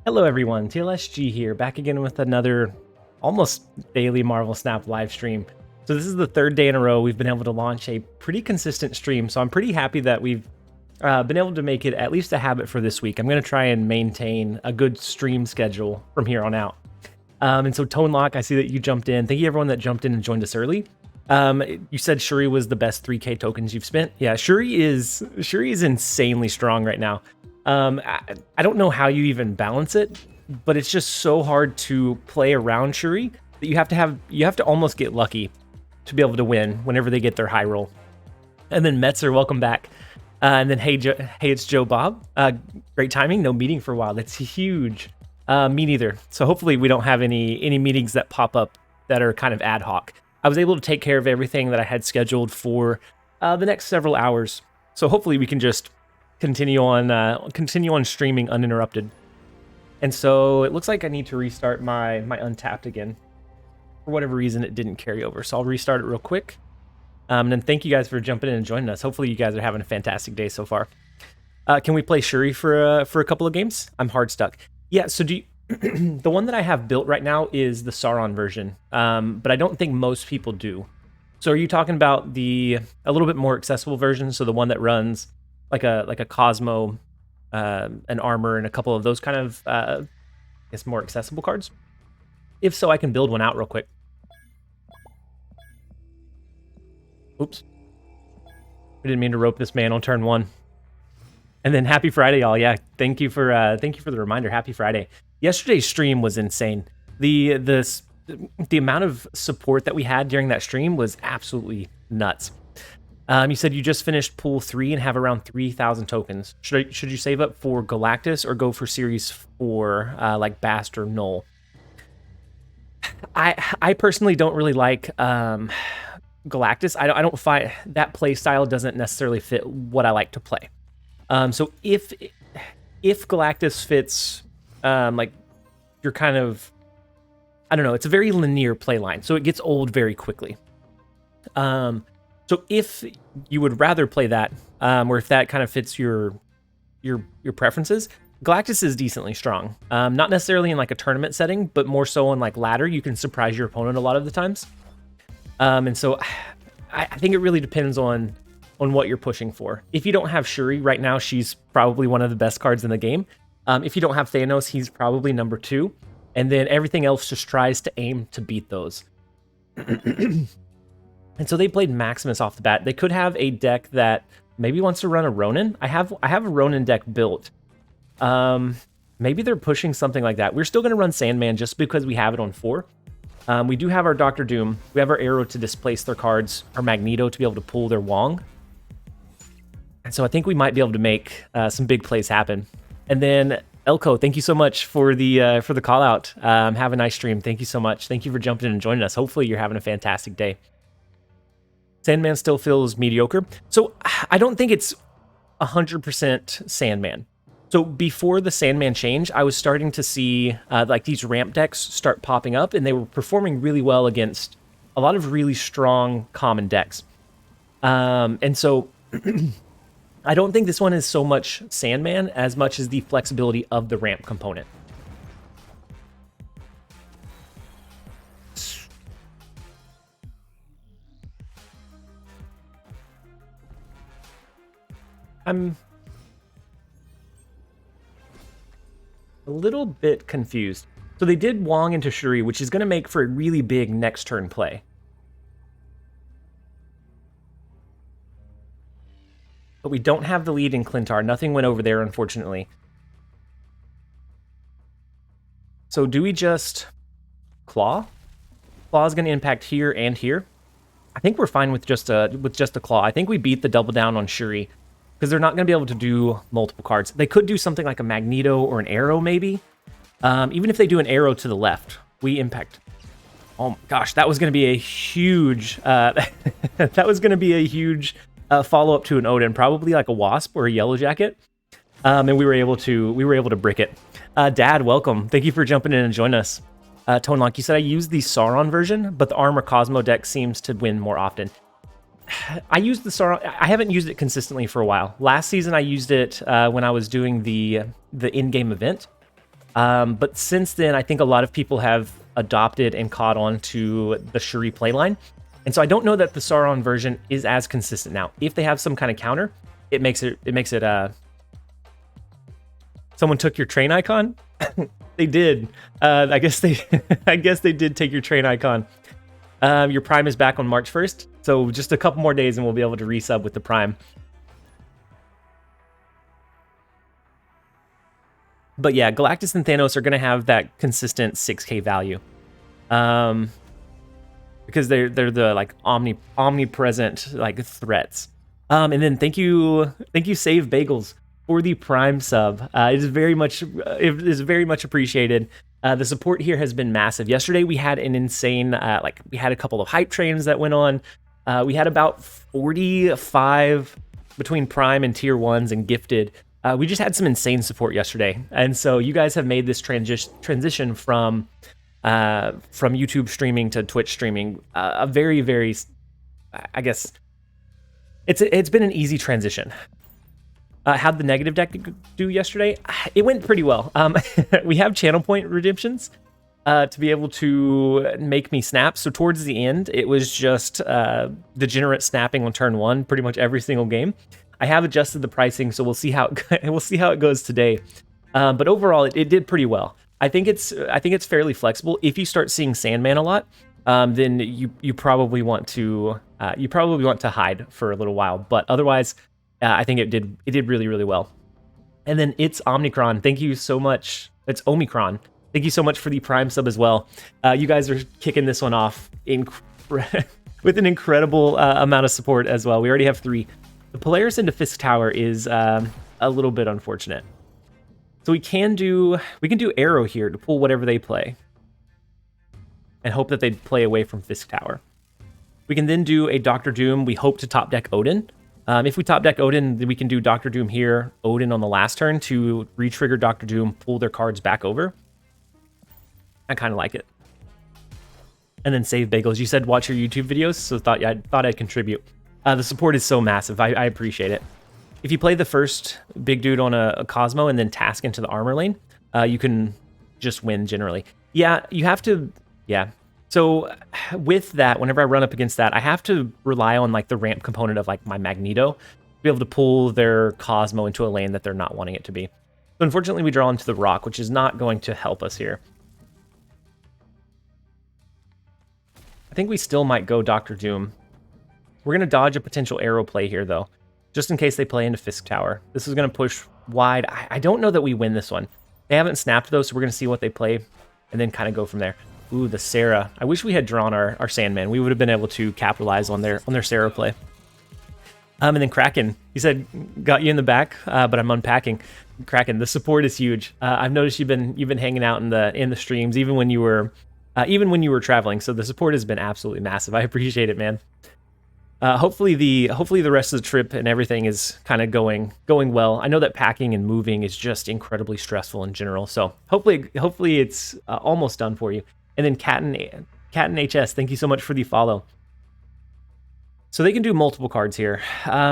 Hello everyone, TLSG here, back again with another almost daily Marvel Snap live stream. So this is the third day in a row we've been able to launch a pretty consistent stream, so I'm pretty happy that we've been able to make it at least a habit for this week. I'm going to try and maintain a good stream schedule from here on out. And so Tone Lock, I see that you jumped in. Thank you everyone that jumped in and joined us early. You said Shuri was the best 3K tokens you've spent. Yeah, Shuri is insanely strong right now. I don't know how you even balance it, but it's just so hard to play around Shuri that you have to almost get lucky to be able to win whenever they get their high roll. And then Metzer, welcome back. And then hey, it's Joe Bob. Great timing. No meeting for a while. That's huge. Me neither. So hopefully we don't have any meetings that pop up that are kind of ad hoc. I was able to take care of everything that I had scheduled for the next several hours. So hopefully we can just continue on streaming uninterrupted. And so it looks like I need to restart my Untapped again. For whatever reason, it didn't carry over. So I'll restart it real quick. And then thank you guys for jumping in and joining us. Hopefully you guys are having a fantastic day so far. Can we play Shuri for a couple of games? I'm hard stuck. Yeah, so the one that I have built right now is the Sauron version, but I don't think most people do. So are you talking about a little bit more accessible version? So the one that runs like a Cosmo, an armor, and a couple of those kind of, I guess, more accessible cards? If so, I can build one out real quick. Oops. We didn't mean to rope this man on turn one. And then happy Friday, y'all. Yeah, thank you for the reminder. Happy Friday. Yesterday's stream was insane. The amount of support that we had during that stream was absolutely nuts. You said you just finished pool 3 and have around 3,000 tokens. Should you save up for Galactus or go for series 4 like Bast or Null? I personally don't really like Galactus. I don't find that play style doesn't necessarily fit what I like to play. So if Galactus fits like you're kind of, I don't know, it's a very linear play line, so it gets old very quickly. So if you would rather play that, or if that kind of fits your preferences, Galactus is decently strong. Not necessarily in like a tournament setting, but more so on like ladder. You can surprise your opponent a lot of the times. And so I think it really depends on what you're pushing for. If you don't have Shuri right now, she's probably one of the best cards in the game. If you don't have Thanos, he's probably number 2. And then everything else just tries to aim to beat those. And so they played Maximus off the bat. They could have a deck that maybe wants to run a Ronin. I have a Ronin deck built. Maybe they're pushing something like that. We're still going to run Sandman just because we have it on 4. We do have our Doctor Doom. We have our Arrow to displace their cards, our Magneto to be able to pull their Wong. And so I think we might be able to make some big plays happen. And then Elko, thank you so much for the call out. Have a nice stream. Thank you so much. Thank you for jumping in and joining us. Hopefully you're having a fantastic day. Sandman still feels mediocre. So I don't think it's 100% Sandman. So before the Sandman change, I was starting to see like these ramp decks start popping up, and they were performing really well against a lot of really strong common decks. And so I don't think this one is so much Sandman as much as the flexibility of the ramp component. I'm a little bit confused. So they did Wong into Shuri, which is going to make for a really big next turn play. But we don't have the lead in Clintar. Nothing went over there, unfortunately. So do we just Claw? Claw is going to impact here and here. I think we're fine with just a Claw. I think we beat the double down on Shuri, because they're not going to be able to do multiple cards. They could do something like a Magneto or an Arrow, maybe. Even if they do an Arrow to the left, we impact. Oh my gosh, that was going to be a huge. That was going to be a huge follow-up to an Odin, probably like a Wasp or a Yellow Jacket. And we were able to brick it. Dad, welcome. Thank you for jumping in and joining us. Tone Lock, you said I used the Sauron version, but the Armor Cosmo deck seems to win more often. I used the Sauron. I haven't used it consistently for a while. Last season, I used it when I was doing the in-game event. But since then, I think a lot of people have adopted and caught on to the Shuri playline. And so I don't know that the Sauron version is as consistent now. If they have some kind of counter, it makes it someone took your train icon. They did. I guess they did take your train icon. Your Prime is back on March 1st. So just a couple more days and we'll be able to resub with the Prime. But yeah, Galactus and Thanos are going to have that consistent 6K value. Because they're the like omnipresent like threats. And then thank you Save Bagels for the Prime sub. It is very much appreciated. The support here has been massive. Yesterday we had an insane we had a couple of hype trains that went on. We had about 45 between Prime and tier 1s and gifted. We just had some insane support yesterday, and so you guys have made this transition from YouTube streaming to Twitch streaming a very, very, I guess it's been an easy transition. How'd the negative deck do yesterday? It went pretty well. We have channel point redemptions to be able to make me snap. So towards the end, it was just degenerate snapping on turn 1, pretty much every single game. I have adjusted the pricing, so we'll see how it goes today. But overall, it did pretty well. I think it's fairly flexible. If you start seeing Sandman a lot, then you probably want to hide for a little while. But otherwise, I think it did really, really well. And then it's Omicron. Thank you so much. It's Omicron. Thank you so much for the Prime sub as well. You guys are kicking this one off with an incredible amount of support as well. We already have 3. The Polaris into Fisk Tower is a little bit unfortunate. So we can do Arrow here to pull whatever they play and hope that they play away from Fisk Tower. We can then do a Doctor Doom. We hope to top deck Odin. If we top deck Odin, then we can do Doctor Doom here, Odin on the last turn to re-trigger Doctor Doom, pull their cards back over. I kind of like it. And then Save Bagels. You said watch your YouTube videos, so thought I'd contribute. The support is so massive. I appreciate it. If you play the first big dude on a Cosmo and then task into the armor lane, you can just win generally. Yeah, you have to. Yeah. So with that, whenever I run up against that, I have to rely on like the ramp component of like my Magneto to be able to pull their Cosmo into a lane that they're not wanting it to be. So unfortunately, we draw into the Rock, which is not going to help us here. I think we still might go Doctor Doom. We're going to dodge a potential arrow play here, though, just in case they play into Fisk Tower. This is going to push wide. I don't know that we win this one. They haven't snapped, though, so we're going to see what they play and then kind of go from there. Ooh, the Sarah. I wish we had drawn our Sandman. We would have been able to capitalize on their Sarah play. And then Kraken. He said, got you in the back, but I'm unpacking. Kraken, the support is huge. I've noticed you've been hanging out in the streams, even when you were traveling. So the support has been absolutely massive. I appreciate it, man. Hopefully the rest of the trip and everything is kind of going well. I know that packing and moving is just incredibly stressful in general. So hopefully it's almost done for you. And then Cat and HS, thank you so much for the follow. So they can do multiple cards here.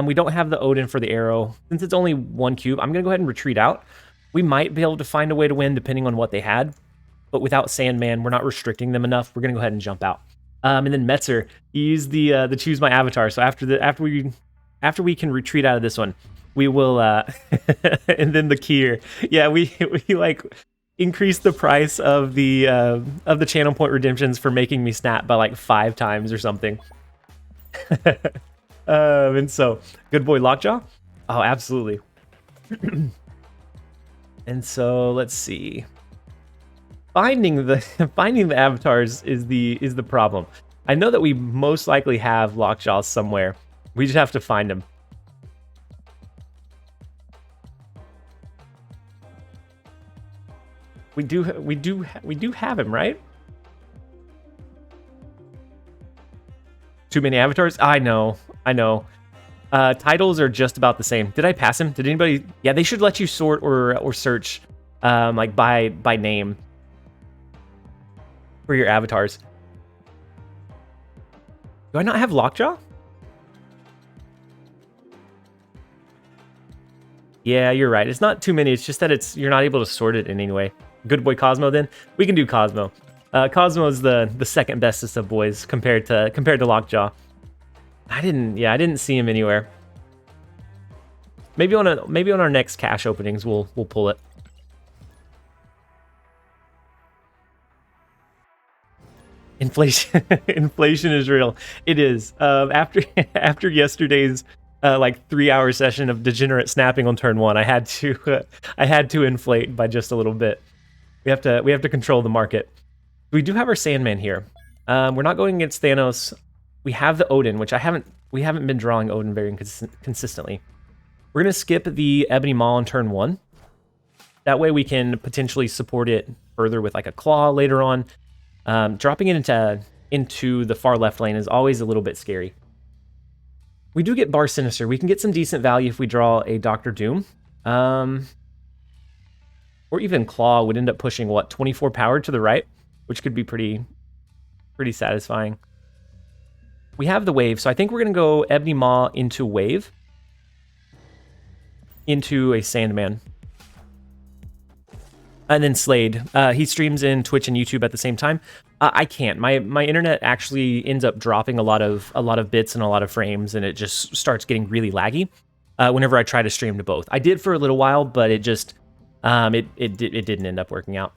We don't have the Odin for the arrow. Since it's only 1 cube, I'm going to go ahead and retreat out. We might be able to find a way to win depending on what they had. But without Sandman, we're not restricting them enough. We're going to go ahead and jump out. And then Metzer, he used the choose my avatar. So after we can retreat out of this one, we will and then the Kier. Yeah, we like increase the price of the channel point redemptions for making me snap by like 5 times or something. And so good boy Lockjaw. Oh, absolutely. And so let's see. Finding the avatars is the problem. I know that we most likely have Lockjaws somewhere. We just have to find them. We do have him, right? Too many avatars? I know. Titles are just about the same. Did I pass him? Did anybody? Yeah, they should let you sort or search like by name for your avatars. Do I not have Lockjaw? Yeah, you're right. It's not too many. It's just that you're not able to sort it in any way. Good boy Cosmo then. We can do Cosmo. Cosmo's the second bestest of boys compared to Lockjaw. I didn't see him anywhere. Maybe on our next cash openings we'll pull it. Inflation is real. It is. After yesterday's like 3-hour session of degenerate snapping on turn 1, I had to inflate by just a little bit. We have to control the market. We do have our Sandman here. We're not going against Thanos. We have the Odin, which we haven't been drawing Odin very consistently. We're gonna skip the Ebony Maw on turn 1. That way we can potentially support it further with like a Claw later on. Dropping it into the far left lane is always a little bit scary. We do get Bar Sinister. We can get some decent value if we draw a Dr. Doom. Or even Claw would end up pushing, what, 24 power to the right? Which could be pretty satisfying. We have the Wave, so I think we're going to go Ebony Maw into Wave. Into a Sandman. And then Slade. He streams in Twitch and YouTube at the same time. I can't. My internet actually ends up dropping a lot of bits and a lot of frames, and it just starts getting really laggy whenever I try to stream to both. I did for a little while, but it just it didn't end up working out.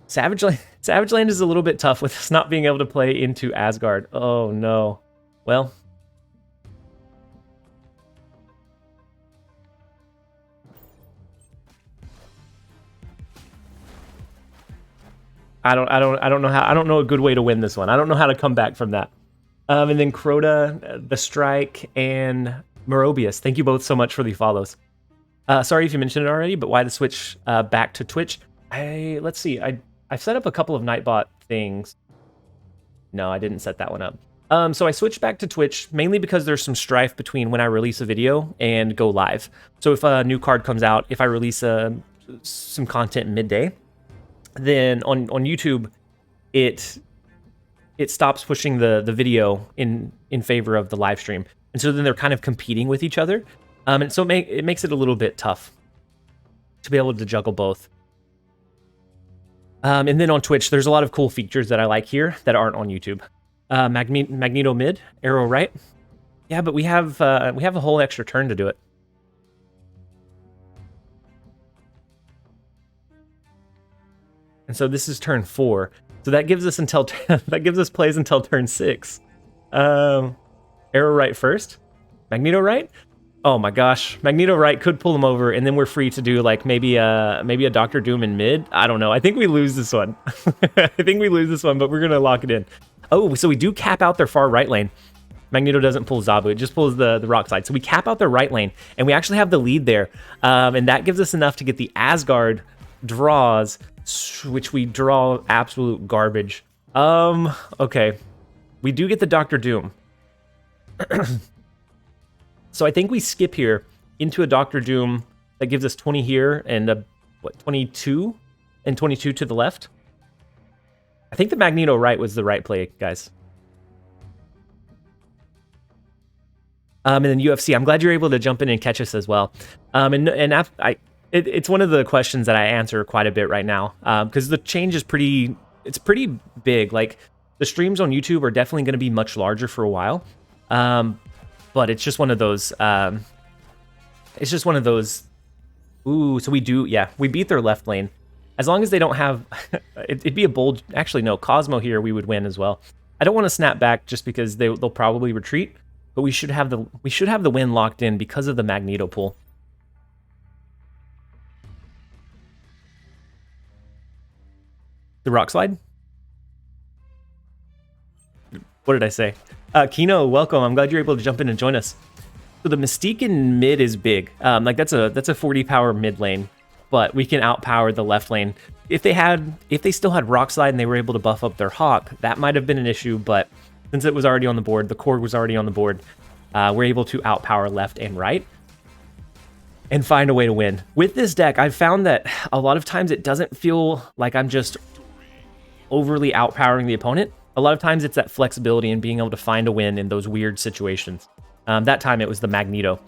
Savage Land is a little bit tough with us not being able to play into Asgard. Oh no. Well. I don't know a good way to win this one. I don't know how to come back from that. And then Crota, The Strike, and Merobius. Thank you both so much for the follows. Sorry if you mentioned it already, but why the switch back to Twitch? Let's see. I've set up a couple of Nightbot things. No, I didn't set that one up. So I switched back to Twitch mainly because there's some strife between when I release a video and go live. So if a new card comes out, if I release some content midday, then on YouTube, it stops pushing the video in favor of the live stream, and so then they're kind of competing with each other, and so it makes it a little bit tough to be able to juggle both. And then on Twitch, there's a lot of cool features that I like here that aren't on YouTube. Magneto mid, arrow right. Yeah, but we have a whole extra turn to do it. And so this is turn 4. So that gives us plays until turn 6. Arrow right first. Magneto right? Oh my gosh. Magneto right could pull him over, and then we're free to do like maybe a Dr. Doom in mid. I don't know. I think we lose this one. I think we lose this one, but we're gonna lock it in. Oh, so we do cap out their far right lane. Magneto doesn't pull Zabu, it just pulls the rock side. So we cap out their right lane, and we actually have the lead there. And that gives us enough to get the Asgard draws, which we draw absolute garbage. Okay. We do get the Dr. Doom. So I think we skip here into a Dr. Doom that gives us 20 here and 22? And 22 to the left? I think the Magneto right was the right play, guys. And then UFC, I'm glad you're able to jump in and catch us as well. It's one of the questions that I answer quite a bit right now, because the change is pretty big. Like, the streams on YouTube are definitely going to be much larger for a while, but it's just one of those. Ooh, so we beat their left lane. As long as they don't have, it'd be a bold. Actually, no, Cosmo here we would win as well. I don't want to snap back just because they'll probably retreat, but we should have the win locked in because of the Magneto pull. The rock slide? What did I say? Kino, welcome. I'm glad you're able to jump in and join us. So the Mystique in mid is big. Like that's a 40 power mid lane, but we can outpower the left lane. If they still had rock slide and they were able to buff up their Hawk, that might have been an issue, but since it was already on the board, the cord was already on the board, we're able to outpower left and right and find a way to win. With this deck, I've found that a lot of times it doesn't feel like I'm just overly outpowering the opponent. A lot of times it's that flexibility and being able to find a win in those weird situations. That time it was the Magneto.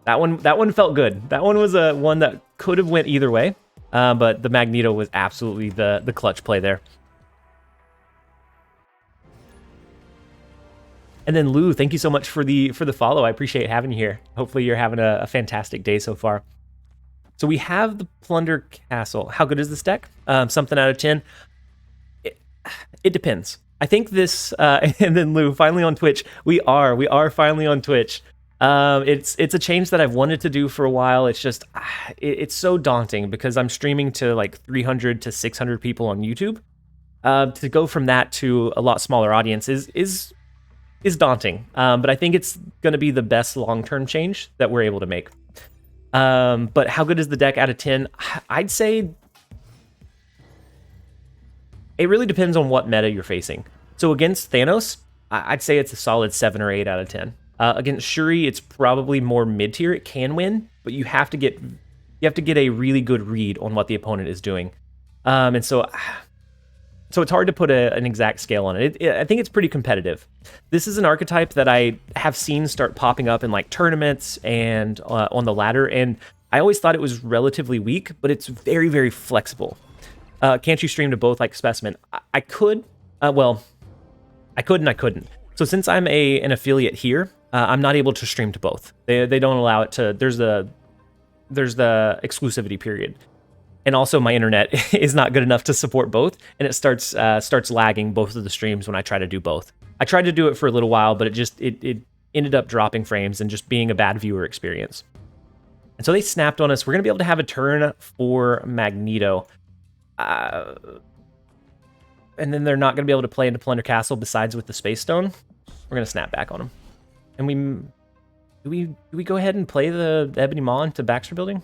That one felt good. That one was one that could have went either way, but the Magneto was absolutely the clutch play there. And then Lou, thank you so much for the follow. I appreciate having you here. Hopefully you're having a fantastic day so far. So we have the Plunder Castle. How good is this deck? Something out of 10. It depends. I think this, and then Lou, finally on Twitch. We are finally on Twitch. It's a change that I've wanted to do for a while. It's just, it's so daunting because I'm streaming to like 300 to 600 people on YouTube. To go from that to a lot smaller audience is daunting. But I think it's going to be the best long-term change that we're able to make. But how good is the deck out of 10? I'd say it really depends on what meta you're facing. So against Thanos, I'd say it's a solid 7 or 8 out of 10. Against Shuri, it's probably more mid-tier. It can win, but you have to get a really good read on what the opponent is doing. And so it's hard to put an exact scale on it. I think it's pretty competitive. This is an archetype that I have seen start popping up in like tournaments and on the ladder, and I always thought it was relatively weak, but it's very, very flexible. Can't you stream to both like Specimen? I could. Well, I could and I couldn't. So since I'm an affiliate here, I'm not able to stream to both. They don't allow it to. There's the exclusivity period. And also my internet is not good enough to support both, and it starts lagging both of the streams when I try to do both. I tried to do it for a little while, but it ended up dropping frames and just being a bad viewer experience. And so they snapped on us. We're going to be able to have a turn for Magneto. And then they're not going to be able to play into Plunder Castle besides with the Space Stone. We're going to snap back on them. And do we go ahead and play the Ebony Maw into Baxter Building?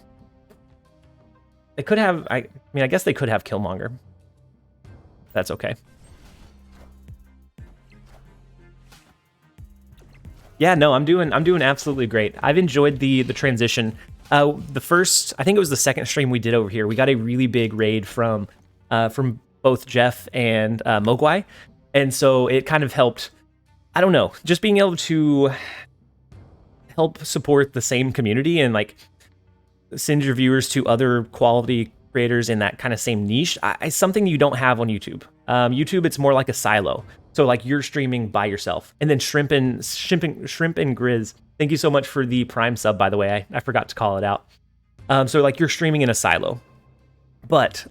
They could have, I guess they could have Killmonger. That's okay. Yeah, no, I'm doing absolutely great. I've enjoyed the transition. The first, I think it was the second stream we did over here. We got a really big raid from both Jeff and Mogwai, and so it kind of helped. I don't know, just being able to help support the same community and like send your viewers to other quality creators in that kind of same niche. Something you don't have on YouTube. YouTube, it's more like a silo. So like you're streaming by yourself. And then Shrimp and Grizz, thank you so much for the Prime sub, by the way. I forgot to call it out. So like you're streaming in a silo. But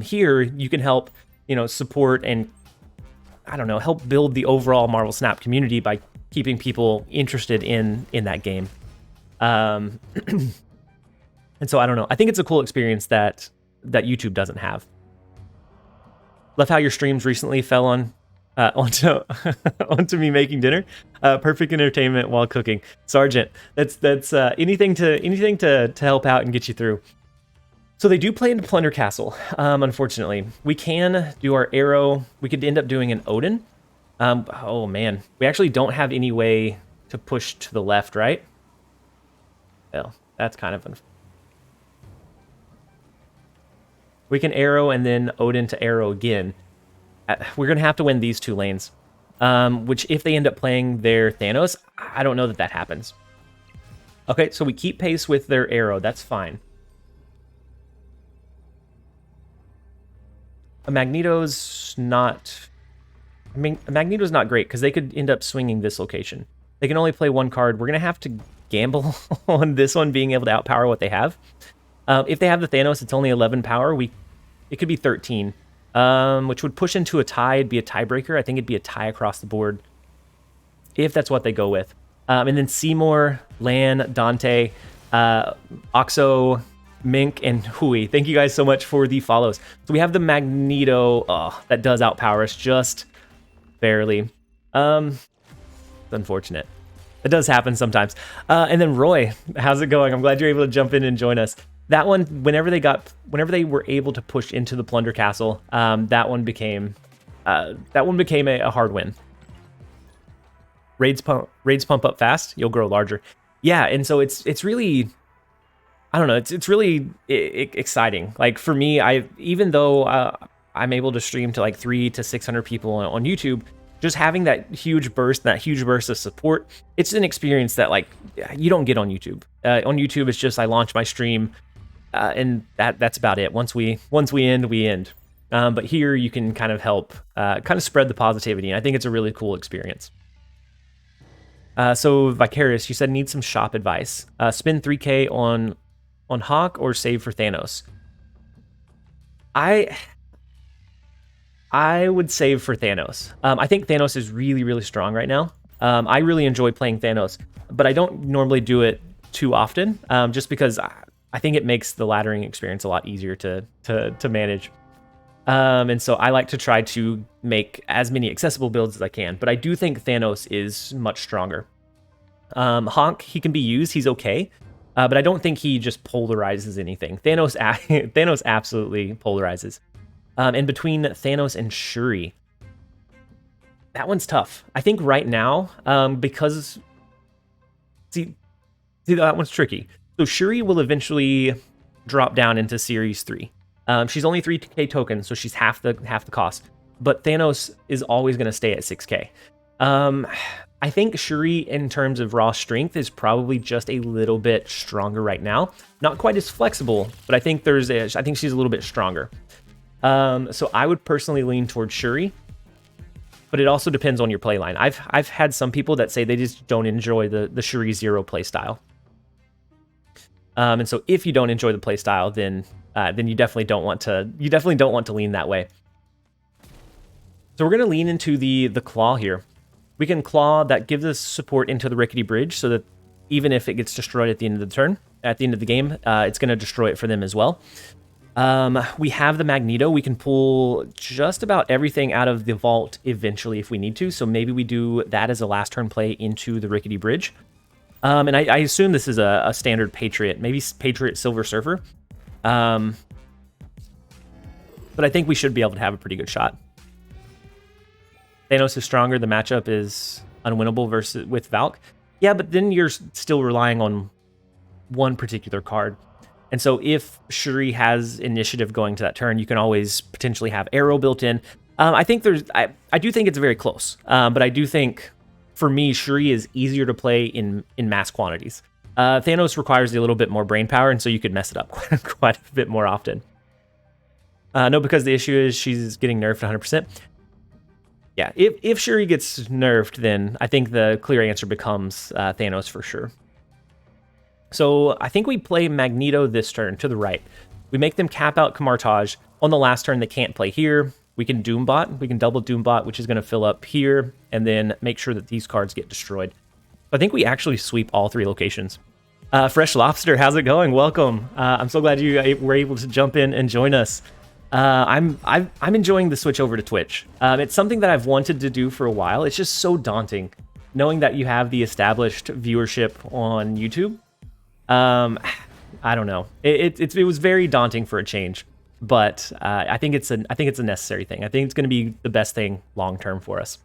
here you can help, support and, I don't know, help build the overall Marvel Snap community by keeping people interested in that game. And so I don't know. I think it's a cool experience that YouTube doesn't have. Love how your streams recently fell onto me making dinner. Perfect entertainment while cooking. Sergeant, that's anything to help out and get you through. So they do play into Plunder Castle. Unfortunately, we can do our arrow. We could end up doing an Odin. Oh man, we actually don't have any way to push to the left, right? Well, that's kind of unfortunate. We can arrow and then Odin to arrow again. We're going to have to win these two lanes. Which, if they end up playing their Thanos, I don't know that happens. Okay, so we keep pace with their arrow. That's fine. Magneto's not great because they could end up swinging this location. They can only play one card. We're going to have to gamble on this one being able to outpower what they have. If they have the Thanos, it's only 11 power. It could be 13, which would push into a tie. It'd be a tiebreaker. I think it'd be a tie across the board if that's what they go with. And then Seymour, Lan, Dante, Oxo, Mink, and Hui. Thank you guys so much for the follows. So we have the Magneto. Oh, that does outpower us just barely. It's unfortunate. It does happen sometimes. And then Roy, how's it going? I'm glad you're able to jump in and join us. That one, whenever they were able to push into the Plunder Castle, that one became a hard win. Raids pump up fast, you'll grow larger. Yeah, and so it's really, I don't know, it's really exciting. Like for me, even though I'm able to stream to like 300 to 600 people on YouTube, just having that huge burst of support, it's an experience that like you don't get on YouTube. On YouTube, it's just I launch my stream, and that's about it. Once we end, we end. But here you can kind of help, kind of spread the positivity, and I think it's a really cool experience. So Vicarious, you said need some shop advice. Spend 3K on Hawk or save for Thanos. I would save for Thanos. I think Thanos is really, really strong right now. I really enjoy playing Thanos, but I don't normally do it too often, just because I think it makes the laddering experience a lot easier to manage. And so I like to try to make as many accessible builds as I can, but I do think Thanos is much stronger. Hawk, he can be used, he's okay, but I don't think he just polarizes anything. Thanos absolutely polarizes. And between Thanos and Shuri, that one's tough. I think right now, because see that one's tricky. So Shuri will eventually drop down into Series 3. She's only 3K tokens, so she's half the cost. But Thanos is always going to stay at 6K. I think Shuri, in terms of raw strength, is probably just a little bit stronger right now. Not quite as flexible, but I think I think she's a little bit stronger. So I would personally lean towards Shuri, but it also depends on your playline. I've had some people that say they just don't enjoy the Shuri Zero playstyle. And so if you don't enjoy the playstyle, then you definitely don't want to lean that way. So we're going to lean into the claw here. We can claw, that gives us support into the rickety bridge, so that even if it gets destroyed at the end of the turn, at the end of the game, it's going to destroy it for them as well. We have the Magneto. We can pull just about everything out of the vault eventually if we need to. So maybe we do that as a last turn play into the rickety bridge. And I assume this is a standard Patriot, maybe Patriot Silver Surfer. But I think we should be able to have a pretty good shot. Thanos is stronger. The matchup is unwinnable with Valk. Yeah, but then you're still relying on one particular card. And so if Shuri has initiative going to that turn, you can always potentially have arrow built in. I think I do think it's very close. But I do think, for me, Shuri is easier to play in mass quantities. Thanos requires a little bit more brain power, and so you could mess it up quite a bit more often. No, because the issue is she's getting nerfed 100%. Yeah, if Shuri gets nerfed, then I think the clear answer becomes Thanos for sure. So I think we play Magneto this turn to the right. We make them cap out Kamartaj. On the last turn, they can't play here. We can Doombot. We can double Doombot, which is going to fill up here, and then make sure that these cards get destroyed. I think we actually sweep all three locations. Fresh Lobster, how's it going? Welcome. I'm so glad you were able to jump in and join us. I'm enjoying the switch over to Twitch. It's something that I've wanted to do for a while. It's just so daunting knowing that you have the established viewership on YouTube. I don't know. It was very daunting for a change, but I think it's a necessary thing. I think it's going to be the best thing long term for us.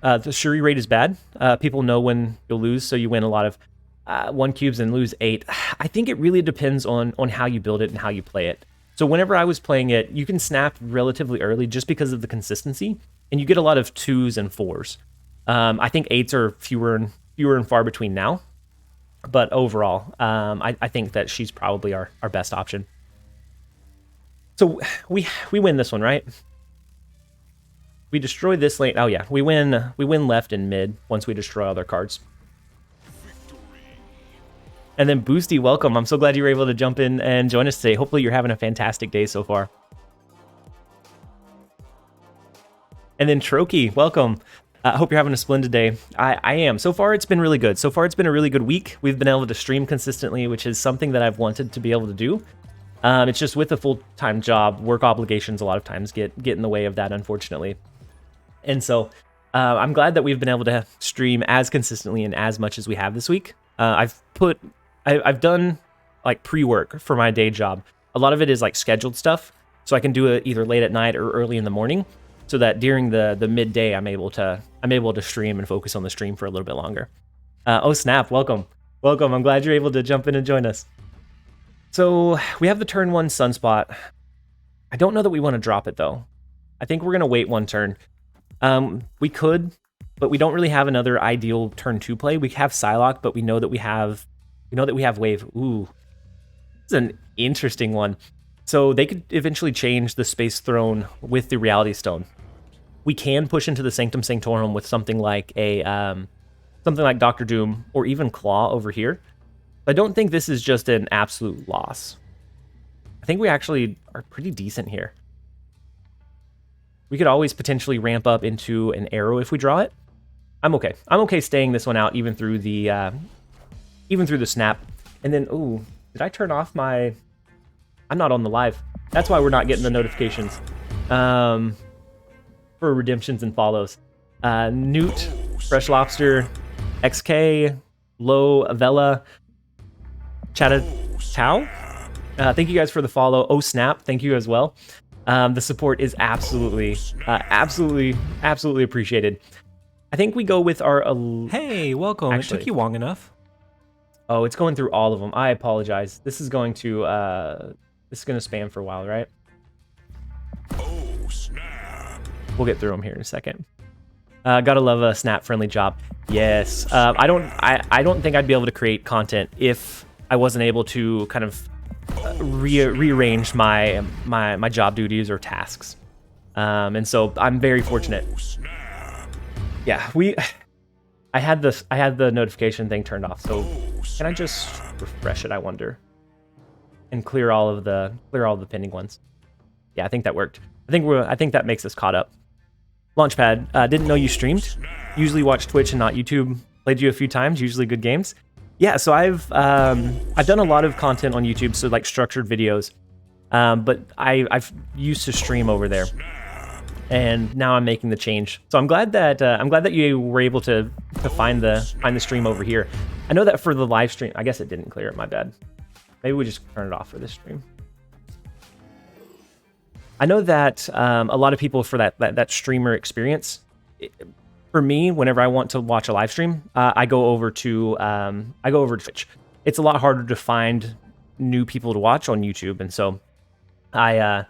The Shuri rate is bad. People know when you'll lose, so you win a lot of 1 cubes and lose 8. I think it really depends on how you build it and how you play it. So whenever I was playing it, you can snap relatively early just because of the consistency, and you get a lot of 2s and 4s. I think 8s are fewer and far between now, but overall, I think that she's probably our best option. So we win this one, right? We destroy this lane. Oh yeah, we win left and mid once we destroy other cards. And then Boosty, welcome. I'm so glad you were able to jump in and join us today. Hopefully you're having a fantastic day so far. And then Troki, welcome. I hope you're having a splendid day. I am. So far, it's been really good. So far, it's been a really good week. We've been able to stream consistently, which is something that I've wanted to be able to do. It's just with a full-time job, work obligations a lot of times get in the way of that, unfortunately. And so I'm glad that we've been able to stream as consistently and as much as we have this week. I've done like pre-work for my day job. A lot of it is like scheduled stuff, so I can do it either late at night or early in the morning, so that during the midday I'm able to stream and focus on the stream for a little bit longer. Oh snap! Welcome. I'm glad you're able to jump in and join us. So we have the turn 1 Sunspot. I don't know that we want to drop it though. I think we're gonna wait one turn. We could, but we don't really have another ideal turn 2 play. We have Psylocke, but we know that we have wave. Ooh. It's an interesting one. So they could eventually change the Space Throne with the Reality Stone. We can push into the Sanctum Sanctorum with something like Doctor Doom or even Claw over here. I don't think this is just an absolute loss. I think we actually are pretty decent here. We could always potentially ramp up into an arrow if we draw it. I'm okay. I'm okay staying this one out even through the snap. And then, ooh, did I turn off my... I'm not on the live. That's why we're not getting the notifications for redemptions and follows. Newt, Fresh Lobster, XK, Low, Vela, Chatta Tao. Thank you guys for the follow. Oh snap, thank you as well. The support is absolutely appreciated. I think we go with our... Hey, welcome. Actually, it took you long enough. Oh, it's going through all of them. I apologize. This is going to spam for a while, right? Oh, snap. We'll get through them here in a second. Gotta love a snap-friendly job. Yes. I don't think I'd be able to create content if I wasn't able to kind of rearrange my job duties or tasks. And so I'm very fortunate. Yeah, I had the notification thing turned off. So can I just refresh it, I wonder? And clear all of the pending ones. Yeah, I think that worked. I think that makes us caught up. Launchpad, didn't know you streamed. Usually watch Twitch and not YouTube. Played you a few times, usually good games. Yeah, so I've done a lot of content on YouTube, so like structured videos. But I've used to stream over there, and now I'm making the change. So I'm glad that you were able to find the stream over here. I know that for the live stream, I guess it didn't clear it. My bad. Maybe we just turn it off for this stream. I know that a lot of people for that streamer experience. For me, whenever I want to watch a live stream, I go over to Twitch. It's a lot harder to find new people to watch on YouTube, and so I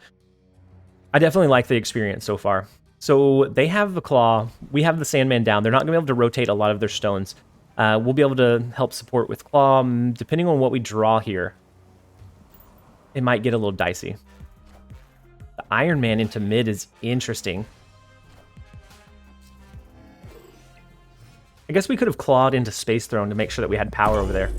definitely like the experience so far. So they have the Claw, we have the Sandman down. They're not going to be able to rotate a lot of their stones. We'll be able to help support with Claw. Depending on what we draw here, it might get a little dicey. The Iron Man into mid is interesting. I guess we could have clawed into Space Throne to make sure that we had power over there.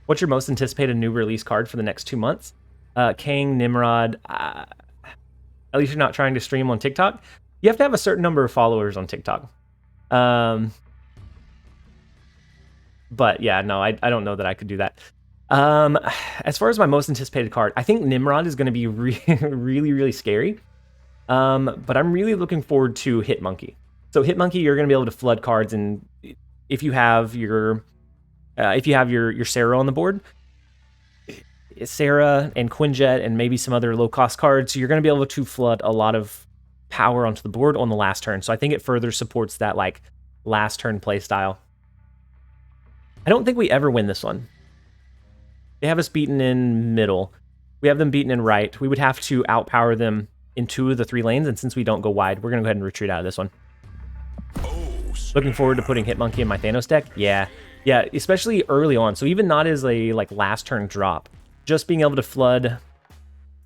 What's your most anticipated new release card for the next 2 months? Kang, Nimrod. At least you're not trying to stream on TikTok. You have to have a certain number of followers on TikTok. But yeah, no, I don't know that I could do that. As far as my most anticipated card, I think Nimrod is going to be really scary. But I'm really looking forward to Hitmonkey. So Hitmonkey, you're going to be able to flood cards, and if you have your Sarah on the board, Sarah and Quinjet and maybe some other low cost cards, you're going to be able to flood a lot of power onto the board on the last turn. So I think it further supports that like last turn play style. I don't think we ever win this one. They have us beaten in middle. We have them beaten in right. We would have to outpower them in 2 of the 3 lanes, and since we don't go wide, we're going to go ahead and retreat out of this one. Looking forward to putting Hitmonkey in my Thanos deck. Yeah, especially early on. So even not as a like last turn drop, just being able to flood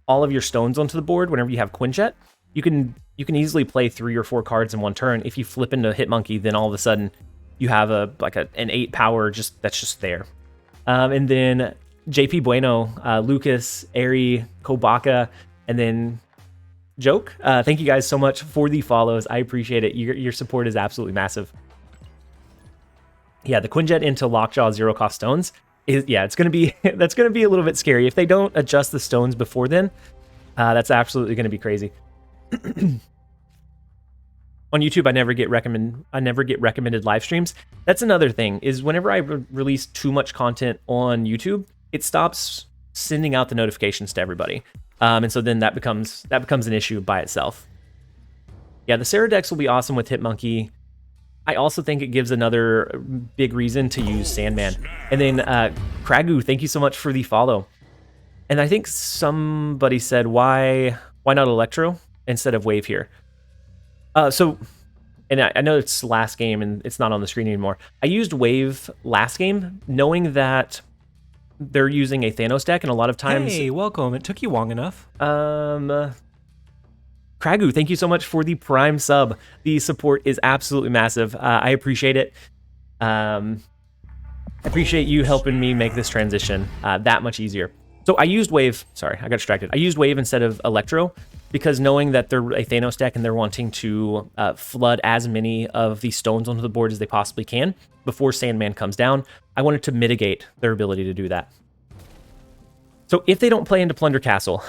all of your stones onto the board whenever you have Quinjet, you can easily play 3 or 4 cards in one turn. If you flip into Hitmonkey, then all of a sudden you have an 8 power that's just there. And then JP Bueno, Lucas, Ari, Kobaka, and then Joke. Thank you guys so much for the follows. I appreciate it. Your support is absolutely massive. Yeah, the Quinjet into Lockjaw 0 cost stones is it's gonna be that's gonna be a little bit scary if they don't adjust the stones before then. That's absolutely gonna be crazy. On YouTube, I never get recommended live streams. That's another thing, is whenever I release too much content on YouTube, it stops sending out the notifications to everybody. And so then that becomes an issue by itself. Yeah, the Sarah decks will be awesome with Hitmonkey. I also think it gives another big reason to use Sandman. And then Kragu, thank you so much for the follow. And I think somebody said, why not Electro instead of Wave here? So and I know it's last game and it's not on the screen anymore. I used Wave last game, knowing that they're using a Thanos deck, and a lot of times... Hey, welcome. It took you long enough. Kragu, thank you so much for the Prime sub. The support is absolutely massive. I appreciate it. I appreciate you helping me make this transition that much easier. So I used Wave. Sorry, I got distracted. I used Wave instead of Electro because knowing that they're a Thanos deck and they're wanting to flood as many of the stones onto the board as they possibly can before Sandman comes down, I wanted to mitigate their ability to do that. So if they don't play into Plunder Castle,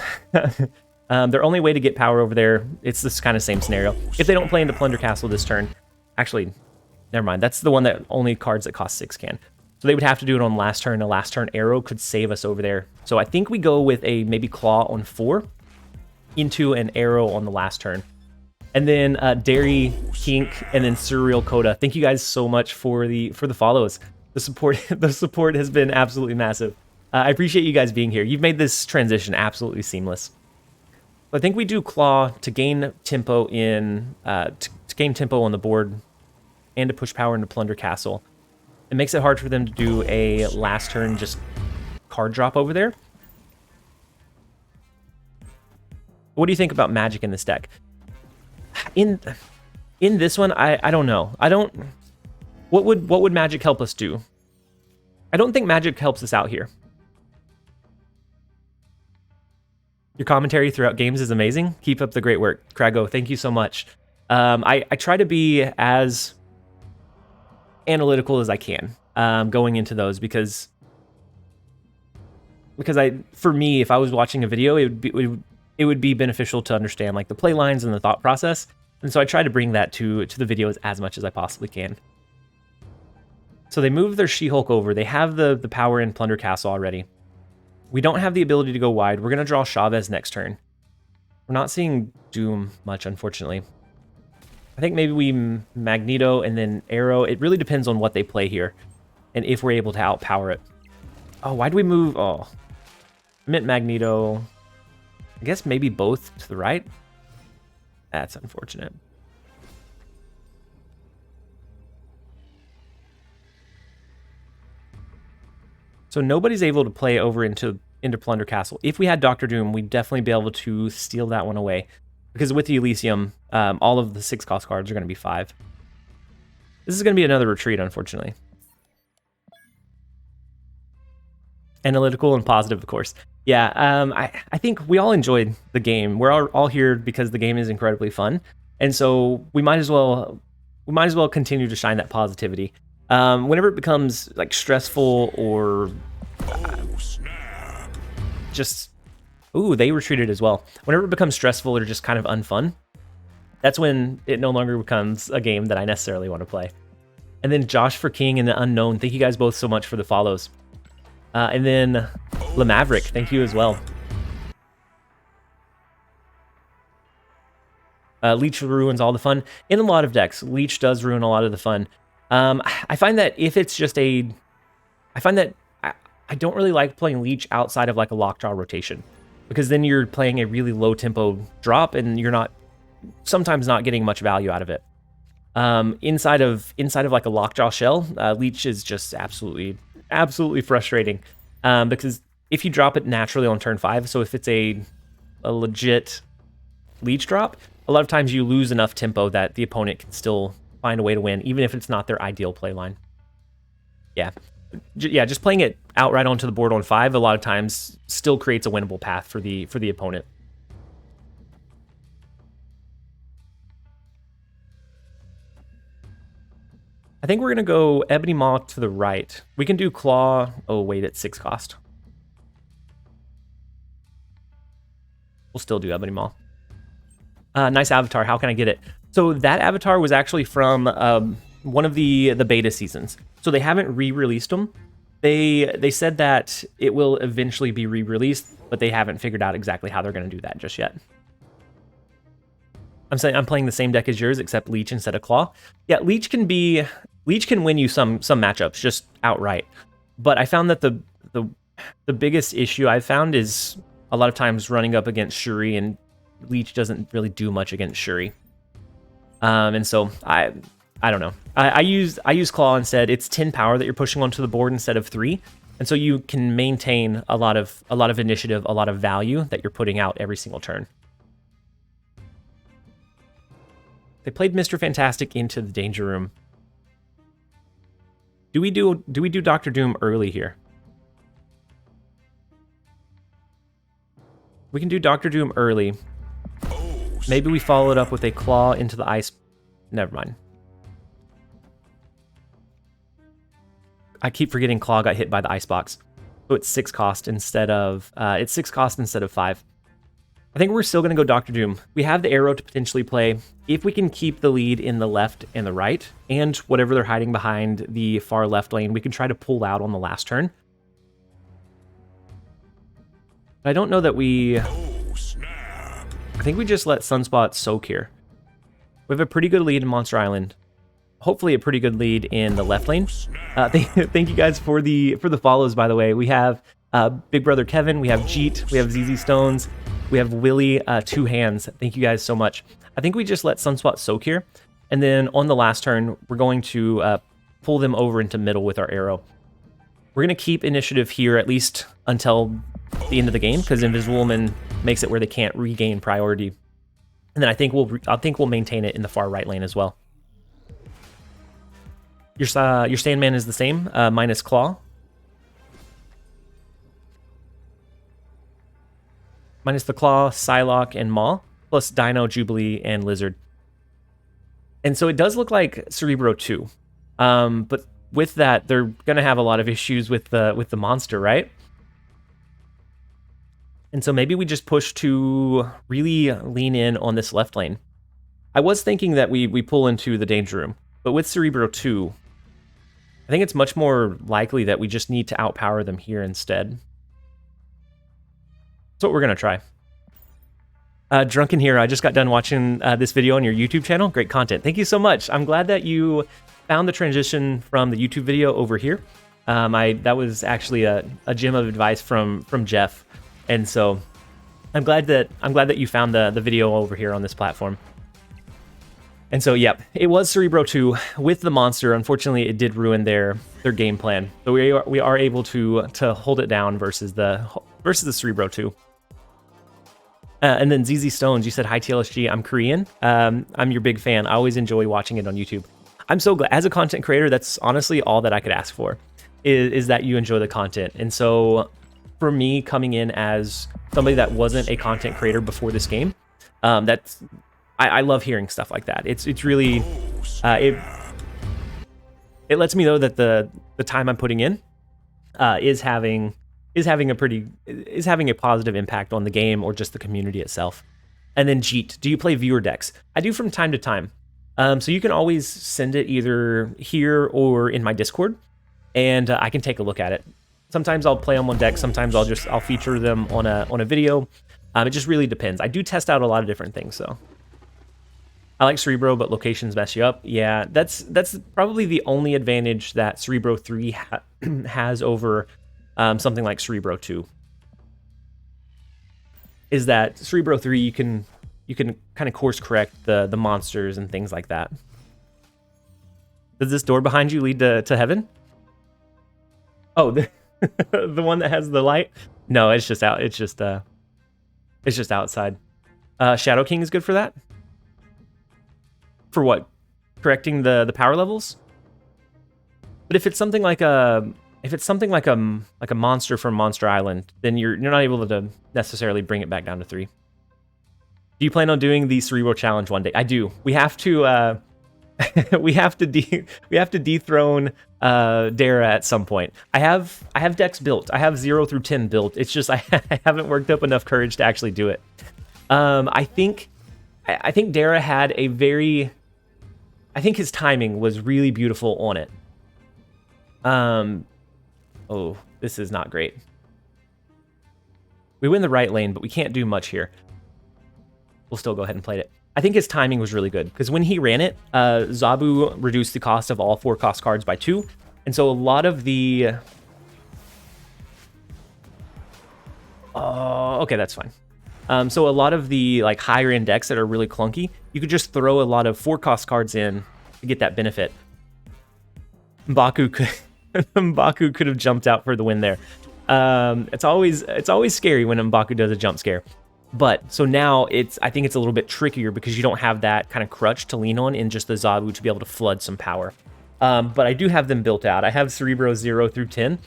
their only way to get power over there, it's this kind of same scenario. If they don't play into Plunder Castle this turn, actually, never mind. That's the one that only cards that cost 6 can. So they would have to do it on last turn. A last turn arrow could save us over there. So I think we go with a maybe Claw on 4 into an arrow on the last turn. And then Dairy, Kink, and then Surreal Coda. Thank you guys so much for the follows. The support has been absolutely massive. I appreciate you guys being here. You've made this transition absolutely seamless. I think we do Claw to gain tempo in to gain tempo on the board and to push power into Plunder Castle. It makes it hard for them to do a last turn just card drop over there. What do you think about Magic in this deck? In this one, I don't know. What would Magic help us do? I don't think Magic helps us out here. Your commentary throughout games is amazing. Keep up the great work. Krago, thank you so much. I try to be as analytical as I can going into those because for me, if I was watching a video, it would be beneficial to understand like the play lines and the thought process. And so I try to bring that to the videos as much as I possibly can. So they move their She-Hulk over. They have the power in Plunder Castle already. We don't have the ability to go wide. We're going to draw Chavez next turn. We're not seeing Doom much, unfortunately. I think maybe we Magneto and then Arrow. It really depends on what they play here and if we're able to outpower it. Oh, why do we move? Oh, I meant Magneto. I guess maybe both to the right. That's unfortunate. So nobody's able to play over into Plunder Castle. If we had Doctor Doom, we'd definitely be able to steal that one away. Because with the Elysium, all of the 6-cost cards are going to be 5. This is going to be another retreat, unfortunately. Analytical and positive, of course. Yeah, I think we all enjoyed the game. We're all here because the game is incredibly fun. And so we might as well continue to shine that positivity. Whenever it becomes like stressful or just, ooh, they retreated as well. Whenever it becomes stressful or just kind of unfun, that's when it no longer becomes a game that I necessarily want to play. And then Josh for King and the Unknown, thank you guys both so much for the follows. And then Le Maverick, thank you as well. Leech ruins all the fun. In a lot of decks, Leech does ruin a lot of the fun. I find that if it's just I don't really like playing Leech outside of like a lockjaw rotation, because then you're playing a really low tempo drop and you're sometimes not getting much value out of it. Inside of like a lockjaw shell, Leech is just absolutely frustrating, because if you drop it naturally on turn 5, so if it's a legit Leech drop, a lot of times you lose enough tempo that the opponent can still find a way to win, even if it's not their ideal play line. Yeah, just playing it outright onto the board on 5 a lot of times still creates a winnable path for the opponent. I think we're gonna go Ebony Maw to the right. We can do Claw. Oh wait, it's 6 cost. We'll still do Ebony Maw. Nice avatar. How can I get it? So that avatar was actually from one of the beta seasons. So they haven't re-released them. They said that it will eventually be re-released, but they haven't figured out exactly how they're going to do that just yet. I'm saying I'm playing the same deck as yours, except Leech instead of Claw. Yeah, Leech can win you some matchups just outright. But I found that the biggest issue I've found is a lot of times running up against Shuri, and Leech doesn't really do much against Shuri. And so I don't know. I use Claw instead. It's 10 power that you're pushing onto the board instead of 3. And so you can maintain a lot of initiative, a lot of value that you're putting out every single turn. They played Mr. Fantastic into the Danger Room. Do we do Doctor Doom early here? We can do Doctor Doom early. Maybe we follow it up with a Claw into the ice. Never mind. I keep forgetting Claw got hit by the icebox. So it's 6 cost instead of 5. I think we're still going to go Doctor Doom. We have the arrow to potentially play. If we can keep the lead in the left and the right, and whatever they're hiding behind the far left lane, we can try to pull out on the last turn. But I don't know that we... I think we just let Sunspot soak here. We have a pretty good lead in Monster Island. Hopefully a pretty good lead in the left lane. Thank you guys for the follows, by the way. We have Big Brother Kevin, we have Jeet, we have ZZ Stones, we have Willie, 2 hands. Thank you guys so much. I think we just let Sunspot soak here. And then on the last turn, we're going to pull them over into middle with our arrow. We're going to keep initiative here at least until the end of the game, because Invisible Woman makes it where they can't regain priority. And then I think we'll maintain it in the far right lane as well. Your Sandman is the same, minus Claw. Minus the Claw, Psylocke, and Maw, plus Dino, Jubilee, and Lizard. And so it does look like Cerebro 2. But with that, they're going to have a lot of issues with the monster, right? And so maybe we just push to really lean in on this left lane. I was thinking that we pull into the Danger Room, but with Cerebro 2, I think it's much more likely that we just need to outpower them here instead. That's what we're going to try. Drunken Hero, I just got done watching this video on your YouTube channel. Great content. Thank you so much. I'm glad that you found the transition from the YouTube video over here. That was actually a gem of advice from Jeff. And so I'm glad that you found the video over here on this platform. And so, yeah, it was Cerebro 2 with the monster. Unfortunately, it did ruin their game plan. So we are able to hold it down versus the Cerebro 2. And then ZZ Stones, you said, hi TLSG, I'm Korean. I'm your big fan. I always enjoy watching it on YouTube. I'm so glad. As a content creator, that's honestly all that I could ask for, is that you enjoy the content. And so for me, coming in as somebody that wasn't a content creator before this game, I love hearing stuff like that. It's really it lets me know that the time I'm putting in is having a positive impact on the game or just the community itself. And then Jeet, do you play viewer decks? I do from time to time. So you can always send it either here or in my Discord, and I can take a look at it. Sometimes I'll play on one deck. Sometimes I'll feature them on a video. It just really depends. I do test out a lot of different things, so. I like Cerebro, but locations mess you up. Yeah, that's probably the only advantage that Cerebro 3 has over something like Cerebro 2. Is that Cerebro 3 you can kind of course correct the monsters and things like that. Does this door behind you lead to heaven? Oh, the one that has the light? No, it's just out. It's just outside. Shadow King is good for that. For what? Correcting the power levels? But if it's something like a monster from Monster Island, then you're not able to necessarily bring it back down to 3. Do you plan on doing the Cerebro challenge one day? I do. We have to we have to dethrone Dara at some point. I have decks built. I have 0 through 10 built. It's just I haven't worked up enough courage to actually do it. I think Dara had a very... I think his timing was really beautiful on it. Oh, this is not great. We win the right lane, but we can't do much here. We'll still go ahead and play it. I think his timing was really good, because when he ran it, Zabu reduced the cost of all 4 cost cards by 2. And so a lot of the... Oh, okay, that's fine. So a lot of the higher end decks that are really clunky, you could just throw a lot of 4-cost cards in to get that benefit. M'Baku could have jumped out for the win there. It's always scary when M'Baku does a jump scare. But so now I think it's a little bit trickier because you don't have that kind of crutch to lean on in just the Zabu to be able to flood some power. But I do have them built out. I have Cerebro 0 through 10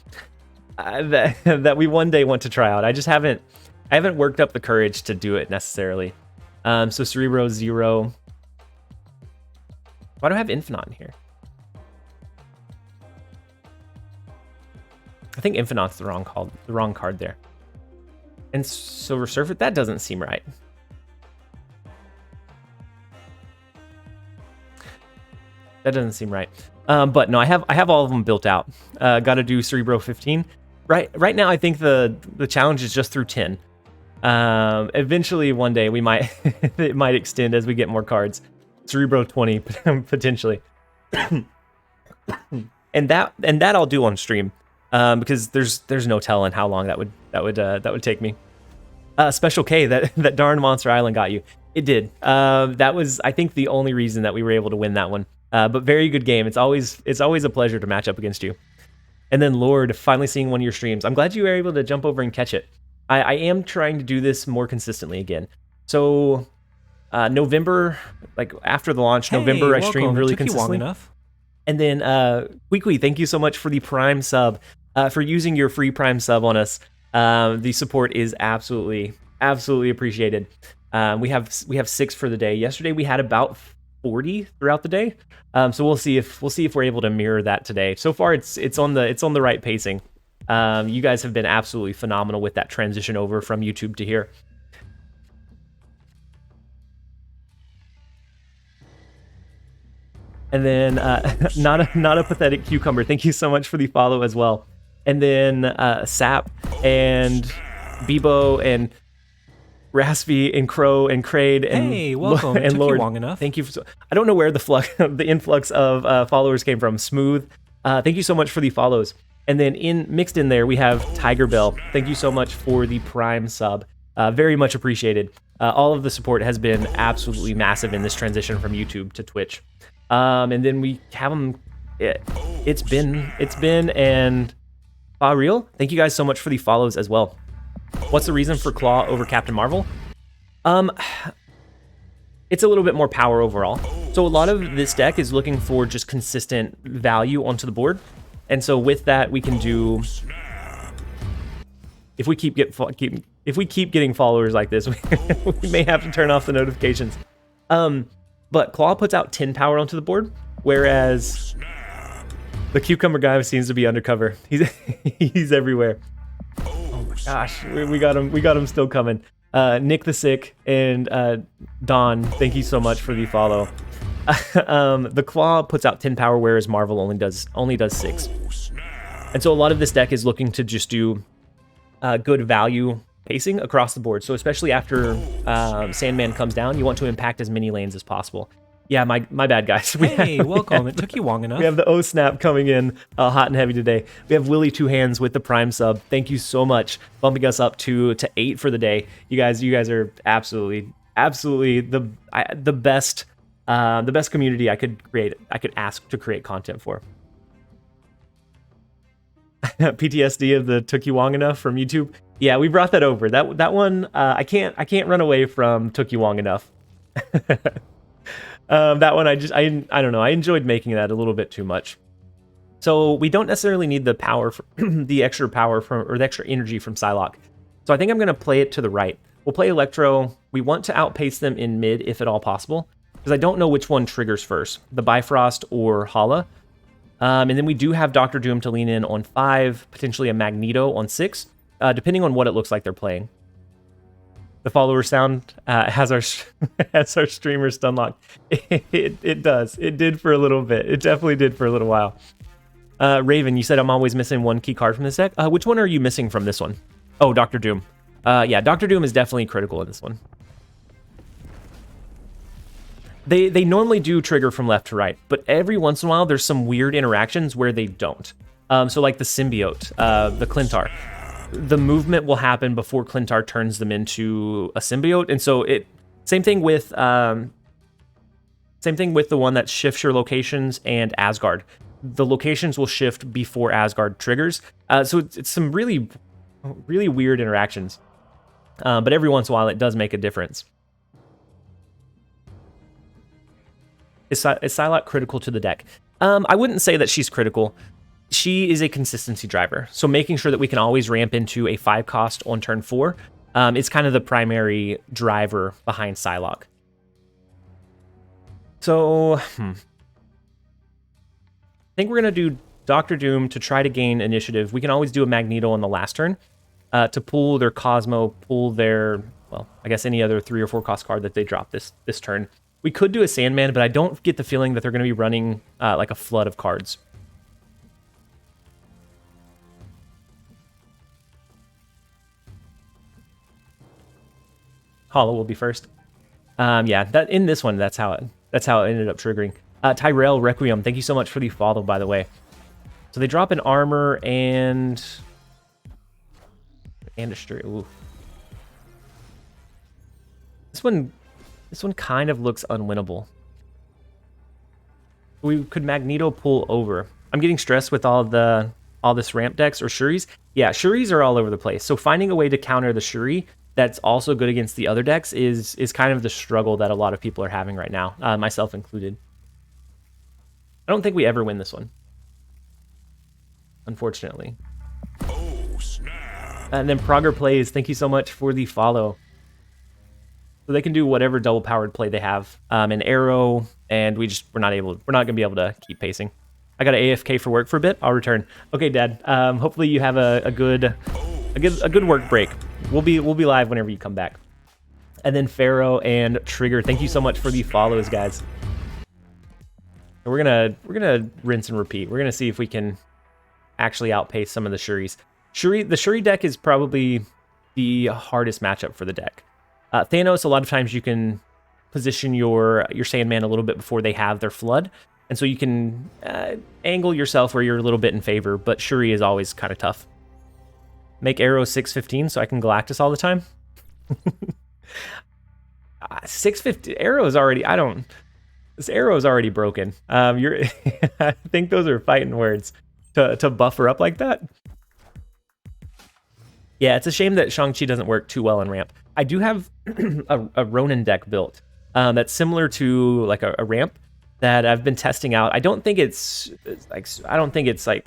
that we one day want to try out. I haven't worked up the courage to do it necessarily. So Cerebro 0. Why do I have Infinite in here? I think Infinite's the wrong card there. And Silver Surfer, that doesn't seem right. That doesn't seem right. But no, I have all of them built out. Got to do Cerebro 15. Right now, I think the challenge is just through 10. Eventually, one day we might it might extend as we get more cards. Cerebro 20 potentially. and that I'll do on stream. Because there's no telling how long that would take me. Special K, that darn Monster Island got you. It did. That was, I think, the only reason that we were able to win that one. But very good game. It's always a pleasure to match up against you. And then Lord, finally seeing one of your streams. I'm glad you were able to jump over and catch it. I am trying to do this more consistently again. So November, like after the launch, November I streamed really consistently. Long enough. And then Weekly, thank you so much for the Prime sub, for using your free Prime sub on us. The support is absolutely appreciated. We have 6 for the day. Yesterday we had about 40 throughout the day. So we'll see if we're able to mirror that today. So far it's on the right pacing. You guys have been absolutely phenomenal with that transition over from YouTube to here. And then not a pathetic cucumber. Thank you so much for the follow as well. And then Sap and Bebo and Raspy and Crow and Kraid and hey, welcome. And it took Lord. You long enough. Thank you. I don't know where the influx of followers came from. Smooth. Thank you so much for the follows. And then mixed in there we have Tiger Bell. Thank you so much for the Prime sub. Very much appreciated. All of the support has been absolutely massive in this transition from YouTube to Twitch. And then we have them. It's been and real. Thank you guys so much for the follows as well. What's the reason for Claw over Captain Marvel? It's a little bit more power overall. So a lot of this deck is looking for just consistent value onto the board, and so with that we can do. If we keep getting followers like this, we may have to turn off the notifications. But Claw puts out 10 power onto the board, whereas the Cucumber guy seems to be undercover. He's everywhere. Oh my gosh, we got him still coming. Nick the Sick and Don, thank you so much for the follow. The Claw puts out 10 power, whereas Marvel only does 6. And so a lot of this deck is looking to just do good value pacing across the board. So especially after Sandman comes down, you want to impact as many lanes as possible. Yeah, my bad, guys. Hey, welcome. It took you long enough. We have the O Snap coming in hot and heavy today. We have Willie Two Hands with the Prime sub. Thank you so much, bumping us up to 8 for the day. You guys are absolutely the best community I could ask to create content for. PTSD of the took you long enough from YouTube. Yeah, we brought that over. That one I can't run away from took you long enough. That one I don't know. I enjoyed making that a little bit too much. So we don't necessarily need the power, the extra power or the extra energy from Psylocke. So I think I'm going to play it to the right. We'll play Electro. We want to outpace them in mid if at all possible, because I don't know which one triggers first, the Bifrost or Hala. And then we do have Dr. Doom to lean in on 5, potentially a Magneto on 6, depending on what it looks like they're playing. The follower sound has our streamer stun locked. It does. It did for a little bit. It definitely did for a little while. Raven, you said I'm always missing one key card from this deck. Which one are you missing from this one? Oh, Dr. Doom. Yeah, Dr. Doom is definitely critical in this one. They normally do trigger from left to right, but every once in a while there's some weird interactions where they don't. So like the symbiote, the Clintar. The movement will happen before Clintar turns them into a symbiote, and so same thing with Same thing with the one that shifts your locations and Asgard. The locations will shift before Asgard triggers. So it's some really, really weird interactions. But every once in a while, it does make a difference. Is Psylocke critical to the deck? I wouldn't say that she's critical. She is a consistency driver. So making sure that we can always ramp into a 5 cost on turn 4 is kind of the primary driver behind Psylocke. So, I think we're going to do Doctor Doom to try to gain initiative. We can always do a Magneto on the last turn to pull their Cosmo, pull their, well, I guess any other 3 or 4 cost card that they drop this turn. We could do a Sandman, but I don't get the feeling that they're going to be running like a flood of cards. Hollow will be first. Yeah, that in this one, that's how it ended up triggering. Tyrell Requiem, thank you so much for the follow, by the way. So they drop an armor and a straight. Ooh. This one kind of looks unwinnable. We could Magneto pull over. I'm getting stressed with all this ramp decks or Shuris. Yeah, Shuris are all over the place. So finding a way to counter the Shuri that's also good against the other decks is kind of the struggle that a lot of people are having right now, myself included. I don't think we ever win this one, unfortunately. Oh, snap. And then Progrer Plays, thank you so much for the follow. So they can do whatever double powered play they have. An arrow, and we're not gonna be able to keep pacing. I got to AFK for work for a bit. I'll return. Okay, Dad. Hopefully you have a good work break. We'll be live whenever you come back. And then Pharaoh and Trigger, thank you so much for the follows, guys. We're gonna rinse and repeat. We're gonna see if we can actually outpace some of the Shuris. The Shuri deck is probably the hardest matchup for the deck. Thanos, a lot of times you can position your Sandman a little bit before they have their flood, and so you can angle yourself where you're a little bit in favor. But Shuri is always kind of tough. Make Arrow 615 so I can Galactus all the time. 650 Arrow is already. This arrow is already broken. I think those are fighting words to buffer up like that. Yeah, it's a shame that Shang-Chi doesn't work too well in ramp. I do have a Ronin deck built that's similar to like a ramp that I've been testing out. I don't think it's like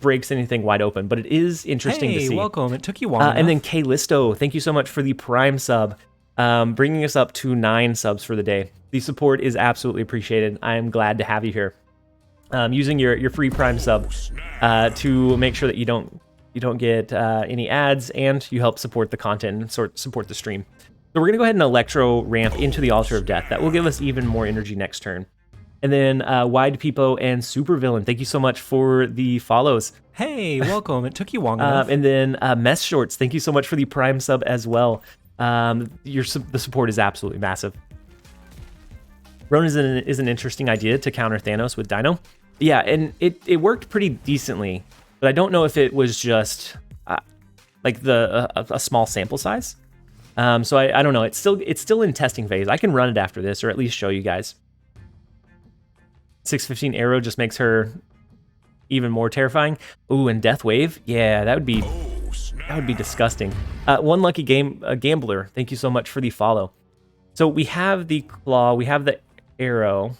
breaks anything wide open, but it is interesting to see. Hey, welcome. It took you long And then Kalisto, thank you so much for the Prime sub, bringing us up to 9 subs for the day. The support is absolutely appreciated. I am glad to have you here. Using your free Prime sub to make sure that you don't get any ads, and you help support the content and support the stream. So we're gonna go ahead and Electro ramp into the Altar of Death. That will give us even more energy next turn. And then Wide Peepo and Supervillain, thank you so much for the follows. Hey, welcome. It took you long enough. And then Mess Shorts, thank you so much for the Prime sub as well. The support is absolutely massive. Ronin is an interesting idea to counter Thanos with Dino. Yeah, and it worked pretty decently, but I don't know if it was just like a small sample size. So I don't know. It's still in testing phase. I can run it after this, or at least show you guys. 615 Arrow just makes her even more terrifying. Ooh, and Death Wave. Yeah, that would be disgusting. One Lucky Gambler, thank you so much for the follow. So we have the Claw, we have the Arrow.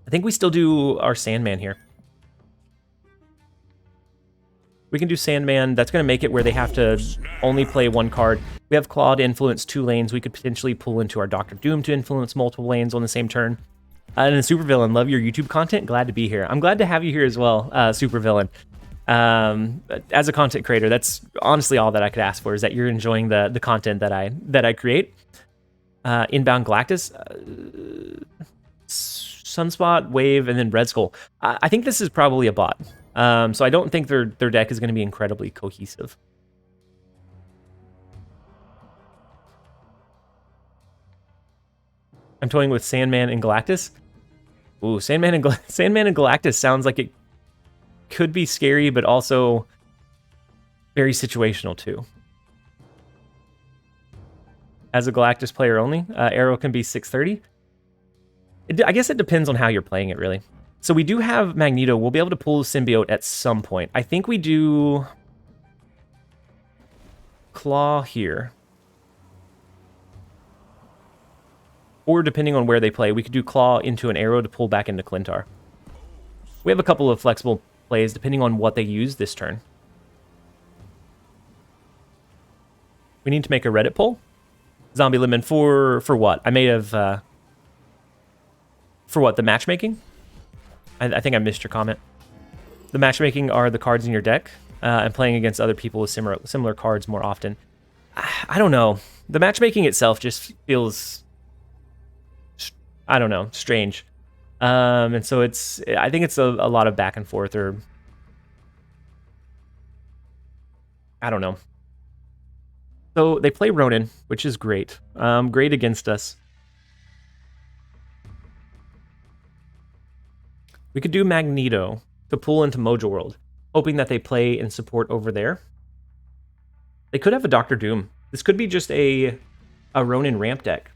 I think we still do our Sandman here. We can do Sandman. That's going to make it where they have to only play 1 card. We have Claw to influence 2 lanes. We could potentially pull into our Doctor Doom to influence multiple lanes on the same turn. And then Supervillain, love your YouTube content. Glad to be here. I'm glad to have you here as well, Supervillain. As a content creator, that's honestly all that I could ask for, is that you're enjoying the content that I create. Inbound Galactus, Sunspot, Wave, and then Red Skull. I think this is probably a bot. So I don't think their deck is going to be incredibly cohesive. I'm toying with Sandman and Galactus. Ooh, Sandman and Galactus sounds like it could be scary, but also very situational too. as a Galactus player only. Arrow can be 630. I guess it depends on how you're playing it, really. So we do have Magneto. We'll be able to pull Symbiote at some point. I think we do Claw here. Or depending on where they play, we could do Claw into an Arrow to pull back into Clintar. We have a couple of flexible plays depending on what they use this turn. We need to make a Reddit poll. Zombie Lemon for what? I may have... for what? The matchmaking? I think I missed your comment. The matchmaking are the cards in your deck and playing against other people with similar cards more often. I don't know. The matchmaking itself just feels... I don't know, strange. And so I think it's a lot of back and forth, or I don't know. So they play Ronin, which is great. Great against us. We could do Magneto to pull into Mojo World, hoping that they play in support over there. They could have a Doctor Doom. This could be just a Ronin ramp deck.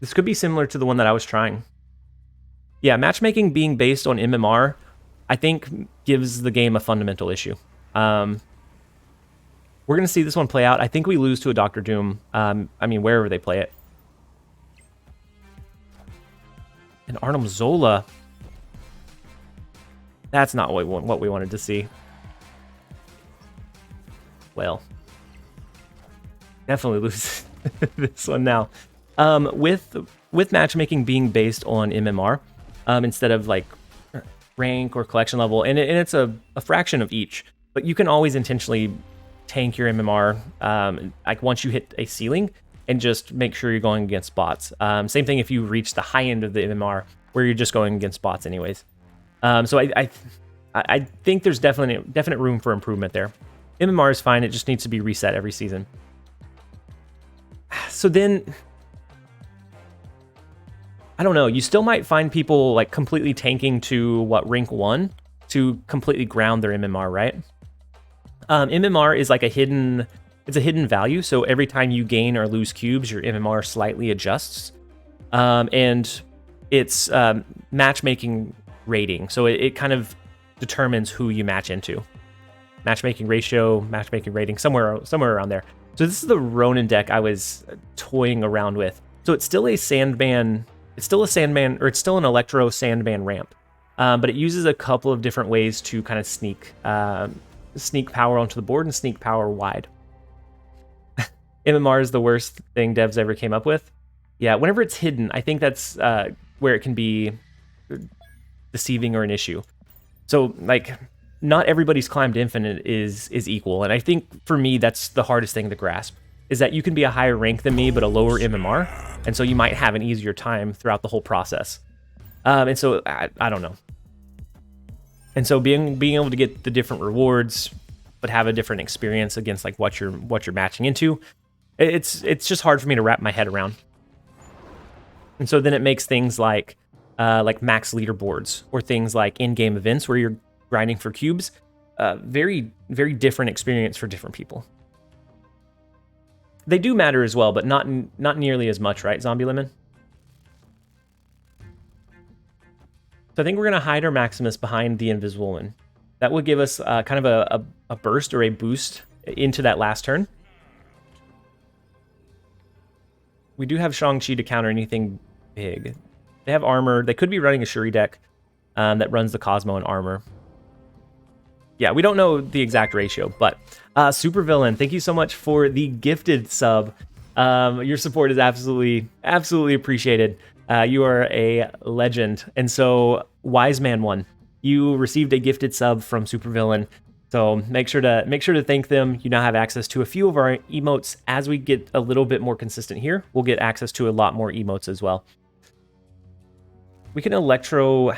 This could be similar to the one that I was trying. Yeah, matchmaking being based on MMR, I think gives the game a fundamental issue. We're going to see this one play out. I think we lose to a Doctor Doom. I mean, wherever they play it. And Arnim Zola. That's not what we wanted to see. Well, definitely lose this one now. With matchmaking being based on MMR instead of like rank or collection level, and it's a fraction of each, but you can always intentionally tank your MMR like once you hit a ceiling and just make sure you're going against bots. Same thing if you reach the high end of the MMR where you're just going against bots anyways. So I think there's definite room for improvement there. MMR is fine. It just needs to be reset every season. So then, I don't know. You still might find people like completely tanking to rank 1 to completely ground their MMR, right? MMR is like a hidden value. So every time you gain or lose cubes, your MMR slightly adjusts. And it's matchmaking rating. So it kind of determines who you match into. Matchmaking ratio, matchmaking rating, somewhere around there. So this is the Ronin deck I was toying around with. So it's still a Sandman, or it's still an Electro Sandman ramp. But it uses a couple of different ways to kind of sneak power onto the board and sneak power wide. MMR is the worst thing devs ever came up with. Yeah, whenever it's hidden, I think that's where it can be deceiving or an issue. So like not everybody's climbed infinite is equal, and I think for me that's the hardest thing to grasp, is that you can be a higher rank than me but a lower MMR, and so you might have an easier time throughout the whole process. And so I don't know. And so being able to get the different rewards but have a different experience against like what you're matching into, it's just hard for me to wrap my head around. And so then it makes things like max leaderboards or things like in-game events where you're grinding for cubes, very, very different experience for different people. They do matter as well, but not nearly as much, right, Zombie Lemon? So I think we're going to hide our Maximus behind the Invisible Woman. That would give us kind of a burst or a boost into that last turn. We do have Shang-Chi to counter anything big. They have armor. They could be running a Shuri deck that runs the Cosmo and armor. Yeah, we don't know the exact ratio, but Supervillain, thank you so much for the gifted sub. Your support is absolutely appreciated. You are a legend. And so, Wise Man 1, you received a gifted sub from Supervillain. So make sure to thank them. You now have access to a few of our emotes. As we get a little bit more consistent here, we'll get access to a lot more emotes as well. We can electro.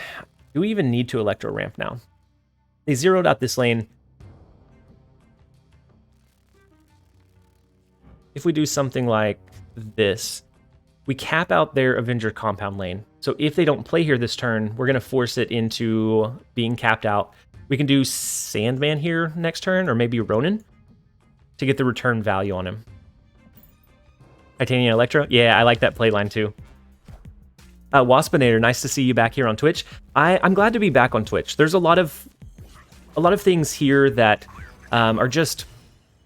Do we even need to electro ramp now? They zeroed out this lane. If we do something like this, we cap out their Avenger compound lane. So if they don't play here this turn, we're going to force it into being capped out. We can do Sandman here next turn, or maybe Ronin, to get the return value on him. Titania Electro. Yeah, I like that playline too. Waspinator, nice to see you back here on Twitch. I'm glad to be back on Twitch. There's a lot of things here that are just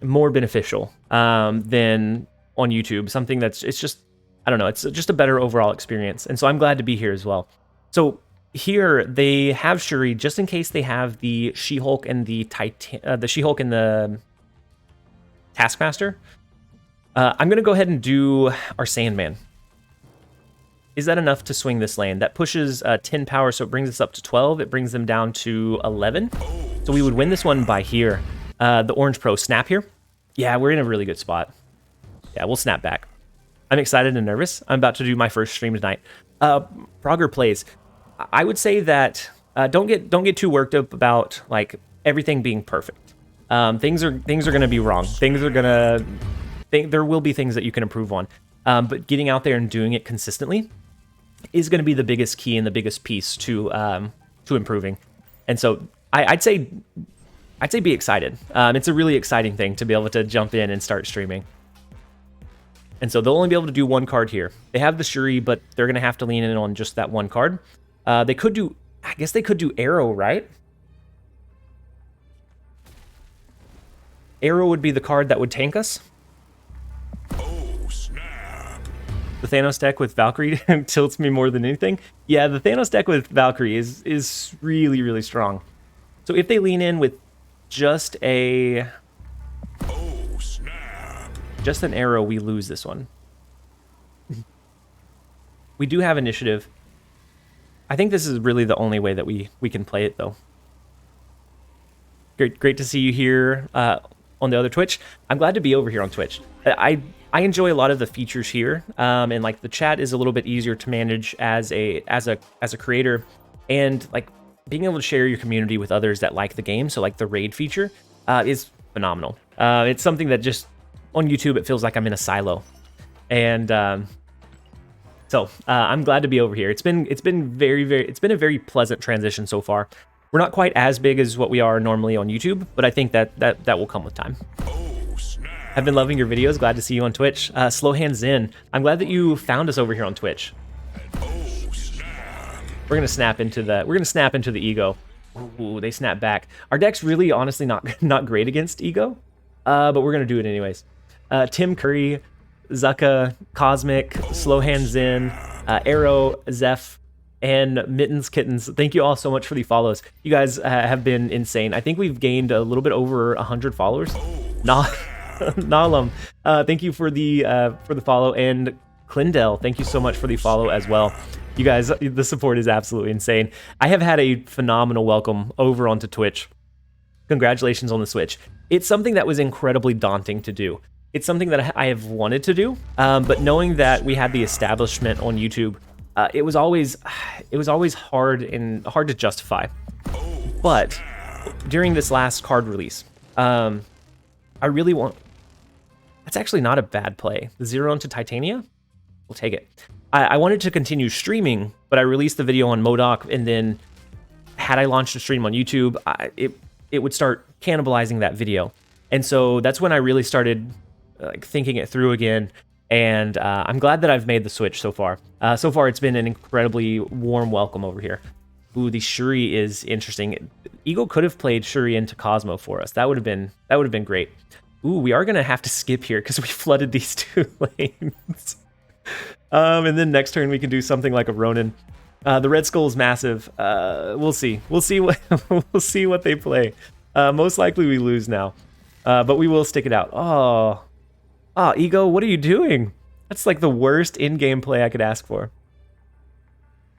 more beneficial than on YouTube. Something that's, it's just, I don't know, it's just a better overall experience. And so I'm glad to be here as well. So here they have Shuri just in case they have the She-Hulk and the She-Hulk and the Taskmaster. I'm gonna go ahead and do our Sandman. Is that enough to swing this lane? That pushes 10 power, so it brings us up to 12. It brings them down to 11. So we would win this one by here. The Orange Pro snap here. Yeah, we're in a really good spot. Yeah, we'll snap back. I'm excited and nervous. I'm about to do my first stream tonight. Progrer plays. I would say that don't get too worked up about like everything being perfect. Things are gonna be wrong. There will be things that you can improve on. But getting out there and doing it consistently is going to be the biggest key and the biggest piece to improving. And so I'd say be excited. It's a really exciting thing to be able to jump in and start streaming. And so they'll only be able to do one card here. They have the Shuri, but they're going to have to lean in on just that one card. They could do, I guess they could do Arrow, right? Arrow would be the card that would tank us. The Thanos deck with Valkyrie tilts me more than anything. Yeah, the Thanos deck with Valkyrie is really, really strong. So if they lean in with just an arrow, we lose this one. We do have initiative. I think this is really the only way that we can play it, though. Great to see you here on the other Twitch. I'm glad to be over here on Twitch. I enjoy a lot of the features here, and like the chat is a little bit easier to manage as a creator, and like being able to share your community with others that like the game. So like the raid feature is phenomenal. It's something that just on YouTube it feels like I'm in a silo, and so I'm glad to be over here. It's been a very pleasant transition so far. We're not quite as big as what we are normally on YouTube, but I think that will come with time. I've been loving your videos. Glad to see you on Twitch. Slow Hands In. I'm glad that you found us over here on Twitch. We're gonna snap into the ego. Ooh, they snap back. Our deck's really, honestly, not great against ego, but we're gonna do it anyways. Tim Curry, Zucka, Cosmic, Slow Hands In, Arrow, Zeph, and Mittens Kittens. Thank you all so much for the follows. You guys have been insane. I think we've gained a little bit over 100 followers. Nalum, thank you for the follow, and Clindell, thank you so much for the follow as well. You guys, the support is absolutely insane. I have had a phenomenal welcome over onto Twitch. Congratulations on the switch. It's something that was incredibly daunting to do. It's something that I have wanted to do, but knowing that we had the establishment on YouTube, it was always hard to justify. But during this last card release, I really want. That's actually not a bad play. The 0 into Titania, we'll take it. I wanted to continue streaming, but I released the video on MODOK, and then had I launched a stream on YouTube, it would start cannibalizing that video. And so that's when I really started like thinking it through again. And I'm glad that I've made the switch so far. So far, it's been an incredibly warm welcome over here. Ooh, the Shuri is interesting. Eagle could have played Shuri into Cosmo for us. That would have been great. Ooh, we are gonna have to skip here because we flooded these two lanes. And then next turn we can do something like a Ronin. The Red Skull is massive. We'll see. We'll see what they play. Most likely we lose now, but we will stick it out. Oh, Ego, what are you doing? That's like the worst in-game play I could ask for.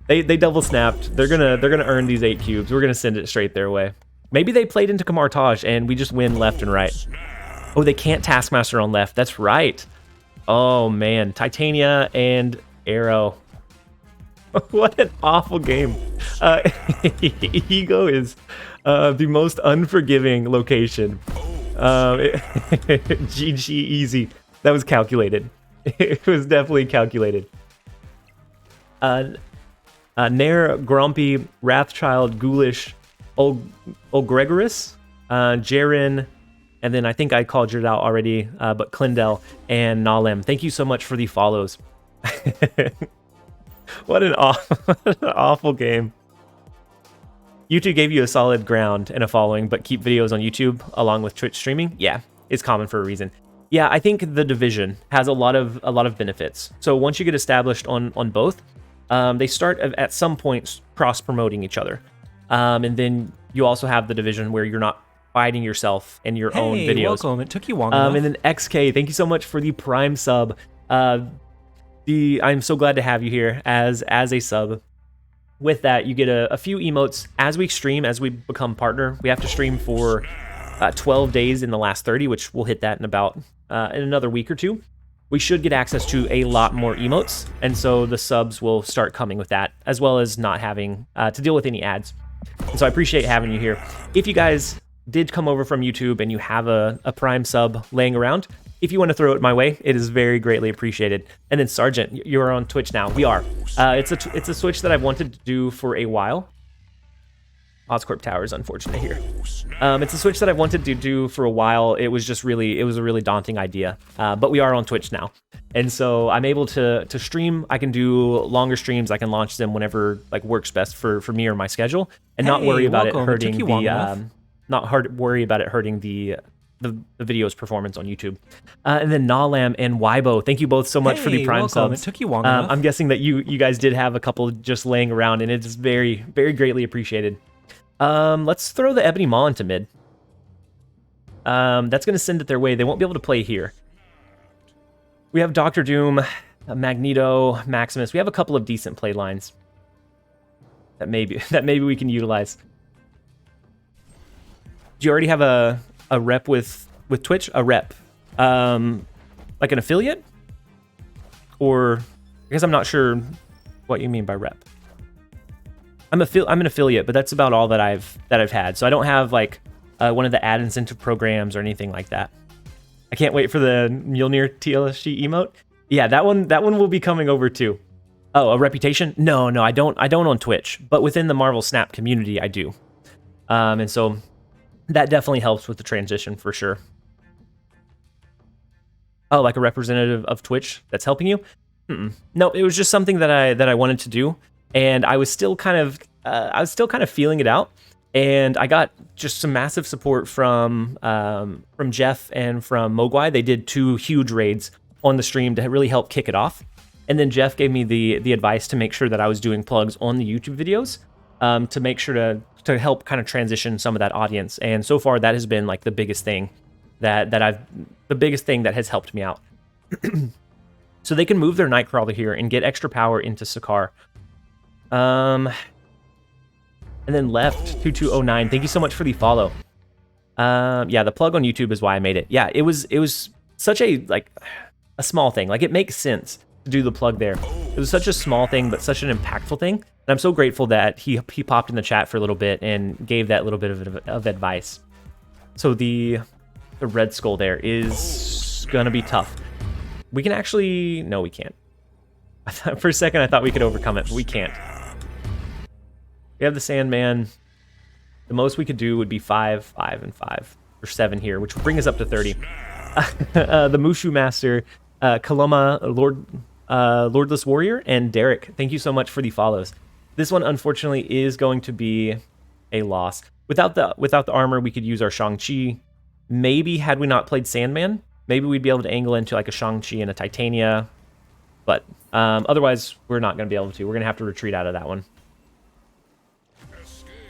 They double snapped. They're gonna earn these 8 cubes. We're gonna send it straight their way. Maybe they played into Kamartage and we just win left and right. Oh, they can't Taskmaster on left. That's right. Oh man, Titania and Arrow. What an awful game. Ego is the most unforgiving location. GG easy. That was calculated. It was definitely calculated. Nair, Grumpy, Wrathchild, Ghoulish, Gregorus, Jaren, And then I think I called you out already, but Clindell and Nalem, thank you so much for the follows. What an awful game. YouTube gave you a solid ground and a following, but keep videos on YouTube along with Twitch streaming. Yeah, it's common for a reason. Yeah, I think the division has a lot of benefits. So once you get established on both, they start at some points cross promoting each other, and then you also have the division where you're not fighting yourself in your own videos. Welcome. It took you long enough. And then XK, thank you so much for the Prime sub. I'm so glad to have you here as a sub. With that, you get a few emotes as we stream, as we become partner. We have to stream for 12 days in the last 30, which we'll hit that in about in another week or two. We should get access to a lot more emotes, and so the subs will start coming with that, as well as not having to deal with any ads. And so I appreciate having you here. If you guys did come over from YouTube and you have a Prime sub laying around, if you want to throw it my way, it is very greatly appreciated. And then Sergeant, you're on Twitch now. We are. It's a switch that I've wanted to do for a while. Oscorp Tower is unfortunate here. It's a switch that I've wanted to do for a while. It was a really daunting idea. But we are on Twitch now. And so I'm able to stream. I can do longer streams. I can launch them whenever like works best for me or my schedule, and not worry about it hurting the video's performance on YouTube. And then Nalam and Weibo, thank you both so much for the Prime subs. It took you long enough. I'm guessing that you guys did have a couple just laying around, and it's very, very greatly appreciated. Let's throw the Ebony Maw into mid. That's going to send it their way. They won't be able to play here. We have Doctor Doom, Magneto, Maximus. We have a couple of decent play lines that maybe we can utilize. Do you already have a rep with Twitch? A rep, like an affiliate, or I guess I'm not sure what you mean by rep. I'm an affiliate, but that's about all that I've had. So I don't have like one of the ad incentive programs or anything like that. I can't wait for the Mjolnir TLSG emote. Yeah, that one will be coming over too. Oh, a reputation? No, I don't on Twitch, but within the Marvel Snap community, I do. And so that definitely helps with the transition for sure. Oh, like a representative of Twitch that's helping you? No, it was just something that I wanted to do, and I was still kind of feeling it out. And I got just some massive support from Jeff and from Mogwai. They did 2 huge raids on the stream to really help kick it off. And then Jeff gave me the advice to make sure that I was doing plugs on the YouTube videos, to make sure to help kind of transition some of that audience. And so far, that has been like the biggest thing that has helped me out. So they can move their Nightcrawler here and get extra power into Sakaar. And then left 2209. Thank you so much for the follow. Yeah, the plug on YouTube is why I made it. Yeah, it was such a small thing. Like, it makes sense to do the plug there. It was such a small thing, but such an impactful thing. And I'm so grateful that he popped in the chat for a little bit and gave that little bit of advice. So the Red Skull there is gonna be tough. We can actually, no, we can't. For a second, I thought we could overcome it, but we can't. We have the Sandman. The most we could do would be 5, 5, and 5, or 7 here, which would bring us up to 30. The Mushu Master, Kaloma, Lordless Warrior, and Derek, thank you so much for the follows. This one, unfortunately, is going to be a loss. Without the armor, we could use our Shang-Chi. Maybe had we not played Sandman, maybe we'd be able to angle into like a Shang-Chi and a Titania. But otherwise, we're not going to be able to. We're going to have to retreat out of that one.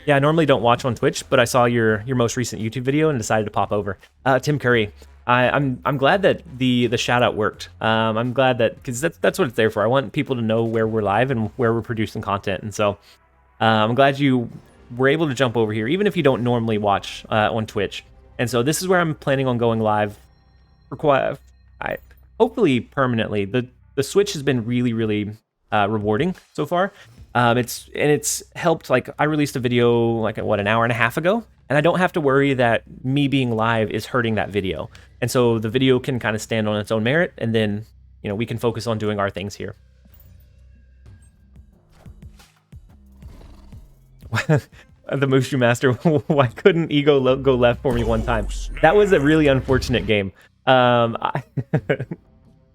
Yeah, I normally don't watch on Twitch, but I saw your most recent YouTube video and decided to pop over. Tim Curry, I'm glad that the shout out worked. I'm glad that, because that's what it's there for. I want people to know where we're live and where we're producing content, and so I'm glad you were able to jump over here, even if you don't normally watch on Twitch. And so this is where I'm planning on going live for hopefully permanently. The switch has been really rewarding so far. It's helped. Like, I released a video like an hour and a half ago, and I don't have to worry that me being live is hurting that video. And so the video can kind of stand on its own merit, and then, you know, we can focus on doing our things here. the Mushu Master. Why couldn't Ego go left for me one time? That was a really unfortunate game.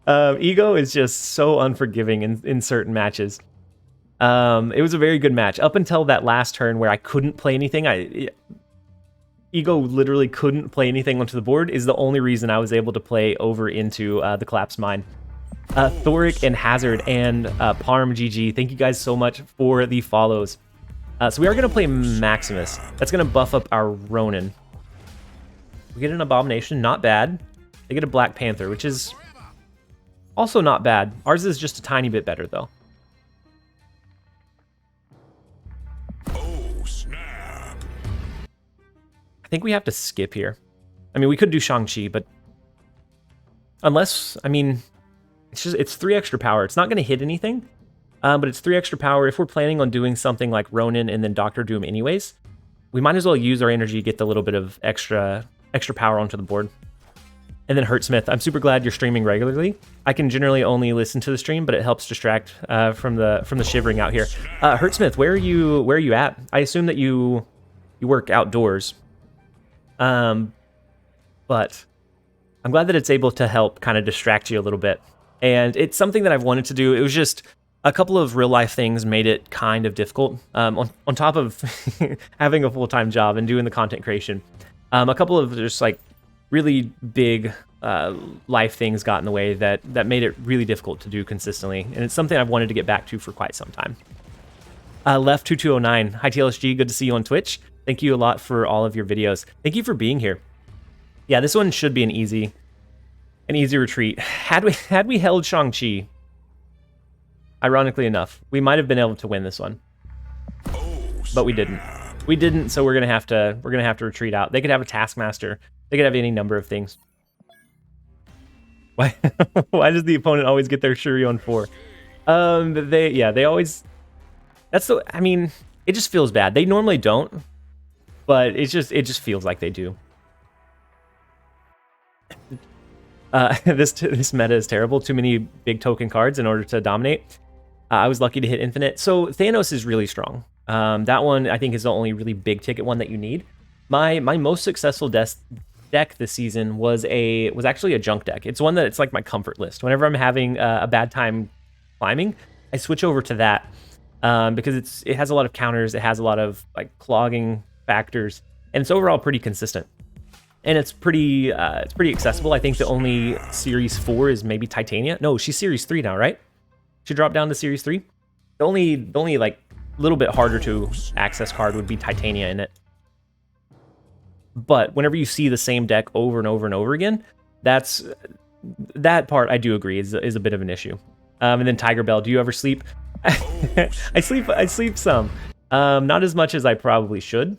Ego is just so unforgiving in certain matches. It was a very good match up until that last turn where I couldn't play anything. Ego literally couldn't play anything onto the board is the only reason I was able to play over into the Collapse Mine. Thoric and Hazard and Parm GG, thank you guys so much for the follows. So we are going to play Maximus. That's going to buff up our Ronin. We get an Abomination, not bad. They get a Black Panther, which is also not bad. Ours is just a tiny bit better, though. Oh, snap. I think we have to skip here. I mean, we could do Shang-Chi, but unless, I mean, it's 3 extra power. It's not going to hit anything, but it's 3 extra power. If we're planning on doing something like Ronin and then Doctor Doom anyways, we might as well use our energy to get the little bit of extra power onto the board. And then Hurtsmith, I'm super glad you're streaming regularly. I can generally only listen to the stream, but it helps distract from the shivering out here. Hurtsmith, where are you at? I assume that you work outdoors. But I'm glad that it's able to help kind of distract you a little bit. And it's something that I've wanted to do. It was just a couple of real life things made it kind of difficult. On top of having a full-time job and doing the content creation, a couple of just like really big life things got in the way that made it really difficult to do consistently. And it's something I've wanted to get back to for quite some time. Left2209, hi TLSG, good to see you on Twitch. Thank you a lot for all of your videos. Thank you for being here. Yeah, this one should be an easy retreat. Had we held Shang-Chi, ironically enough, we might have been able to win this one. But we didn't. We didn't, so we're gonna have to retreat out. They could have a Taskmaster. They could have any number of things. Why does the opponent always get their Shuri on 4? They always. I mean, it just feels bad. They normally don't, but it just feels like they do. This meta is terrible. Too many big token cards in order to dominate. I was lucky to hit infinite. So Thanos is really strong. That one I think is the only really big ticket one that you need. My most successful deck this season was actually a junk deck. It's one that it's like my comfort list. Whenever I'm having a bad time climbing, I switch over to that because it has a lot of counters. It has a lot of like clogging factors, and it's overall pretty consistent. And it's pretty accessible. I think the only Series 4 is maybe Titania. No, she's Series 3 now, right? She dropped down to Series 3. The only like little bit harder to access card would be Titania in it. But whenever you see the same deck over and over and over again, that part I do agree is a bit of an issue. And then Tiger Bell, do you ever sleep? I sleep some. Not as much as I probably should,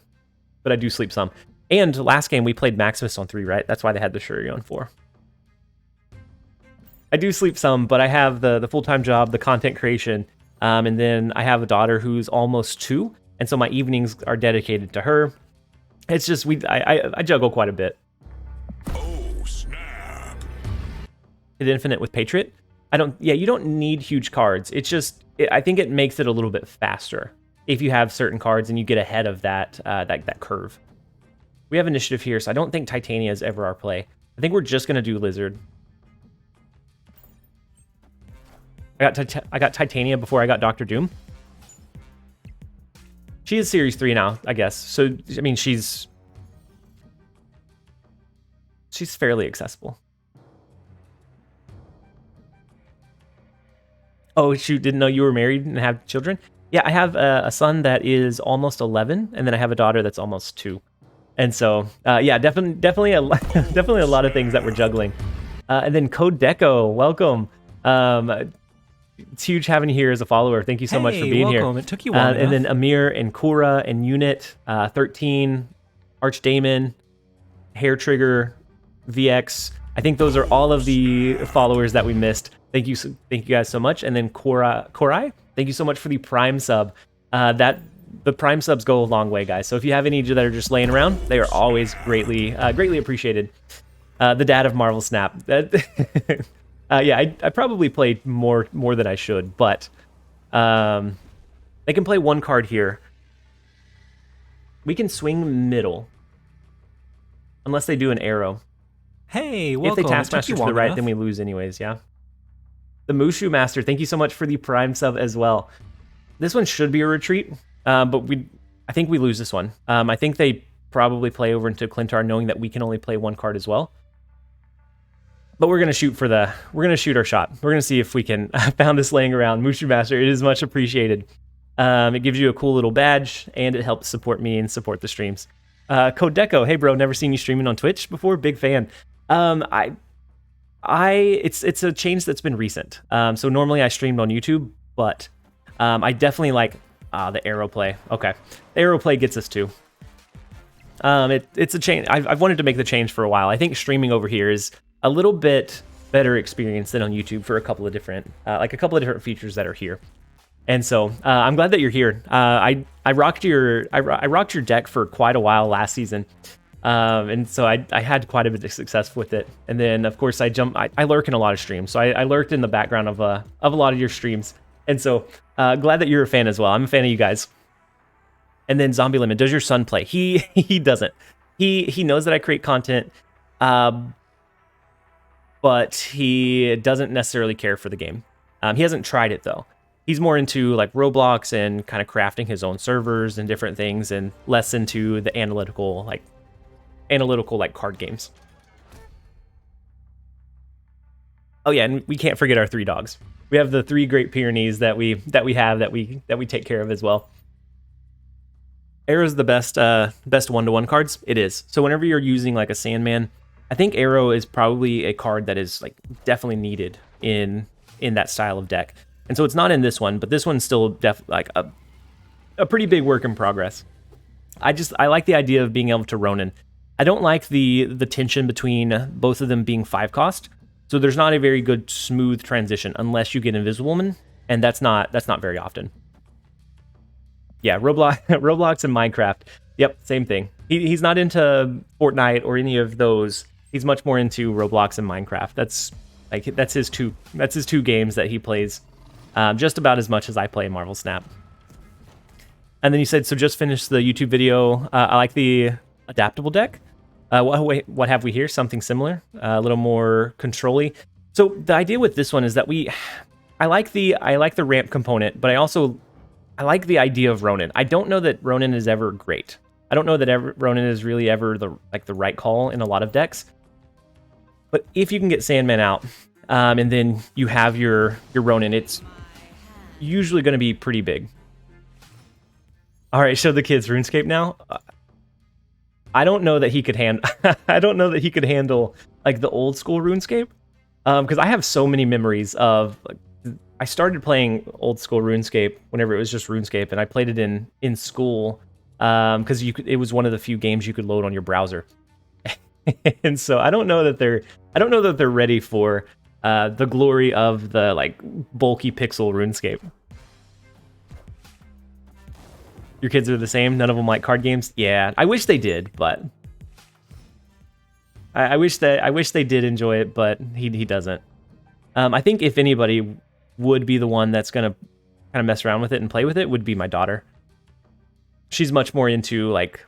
but I do sleep some. And last game we played Maximus on 3, right? That's why they had the Shuri on 4. I do sleep some, but I have the full-time job, the content creation, and then I have a daughter who's almost 2, and so my evenings are dedicated to her. It's just I juggle quite a bit. Oh, snap. Hit infinite with Patriot. You don't need huge cards. It's just I think it makes it a little bit faster if you have certain cards and you get ahead of that curve. We have initiative here, so I don't think Titania is ever our play. I think we're just gonna do Lizard. I got Titania before I got Doctor Doom. She is Series 3 now, I guess. So I mean, she's fairly accessible. Oh, shoot! Didn't know you were married and have children. Yeah, I have a son that is almost 11, and then I have a daughter that's almost 2. And so, yeah, definitely a lot of things that we're juggling. And then Code Deco, welcome. It's huge having you here as a follower. Thank you so much for being welcome. here. It took you long And then Amir and Kura and Unit, 13, Archdamon, Hair Trigger, VX. I think those are all of the followers that we missed. Thank you guys so much. And then Korai, thank you so much for the Prime sub. The Prime subs go a long way, guys. So if you have any that are just laying around, they are always greatly appreciated. The dad of Marvel Snap. Yeah, I probably played more than I should, but they can play one card here. We can swing middle. Unless they do an arrow. Hey, If welcome. they Taskmaster to the right, then we lose anyways, yeah. The Mushu Master, thank you so much for the Prime sub as well. This one should be a retreat, but I think we lose this one. I think they probably play over into Clintar knowing that we can only play one card as well. But we're gonna shoot our shot. We're gonna see if we can found this laying around. Mushu Master, it is much appreciated. It gives you a cool little badge, and it helps support me and support the streams. Code Deco, hey bro, never seen you streaming on Twitch before. Big fan. It's a change that's been recent. So normally I streamed on YouTube, but I definitely like the arrow play. Okay, the arrow play gets us too. It's a change. I've wanted to make the change for a while. I think streaming over here is a little bit better experience than on YouTube for a couple of different features that are here. And so I'm glad that you're here. I rocked your deck for quite a while last season, and so I had quite a bit of success with it. And then of course I lurk in a lot of streams, so I lurked in the background of a lot of your streams. And so glad that you're a fan as well. I'm a fan of you guys. And then Zombie Lemon, does your son play? He doesn't. He knows that I create content, but he doesn't necessarily care for the game. He hasn't tried it though. He's more into like Roblox and kind of crafting his own servers and different things, and less into the analytical card games. Oh yeah, and we can't forget our 3 dogs. We have the 3 Great Pyrenees that we take care of as well. Arrow's the best 1-to-1 cards. It is. So whenever you're using like a Sandman, I think Arrow is probably a card that is like definitely needed in that style of deck. And so it's not in this one, but this one's still like a pretty big work in progress. I like the idea of being able to Ronin. I don't like the tension between both of them being 5 cost. So there's not a very good smooth transition unless you get Invisible Woman, and that's not very often. Yeah, Roblox and Minecraft. Yep, same thing. He's not into Fortnite or any of those. He's much more into Roblox and Minecraft. That's his two games that he plays. Just about as much as I play Marvel Snap. And then you said, so just finished the YouTube video. I like the adaptable deck. What have we here? Something similar, a little more control-y. So the idea with this one is that I like the ramp component, but I like the idea of Ronin. I don't know that Ronin is ever great. I don't know that Ronin is really ever the right call in a lot of decks. But if you can get Sandman out, and then you have your Ronin, it's usually going to be pretty big. All right, show the kids RuneScape now. I don't know that he could handle like the old school RuneScape, because I have so many memories of. I started playing old school RuneScape whenever it was just RuneScape, and I played it in school because it was one of the few games you could load on your browser. And so I don't know that they're ready for the glory of the like bulky pixel RuneScape. Your kids are the same. None of them like card games. Yeah, I wish they did, but I wish they did enjoy it, but he doesn't. I think if anybody would be the one that's gonna kind of mess around with it and play with it would be my daughter. She's much more into like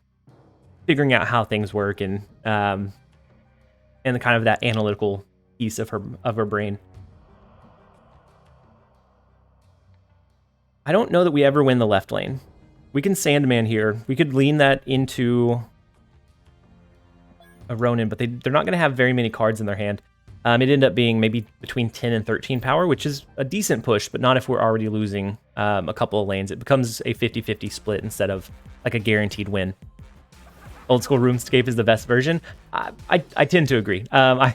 figuring out how things work and the kind of that analytical piece of her brain. I don't know that we ever win the left lane. We can Sandman here. We could lean that into a Ronin, but they're not going to have very many cards in their hand. It ended up being maybe between 10 and 13 power, which is a decent push, but not if we're already losing a couple of lanes. It becomes a 50-50 split instead of like a guaranteed win. Old school RuneScape is the best version. I tend to agree. I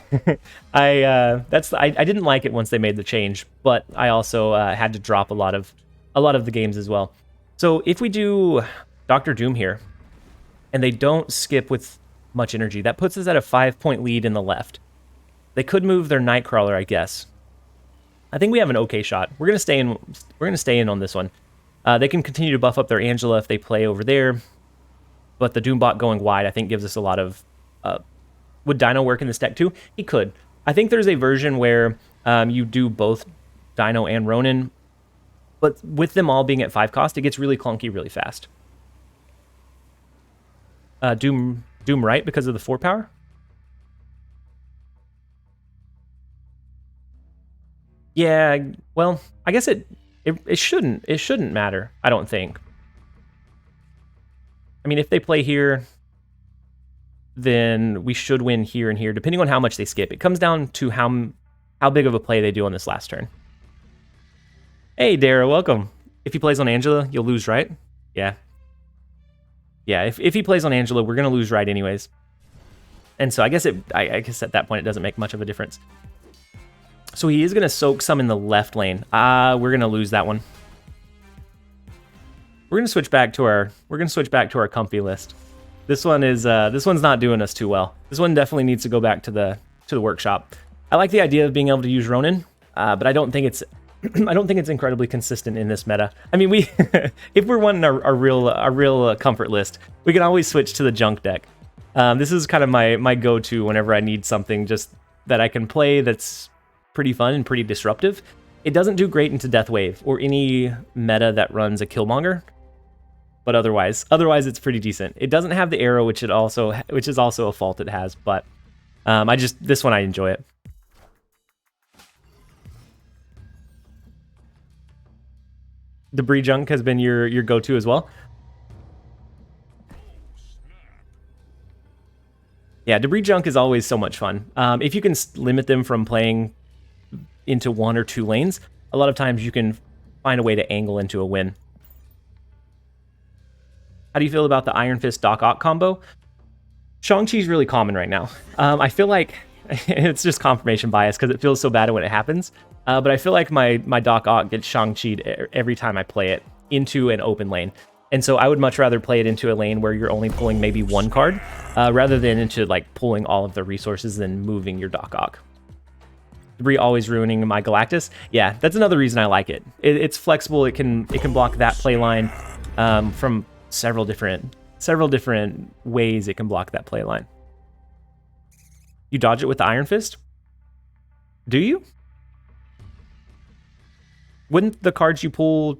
didn't like it once they made the change, but I also had to drop a lot of the games as well. So if we do Dr. Doom here, and they don't skip with much energy, that puts us at a 5-point lead in the left. They could move their Nightcrawler, I guess. I think we have an okay shot. We're gonna stay in. We're gonna stay in on this one. They can continue to buff up their Angela if they play over there, but the Doombot going wide, I think, gives us a lot of. Would Dino work in this deck too? He could. I think there's a version where you do both Dino and Ronin, but with them all being at 5 cost, it gets really clunky really fast. Doom right because of the 4 power? Yeah, well, I guess it shouldn't matter, I don't think. I mean, if they play here, then we should win here and here, depending on how much they skip. It comes down to how big of a play they do on this last turn. Hey, Dara, welcome. If he plays on Angela, you'll lose, right? Yeah. Yeah, if he plays on Angela, we're going to lose right anyways. And so I guess I guess at that point it doesn't make much of a difference. So he is going to soak some in the left lane. We're going to lose that one. We're going to switch back to our comfy list. This one's not doing us too well. This one definitely needs to go back to the workshop. I like the idea of being able to use Ronin, but I don't think it's incredibly consistent in this meta. I mean, if we're wanting our real comfort list, we can always switch to the junk deck. This is kind of my go-to whenever I need something just that I can play that's pretty fun and pretty disruptive. It doesn't do great into Death Wave or any meta that runs a Killmonger, but otherwise it's pretty decent. It doesn't have the arrow, which is also a fault it has, but this one I enjoy it. Debris Junk has been your go-to as well. Yeah, Debris Junk is always so much fun. If you can limit them from playing into 1 or 2 lanes, a lot of times you can find a way to angle into a win. How do you feel about the Iron Fist Doc Ock combo? Shang-Chi's really common right now. I feel like it's just confirmation bias because it feels so bad when it happens. But I feel like my Doc Ock gets Shang-Chi'd every time I play it into an open lane. And so I would much rather play it into a lane where you're only pulling maybe 1 card, rather than into like pulling all of the resources and moving your Doc Ock. Debris always ruining my Galactus. Yeah, that's another reason I like it. It's flexible. It can block that play line from several different ways. It can block that play line. You dodge it with the Iron Fist? Do you? Wouldn't the cards you pull,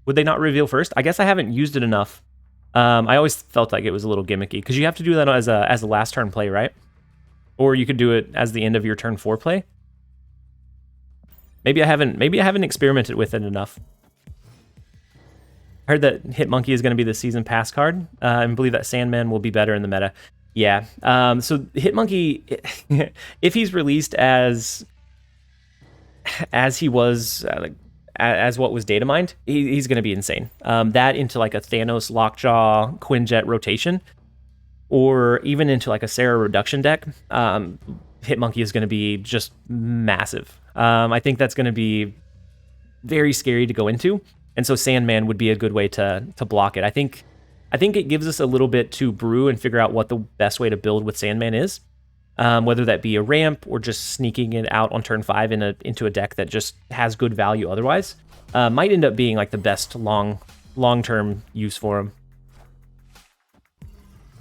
would they not reveal first? I guess I haven't used it enough. I always felt like it was a little gimmicky because you have to do that as a last turn play, right? Or you could do it as the end of your turn 4 play. Maybe I haven't experimented with it enough. I heard that Hitmonkey is going to be the season pass card. I believe that Sandman will be better in the meta. Yeah. So Hitmonkey, if he's released as he was, as what was data mined, he's going to be insane. That into like a Thanos Lockjaw Quinjet rotation, or even into like a Sarah reduction deck, Hitmonkey is going to be just massive. I think that's going to be very scary to go into, and so Sandman would be a good way to block it. I think it gives us a little bit to brew and figure out what the best way to build with Sandman is, whether that be a ramp or just sneaking it out on turn 5 into a deck that just has good value otherwise. Might end up being like the best long-term use for him.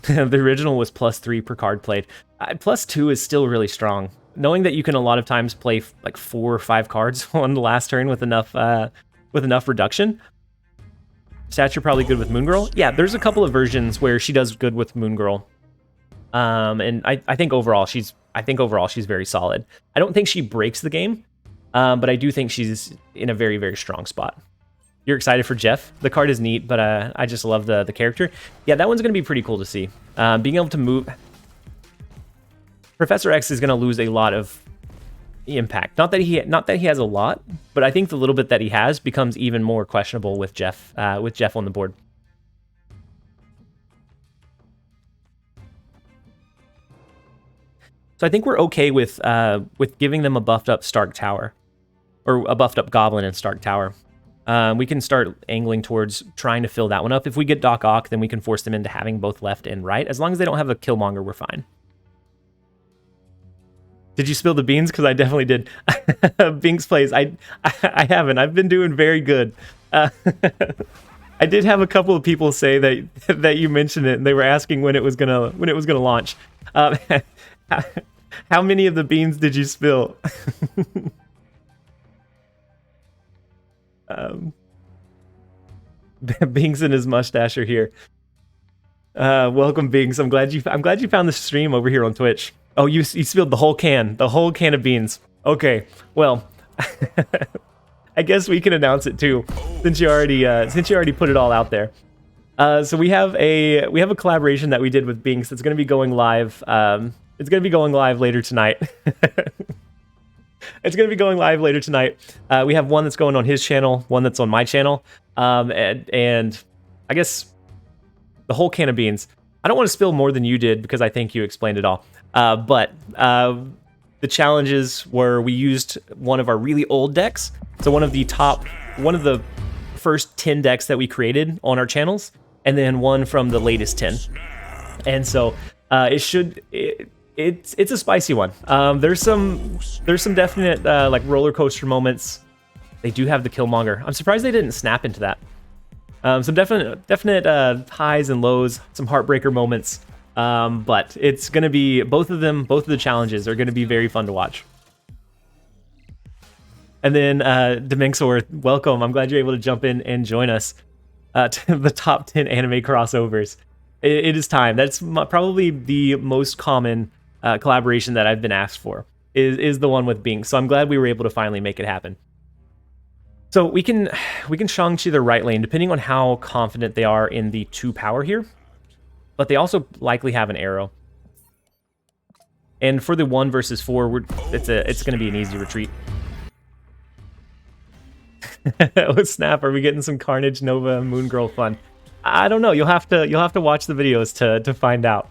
The original was +3 per card played. +2 is still really strong. Knowing that you can a lot of times play like 4 or 5 cards on the last turn with enough reduction. Stature probably good with Moon Girl. Yeah, there's a couple of versions where she does good with Moon Girl. And I think overall she's very solid. I don't think she breaks the game, but I do think she's in a very, very strong spot. You're excited for Jeff? The card is neat, but I just love the character. Yeah, that one's going to be pretty cool to see. Being able to move... Professor X is going to lose a lot of impact. Not that he has a lot, but I think the little bit that he has becomes even more questionable with Jeff on the board. So I think we're okay with giving them a buffed up Stark Tower, or a buffed up Goblin and Stark Tower. We can start angling towards trying to fill that one up. If we get Doc Ock, then we can force them into having both left and right. As long as they don't have a Killmonger, we're fine. Did you spill the beans? Because I definitely did. Binks plays. I haven't. I've been doing very good. I did have a couple of people say that you mentioned it, and they were asking when it was gonna launch. How many of the beans did you spill? Binks and his mustache are here. Welcome, Biggs. I'm glad you found the stream over here on Twitch. Oh, you spilled the whole can of beans. Okay, well, I guess we can announce it too, since you already put it all out there. So we have a collaboration that we did with Binks that's going to be going live. It's going to be going live later tonight. It's going to be going live later tonight. We have one that's going on his channel, one that's on my channel, and I guess the whole can of beans. I don't want to spill more than you did because I think you explained it all. But the challenges were we used one of our really old decks. So one of the first 10 decks that we created on our channels, and then one from the latest 10. And so it's a spicy one. There's some definite like roller coaster moments. They do have the Killmonger. I'm surprised they didn't snap into that. Some definite highs and lows, some heartbreaker moments. But it's gonna be both of the challenges are gonna be very fun to watch. And then Deminxor, welcome. I'm glad you're able to jump in and join us to the top 10 anime crossovers. It is time. That's probably the most common collaboration that I've been asked for is the one with Bing. So I'm glad we were able to finally make it happen. So we can Shang-Chi their right lane depending on how confident they are in the 2 power here. But they also likely have an arrow. And for the 1 versus 4, it's going to be an easy retreat. Oh snap! Are we getting some Carnage, Nova, Moon Girl fun? I don't know. You'll have to watch the videos to find out.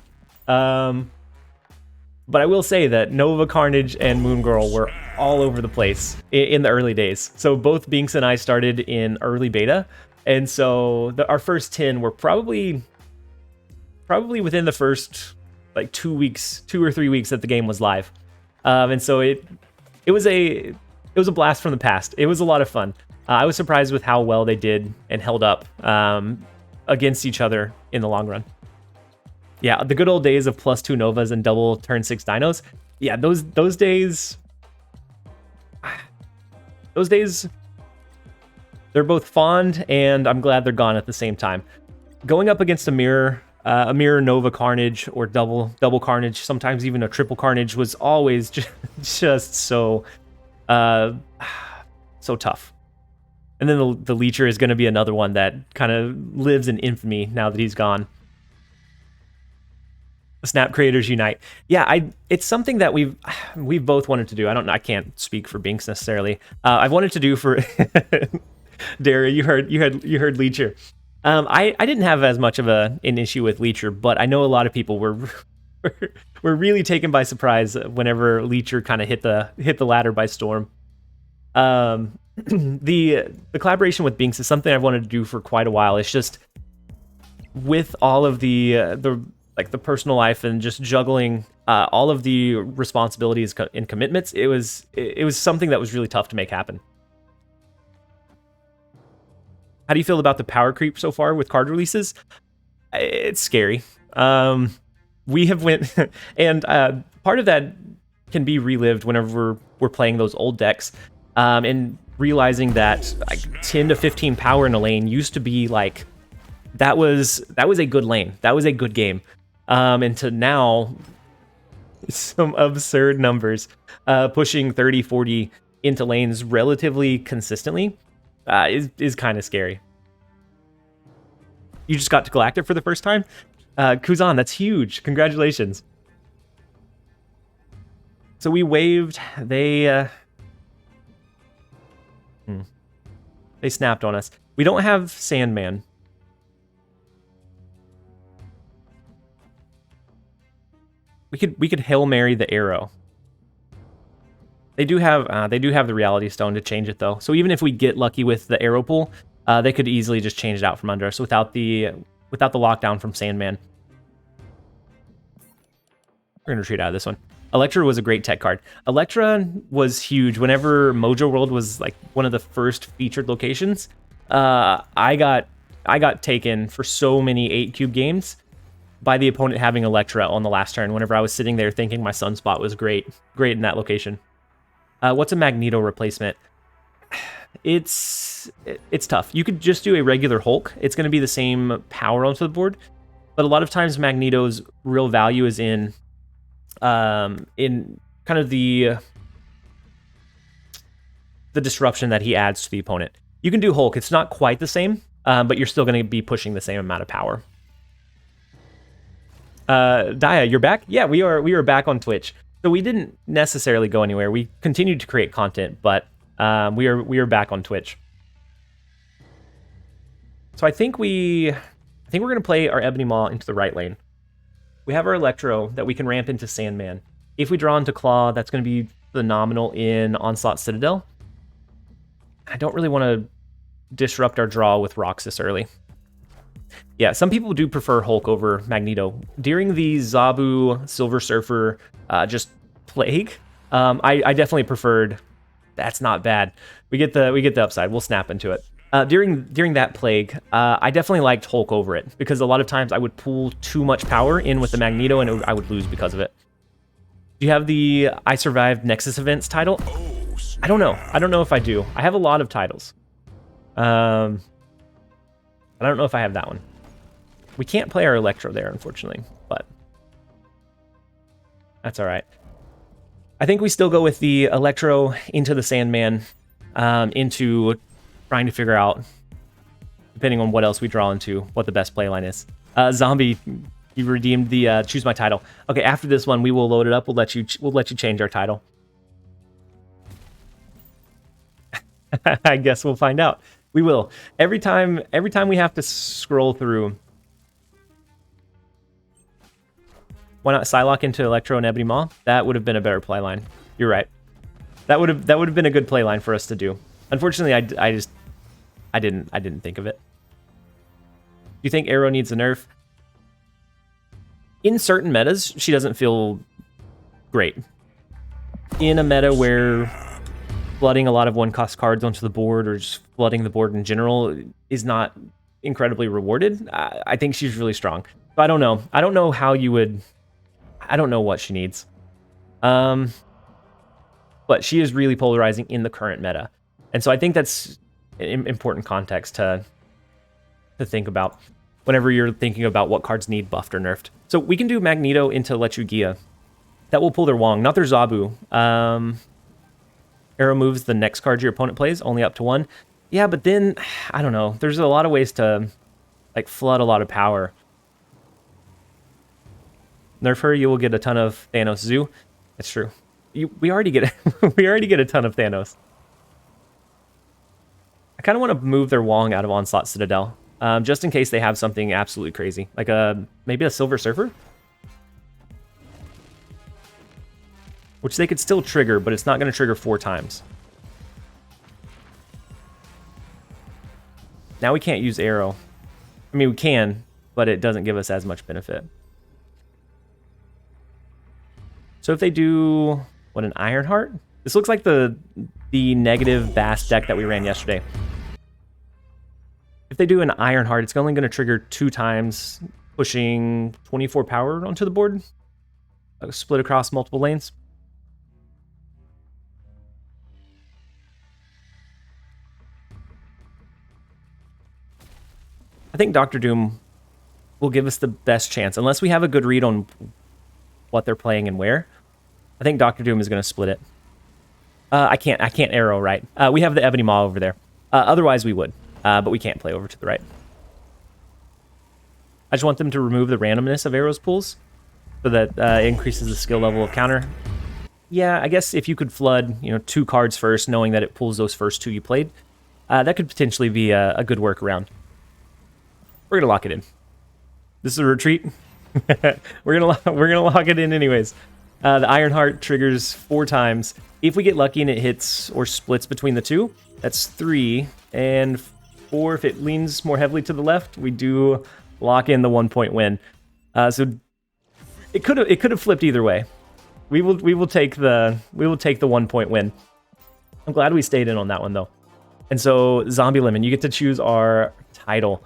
But I will say that Nova, Carnage, and Moon Girl were all over the place in the early days. So both Binks and I started in early beta, and so our first 10 were probably within the first like 2 or 3 weeks that the game was live. And so it was a blast from the past. It was a lot of fun. I was surprised with how well they did and held up against each other in the long run. Yeah, the good old days of +2 Novas and double turn 6 dinos. Yeah, those days. Those days. They're both fond, and I'm glad they're gone at the same time. Going up against a mirror Nova Carnage or double Carnage, sometimes even a triple Carnage, was always just so tough. And then the Leecher is going to be another one that kind of lives in infamy now that he's gone. Snap Creators Unite. Yeah, it's something that we've both wanted to do. I can't speak for Binks necessarily. I've wanted to do for Dara. You heard Leecher. I didn't have as much of an issue with Leecher, but I know a lot of people were really taken by surprise whenever Leecher kind of hit the ladder by storm. The collaboration with Binks is something I've wanted to do for quite a while. It's just with all of the personal life and just juggling all of the responsibilities and commitments, it was something that was really tough to make happen. How do you feel about the power creep so far with card releases? It's scary. We have went and part of that can be relived whenever we're playing those old decks, and realizing that like 10 to 15 power in a lane used to be like that was a good lane. That was a good game. And to now, some absurd numbers, pushing 30, 40 into lanes relatively consistently, is kind of scary. You just got to Galactic for the first time? Kuzan, that's huge. Congratulations. So we waved. They snapped on us. We don't have Sandman. We could Hail Mary the arrow. They do have the Reality Stone to change it though. So even if we get lucky with the arrow pull, they could easily just change it out from under us without the lockdown from Sandman. We're gonna retreat out of this one. Electra was a great tech card. Electra was huge whenever Mojo World was like one of the first featured locations. I got taken for so many 8-cube games by the opponent having Electra on the last turn whenever I was sitting there thinking my Sunspot was great in that location. What's a Magneto replacement? It's tough. You could just do a regular Hulk. It's going to be the same power onto the board. But a lot of times Magneto's real value is in kind of the disruption that he adds to the opponent. You can do Hulk. It's not quite the same, but you're still going to be pushing the same amount of power. Daya, you're back? Yeah, we are back on Twitch. So we didn't necessarily go anywhere. We continued to create content, but we are back on Twitch. So I think we're going to play our Ebony Maw into the right lane. We have our Electro that we can ramp into Sandman. If we draw into Claw, that's going to be phenomenal in Onslaught Citadel. I don't really want to disrupt our draw with Roxas early. Yeah, some people do prefer Hulk over Magneto. During the Zabu Silver Surfer just plague, I definitely preferred. That's not bad. We get the upside. We'll snap into it. During that plague, I definitely liked Hulk over it because a lot of times I would pull too much power in with the Magneto and I would lose because of it. Do you have the I Survived Nexus Events title? I don't know. I don't know if I do. I have a lot of titles. I don't know if I have that one. We can't play our Electro there, unfortunately, but that's all right. I think we still go with the Electro into the Sandman, into trying to figure out, depending on what else we draw into, what the best playline is. Zombie, you redeemed the choose my title. Okay, after this one, we will load it up. We'll let you change our title. I guess we'll find out. We will. Every time we have to scroll through. Why not Psylocke into Electro and Ebony Maw? That would have been a better playline. You're right. That would have been a good playline for us to do. Unfortunately, I didn't think of it. Do you think Arrow needs a nerf? In certain metas, she doesn't feel great. In a meta where flooding a lot of one-cost cards onto the board or just flooding the board in general is not incredibly rewarded, I think she's really strong. So I don't know. I don't know how you would... I don't know what she needs. But she is really polarizing in the current meta. And so I think that's an important context to think about whenever you're thinking about what cards need buffed or nerfed. So we can do Magneto into Lechugia. That will pull their Wong, not their Zabu. Arrow moves the next card your opponent plays, only up to 1. Yeah, but then, I don't know. There's a lot of ways to like flood a lot of power. Nerf her, you will get a ton of Thanos Zoo. That's true. We already get we already get a ton of Thanos. I kind of want to move their Wong out of Onslaught Citadel, just in case they have something absolutely crazy, like maybe a Silver Surfer, which they could still trigger, but it's not going to trigger 4 times. Now we can't use Arrow. I mean, we can, but it doesn't give us as much benefit. So if they do, what, an Ironheart? This looks like the negative Bass deck that we ran yesterday. If they do an Ironheart, it's only going to trigger 2 times, pushing 24 power onto the board, split across multiple lanes. I think Doctor Doom will give us the best chance, unless we have a good read on what they're playing and where. I think Doctor Doom is going to split it. I can't Arrow, right? We have the Ebony Maw over there. Otherwise we would, but we can't play over to the right. I just want them to remove the randomness of Arrow's pulls so that it increases the skill level of counter. Yeah, I guess if you could flood, 2 cards first, knowing that it pulls those first 2 you played, that could potentially be a good workaround. We're gonna lock it in. This is a retreat. we're gonna lock it in anyways. The Ironheart triggers 4 times. If we get lucky and it hits or splits between the 2, that's 3 and 4. If it leans more heavily to the left, we do lock in the 1-point win. So it could have flipped either way. We will take the 1-point win. I'm glad we stayed in on that one though. And so Zombie Lemon, you get to choose our title.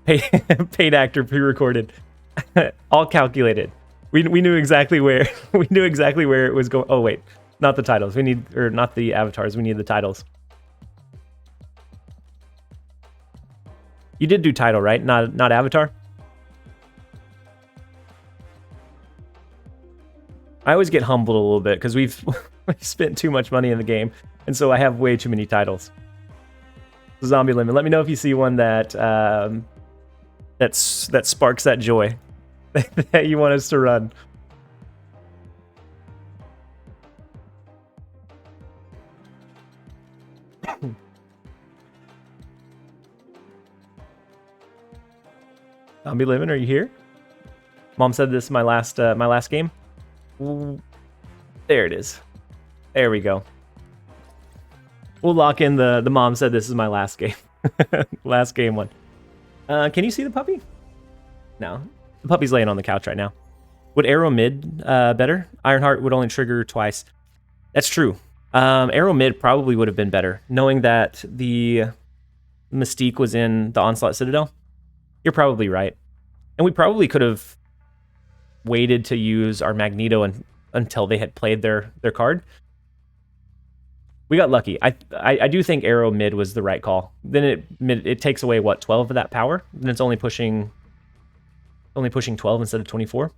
Paid actor pre-recorded. All calculated. We knew exactly where it was going. Oh wait, not the titles. Not the avatars. We need the titles. You did do title, right? Not Avatar? I always get humbled a little bit because we've spent too much money in the game, and so I have way too many titles. Zombie Lemon, let me know if you see one that that sparks that joy that you want us to run. Zombie Lemon, are you here? Mom said this is my last game. Ooh, there it is. There we go. We'll lock in the mom said this is my last game. Last game one. Can you see the puppy? No. The puppy's laying on the couch right now. Would arrow mid better? Ironheart would only trigger twice. That's true. Arrow mid probably would have been better, knowing that the Mystique was in the Onslaught Citadel. You're probably right. And we probably could have waited to use our Magneto until they had played their card. We got lucky. I do think arrow mid was the right call. Then it takes away what, 12 of that power? Then it's only pushing 12 instead of 24.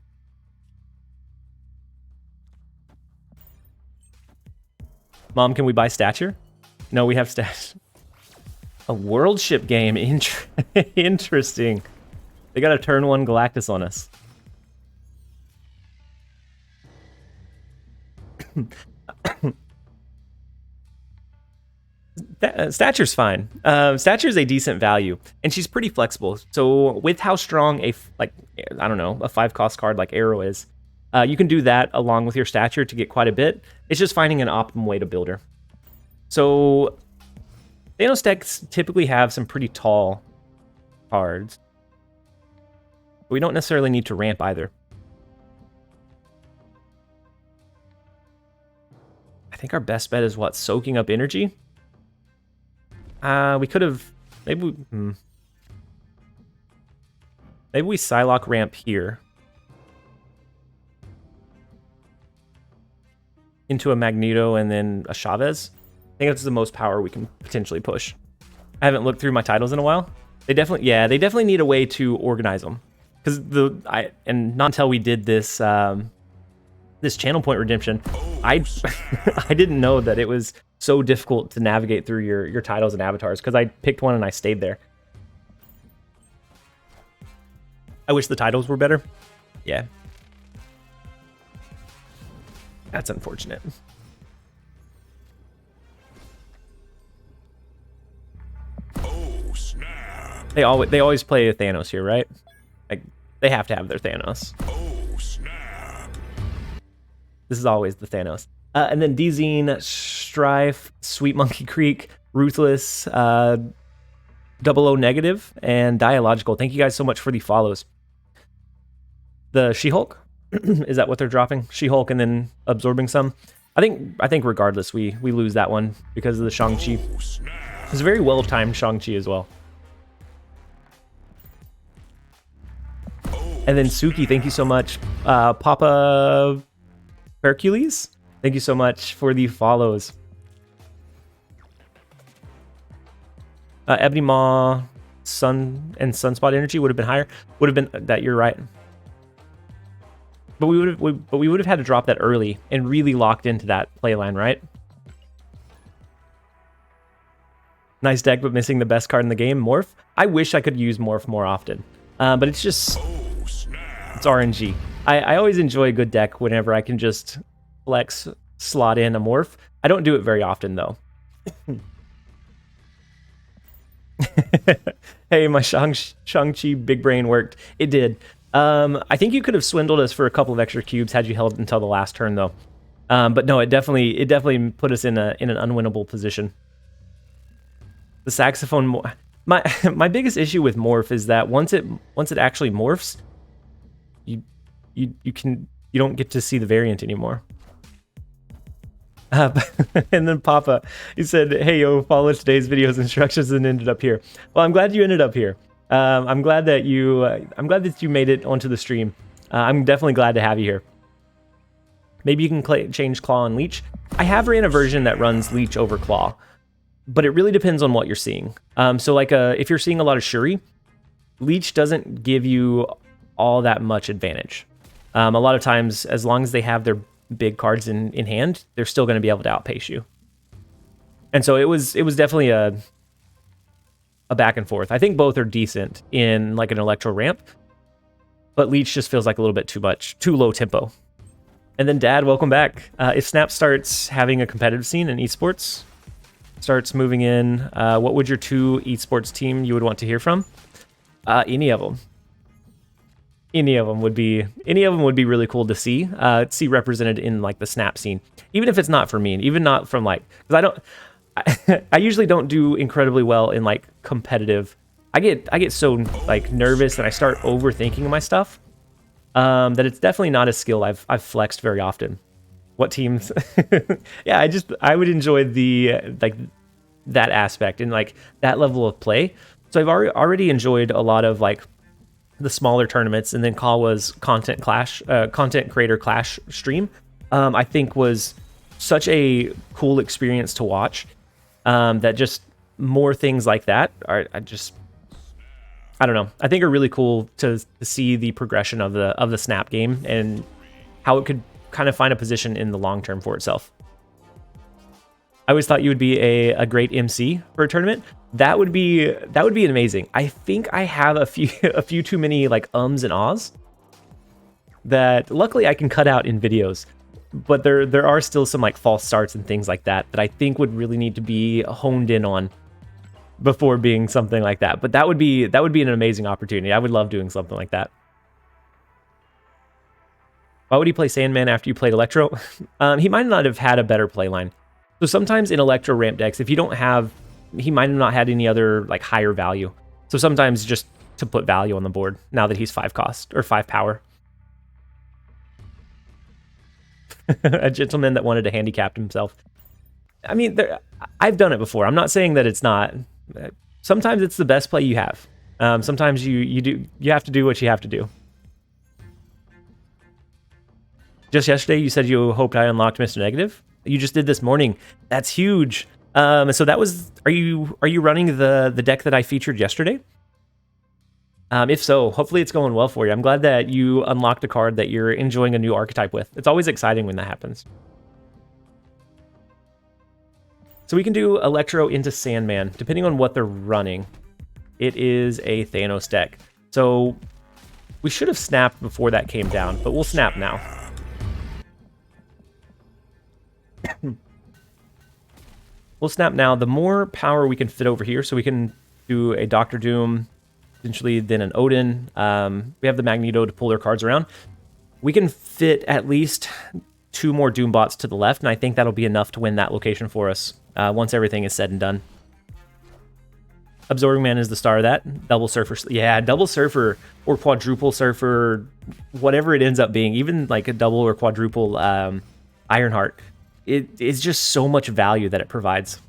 Mom, can we buy stature? No, we have stature. A world ship game. Interesting. They got a turn 1 Galactus on us. Stature's fine. Stature's a decent value, and she's pretty flexible. So with how strong a 5-cost card like Arrow is, you can do that along with your stature to get quite a bit. It's just finding an optimum way to build her. So Thanos decks typically have some pretty tall cards. We don't necessarily need to ramp either. I think our best bet is what? Soaking up energy? We could have... Maybe we Psylocke ramp here. Into a Magneto and then a Chavez. I think that's the most power we can potentially push. I haven't looked through my titles in a while. They definitely need a way to organize them. Because not until we did this this channel point redemption, I didn't know that it was so difficult to navigate through your titles and avatars, because I picked one and I stayed there. I wish the titles were better. Yeah. That's unfortunate. Oh, snap. They always play a Thanos here, right? Like, they have to have their Thanos. Oh, snap. This is always the Thanos. And then Dzine, Strife, Sweet Monkey Creek, Ruthless, 00 Negative, and Dialogical. Thank you guys so much for the follows. The She-Hulk? Is that what they're dropping? She-Hulk and then absorbing some? I think regardless, we lose that one because of the Shang-Chi. It's a very well-timed Shang-Chi as well. And then Suki, thank you so much. Papa Hercules, thank you so much for the follows. Ebony Maw, Sun and Sunspot Energy would have been higher. Would have been that. You're right. But we would have had to drop that early and really locked into that playline, right? Nice deck, but missing the best card in the game, Morph. I wish I could use Morph more often, but it's just it's RNG. I always enjoy a good deck whenever I can just flex slot in a Morph. I don't do it very often though. Hey, my Shang-Chi big brain worked. It did. I think you could have swindled us for a couple of extra cubes had you held until the last turn though. But no, it definitely put us in an unwinnable position. The saxophone, my biggest issue with Morph is that once it actually morphs, you don't get to see the variant anymore. And then Papa, he said, "Hey yo, follow today's video's instructions," and ended up here. Well, I'm glad you ended up here. I'm glad that you made it onto the stream. I'm definitely glad to have you here. Maybe you can change Claw and Leech. I have ran a version that runs Leech over Claw, but it really depends on what you're seeing. So like if you're seeing a lot of Shuri, Leech doesn't give you all that much advantage. A lot of times, as long as they have their big cards in hand, they're still going to be able to outpace you. And so it was definitely a back and forth. I think both are decent in like an Electro ramp, but Leech just feels like a little bit too low tempo. And then Dad, welcome back. If Snap starts having a competitive scene in esports, starts moving in, what would your 2 esports team you would want to hear from? Any of them. Any of them would be really cool to see represented in like the Snap scene, even if it's not for me, and even not from like, because I usually don't do incredibly well in like competitive. I get so like nervous and I start overthinking my stuff that it's definitely not a skill I've flexed very often. What teams? Yeah, I would enjoy the like that aspect and like that level of play. So I've already enjoyed a lot of like the smaller tournaments, and then Kawa's content creator clash stream. I think was such a cool experience to watch. That just more things like that are I don't know. I think are really cool to see the progression of the Snap game and how it could kind of find a position in the long term for itself. I always thought you would be a great MC for a tournament. That would be amazing. I think I have a few too many like ums and ahs that luckily I can cut out in videos. But there are still some like false starts and things like that I think would really need to be honed in on before being something like that. But that would be an amazing opportunity. I would love doing something like that. Why would he play Sandman after you played Electro? He might not have had a better playline. So sometimes in Electro ramp decks, if you don't have, he might have not had any other like higher value. So sometimes just to put value on the board now that he's 5 cost or 5 power. A gentleman that wanted to handicap himself. I mean, I've done it before. I'm not saying that it's not. Sometimes it's the best play you have. Sometimes you have to do what you have to do. Just yesterday, you said you hoped I unlocked Mr. Negative. You just did this morning. That's huge. So that was. Are you running the deck that I featured yesterday? If so, hopefully it's going well for you. I'm glad that you unlocked a card that you're enjoying a new archetype with. It's always exciting when that happens. So we can do Electro into Sandman, depending on what they're running. It is a Thanos deck. So we should have snapped before that came down, but we'll snap now. We'll snap now. The more power we can fit over here, so we can do a Doctor Doom, potentially then an Odin. We have the Magneto to pull their cards around. We can fit at least 2 more Doombots to the left, and I think that'll be enough to win that location for us once everything is said and done. Absorbing Man is the star of that. Double Surfer. Yeah, Double Surfer or Quadruple Surfer, whatever it ends up being, even like a double or quadruple Ironheart. It is just so much value that it provides.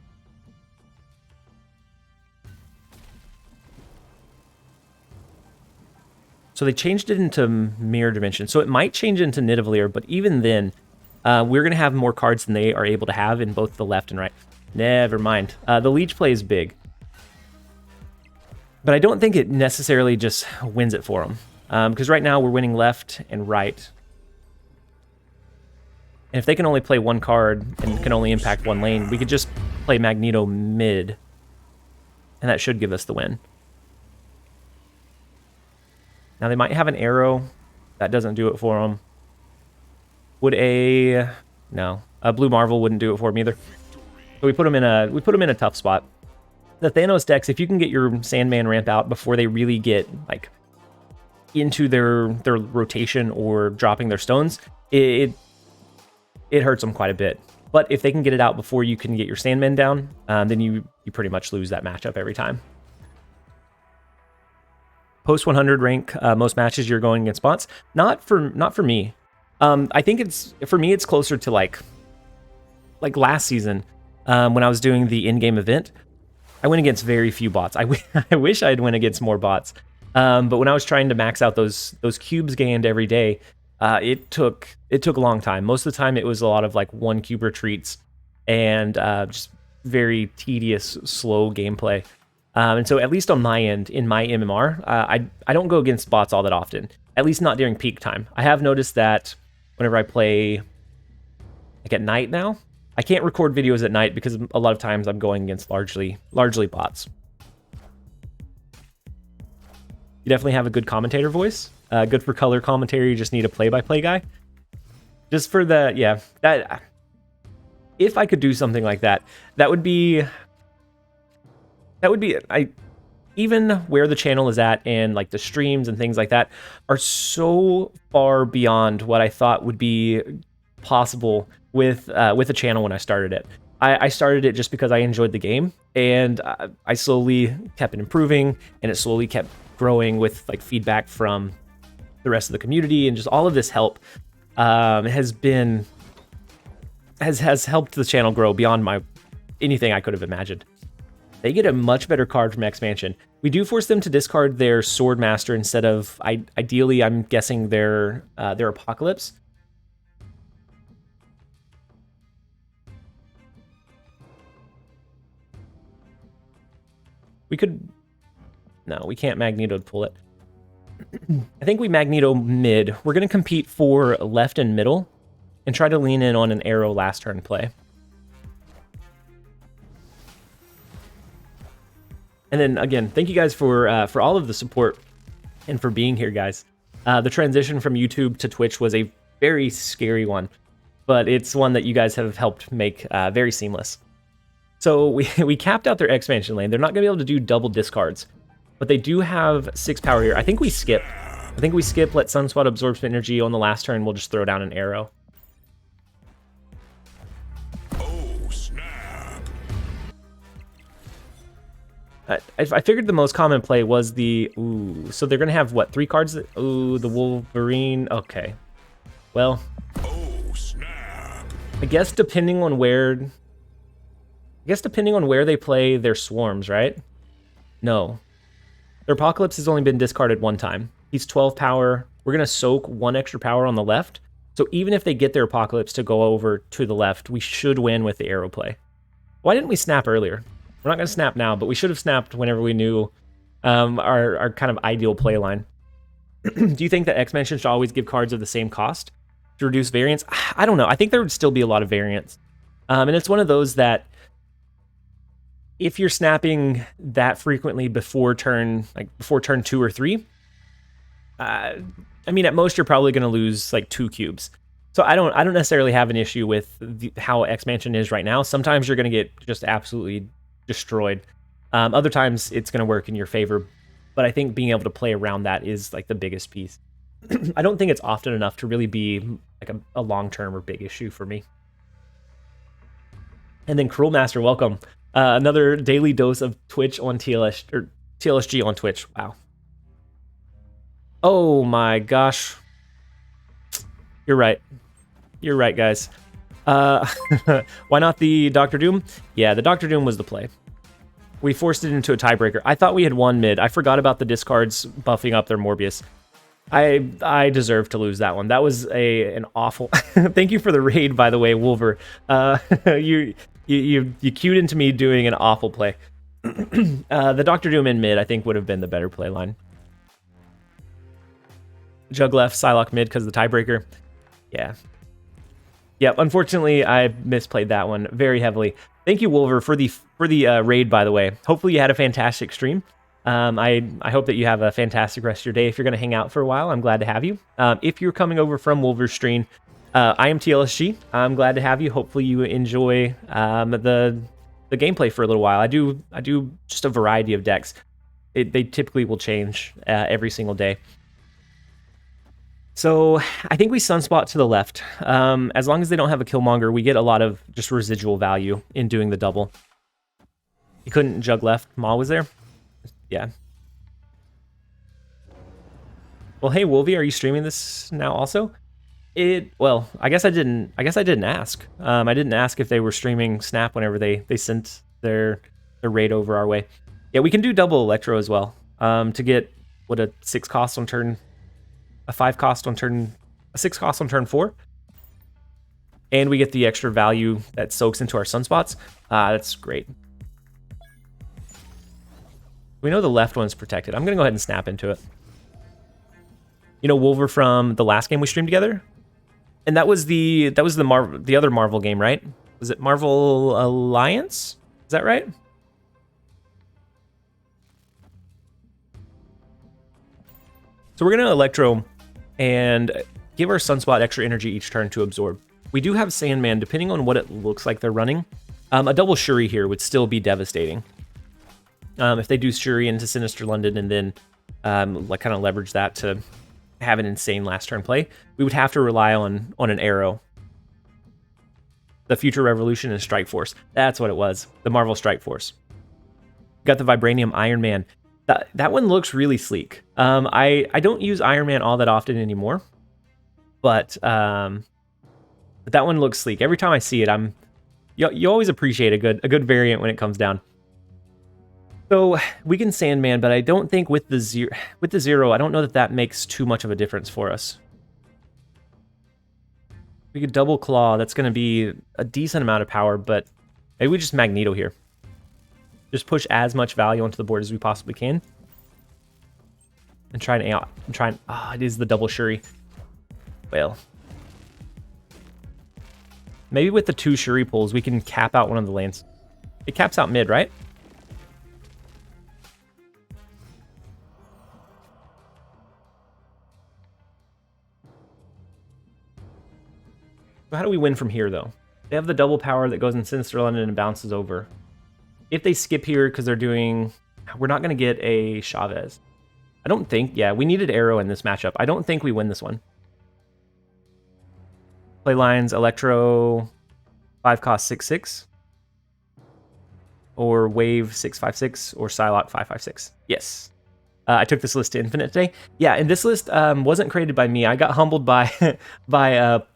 So they changed it into Mirror Dimension. So it might change into Nidavellir, but even then, we're going to have more cards than they are able to have in both the left and right. Never mind. The Leech play is big. But I don't think it necessarily just wins it for them. Because right now we're winning left and right. And if they can only play 1 card and can only impact 1 lane, we could just play Magneto mid. And that should give us the win. Now they might have an arrow. That doesn't do it for them. Would no, a Blue Marvel wouldn't do it for them either. So we put them in a tough spot. The Thanos decks, if you can get your Sandman ramp out before they really get like into their rotation or dropping their stones, it hurts them quite a bit. But if they can get it out before you can get your Sandman down, then you pretty much lose that matchup every time. Post 100 rank, most matches you're going against bots. Not for me. I think for me it's closer to like last season when I was doing the in-game event. I went against very few bots. I wish I'd went against more bots. But when I was trying to max out those cubes gained every day, it took a long time. Most of the time it was a lot of like 1 cube retreats and just very tedious, slow gameplay. And so at least on my end, in my MMR, I don't go against bots all that often, at least not during peak time. I have noticed that whenever I play like at night now, I can't record videos at night because a lot of times I'm going against largely bots. You definitely have a good commentator voice. Good for color commentary. You just need a play-by-play guy. Just for the, yeah, that, if I could do something like that, that would be, even where the channel is at and like the streams and things like that are so far beyond what I thought would be possible with a channel when I started it. I started it just because I enjoyed the game, and I slowly kept it improving, and it slowly kept growing with like feedback from the rest of the community, and just all of this help has helped the channel grow beyond anything I could have imagined. They get a much better card from expansion. We do force them to discard their Sword Master instead of, ideally, I'm guessing their Apocalypse. We could... No, we can't Magneto to pull it. I think we Magneto mid. We're going to compete for left and middle and try to lean in on an arrow last turn play. And then again, thank you guys for all of the support and for being here, guys. The transition from YouTube to Twitch was a very scary one, but it's one that you guys have helped make very seamless. So we capped out their expansion lane. They're not going to be able to do double discards, but they do have 6 power here. I think we skip. Let Sunswat absorb some energy on the last turn. We'll just throw down an arrow. I figured the most common play was the... Ooh, so they're going to have, what, 3 cards? Ooh, the Wolverine. Okay. Well, I guess depending on where they play their swarms, right? No. Their Apocalypse has only been discarded 1 time. He's 12 power. We're going to soak 1 extra power on the left. So even if they get their Apocalypse to go over to the left, we should win with the arrow play. Why didn't we snap earlier? We're not going to snap now, but we should have snapped whenever we knew our kind of ideal play line. Do you think that X-Mansion should always give cards of the same cost to reduce variance? I don't know. I think there would still be a lot of variance. And it's one of those that if you're snapping that frequently before turn 2 or 3, I mean, at most you're probably going to lose like 2 cubes. So I don't necessarily have an issue with how X-Mansion is right now. Sometimes you're going to get just absolutely destroyed. Other times it's going to work in your favor, but I think being able to play around that is like the biggest piece. I don't think it's often enough to really be like a long-term or big issue for me. And then Cruel Master, welcome. Another daily dose of Twitch on TLSG on Twitch. Wow. Oh my gosh. You're right. You're right, guys. Why not the Doctor Doom? Yeah, the Doctor Doom was the play. We forced it into a tiebreaker. I thought we had won mid. I forgot about the discards buffing up their Morbius. I deserve to lose that one. That was an awful... Thank you for the raid, by the way, Wolver. You cued into me doing an awful play. The Doctor Doom in mid, I think, would have been the better play line. Jug left, Psylocke mid because of the tiebreaker. Yeah. Yep, unfortunately, I misplayed that one very heavily. Thank you, Wolver, for the raid, by the way. Hopefully you had a fantastic stream. I hope that you have a fantastic rest of your day. If you're going to hang out for a while, I'm glad to have you. If you're coming over from Wolver's stream, I am TLSG. I'm glad to have you. Hopefully you enjoy the gameplay for a little while. I do just a variety of decks. They typically will change every single day. So I think we Sunspot to the left. As long as they don't have a Killmonger, we get a lot of just residual value in doing the double. You couldn't Jug left. Ma was there? Yeah. Well, hey, Wolvie, are you streaming this now also? Well, I guess I didn't ask. I didn't ask if they were streaming Snap whenever they sent their raid over our way. Yeah, we can do double Electro as well. To get what a 6 cost on turn, a 5 cost on turn, a 6 cost on turn 4. And we get the extra value that soaks into our Sunspots. That's great. We know the left one's protected. I'm gonna go ahead and snap into it. You know Wolver from the last game we streamed together? And that was the other Marvel game, right? Was it Marvel Alliance? Is that right? So we're gonna Electro and give our Sunspot extra energy each turn to absorb. We do have Sandman, depending on what it looks like they're running. A double Shuri here would still be devastating. If they do Shuri into Sinister London and then like kind of leverage that to have an insane last turn play, we would have to rely on an arrow. The Future Revolution and Strike Force. That's what it was. The Marvel Strike Force. Got the Vibranium Iron Man. That one looks really sleek. I don't use Iron Man all that often anymore, but that one looks sleek. Every time I see it, you always appreciate a good variant when it comes down. So we can Sandman, but I don't think with the zero, I don't know that makes too much of a difference for us. We could double claw. That's going to be a decent amount of power, but maybe we just Magneto here. Just push as much value onto the board as we possibly can. And try and it is the double Shuri. Well. Maybe with the 2 Shuri pulls, we can cap out one of the lanes. It caps out mid, right? So how do we win from here, though? They have the double power that goes in Sinister London and bounces over. If they skip here because they're doing... We're not going to get a Chavez. I don't think... Yeah, we needed Arrow in this matchup. I don't think we win this one. Play lines, Electro, 5 cost 6/6. Or Wave 6/5/6. Or Psylocke 5/5/6. Yes. I took this list to Infinite today. Yeah, and this list wasn't created by me. I got humbled by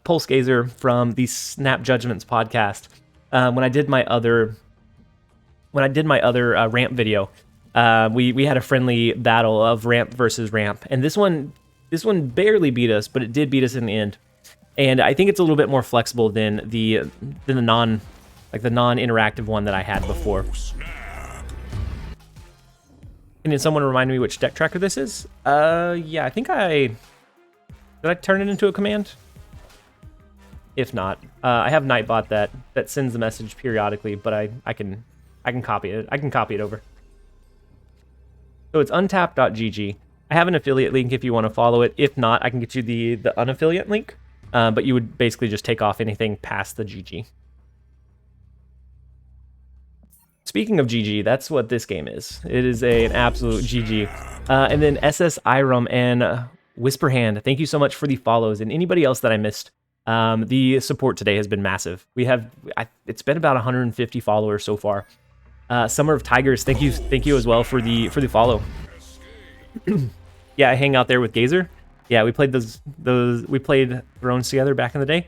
Pulse Gazer from the Snap Judgments podcast when I did my other ramp video. We had a friendly battle of ramp versus ramp, and this one barely beat us, but it did beat us in the end. And I think it's a little bit more flexible than the non-interactive one that I had before. Can someone remind me which deck tracker this is? Yeah, I think did I turn it into a command? If not, I have Nightbot that sends the message periodically, but I can copy it. I can copy it over. So it's untap.gg. I have an affiliate link if you want to follow it. If not, I can get you the unaffiliate link. But you would basically just take off anything past the GG. Speaking of GG, that's what this game is. It is an absolute GG. And then SS Iram and Whisperhand, thank you so much for the follows. And anybody else that I missed, the support today has been massive. It's been about 150 followers so far. Summer of Tigers, thank you as well for the follow. Yeah, I hang out there with Gazer. Yeah, we played we played Thrones together back in the day.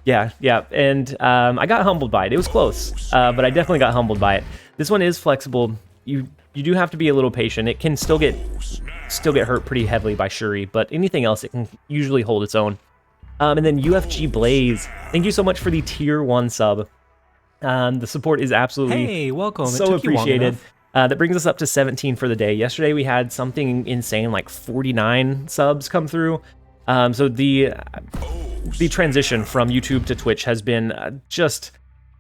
Yeah, and I got humbled by it. It was close, but I definitely got humbled by it. This one is flexible. You do have to be a little patient. It can still get hurt pretty heavily by Shuri, but anything else, it can usually hold its own. And then UFG Blaze, thank you so much for the tier 1 sub. The support is absolutely welcome. So appreciated. That brings us up to 17 for the day. Yesterday we had something insane like 49 subs come through. So the transition from YouTube to Twitch has been just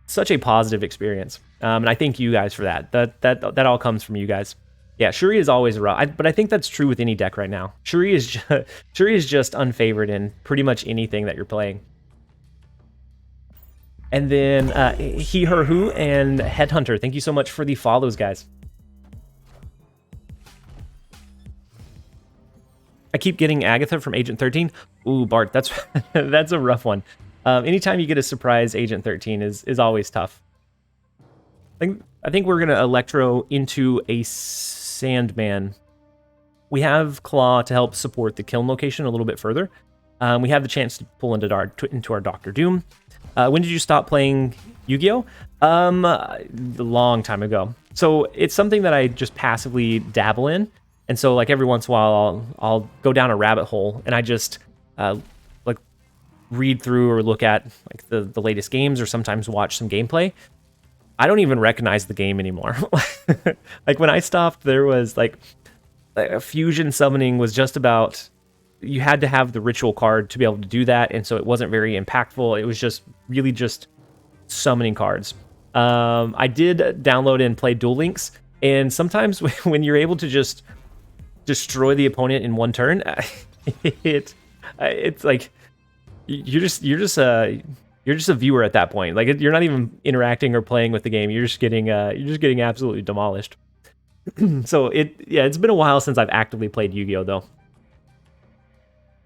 such a positive experience. And I thank you guys for that. That all comes from you guys. Yeah, Shuri is always rough, but I think that's true with any deck right now. Shuri is just unfavored in pretty much anything that you're playing. And then He, Her, Who, and Headhunter, thank you so much for the follows, guys. I keep getting Agatha from Agent 13. Ooh, Bart, that's that's a rough one. Anytime you get a surprise Agent 13 is always tough. I think we're gonna Electro into a Sandman. We have Claw to help support the kiln location a little bit further. We have the chance to pull into our Doctor Doom. When did you stop playing Yu-Gi-Oh? A long time ago. So it's something that I just passively dabble in. And so like every once in a while I'll go down a rabbit hole and I just like read through or look at like the latest games or sometimes watch some gameplay. I don't even recognize the game anymore. Like when I stopped, there was like a fusion summoning was just about, you had to have the ritual card to be able to do that, and so it wasn't very impactful. It was just really just summoning cards. I did download and play Duel Links, and sometimes when you're able to just destroy the opponent in one turn, it's like you're just a viewer at that point. Like you're not even interacting or playing with the game. You're just getting absolutely demolished. So it's been a while since I've actively played Yu-Gi-Oh though.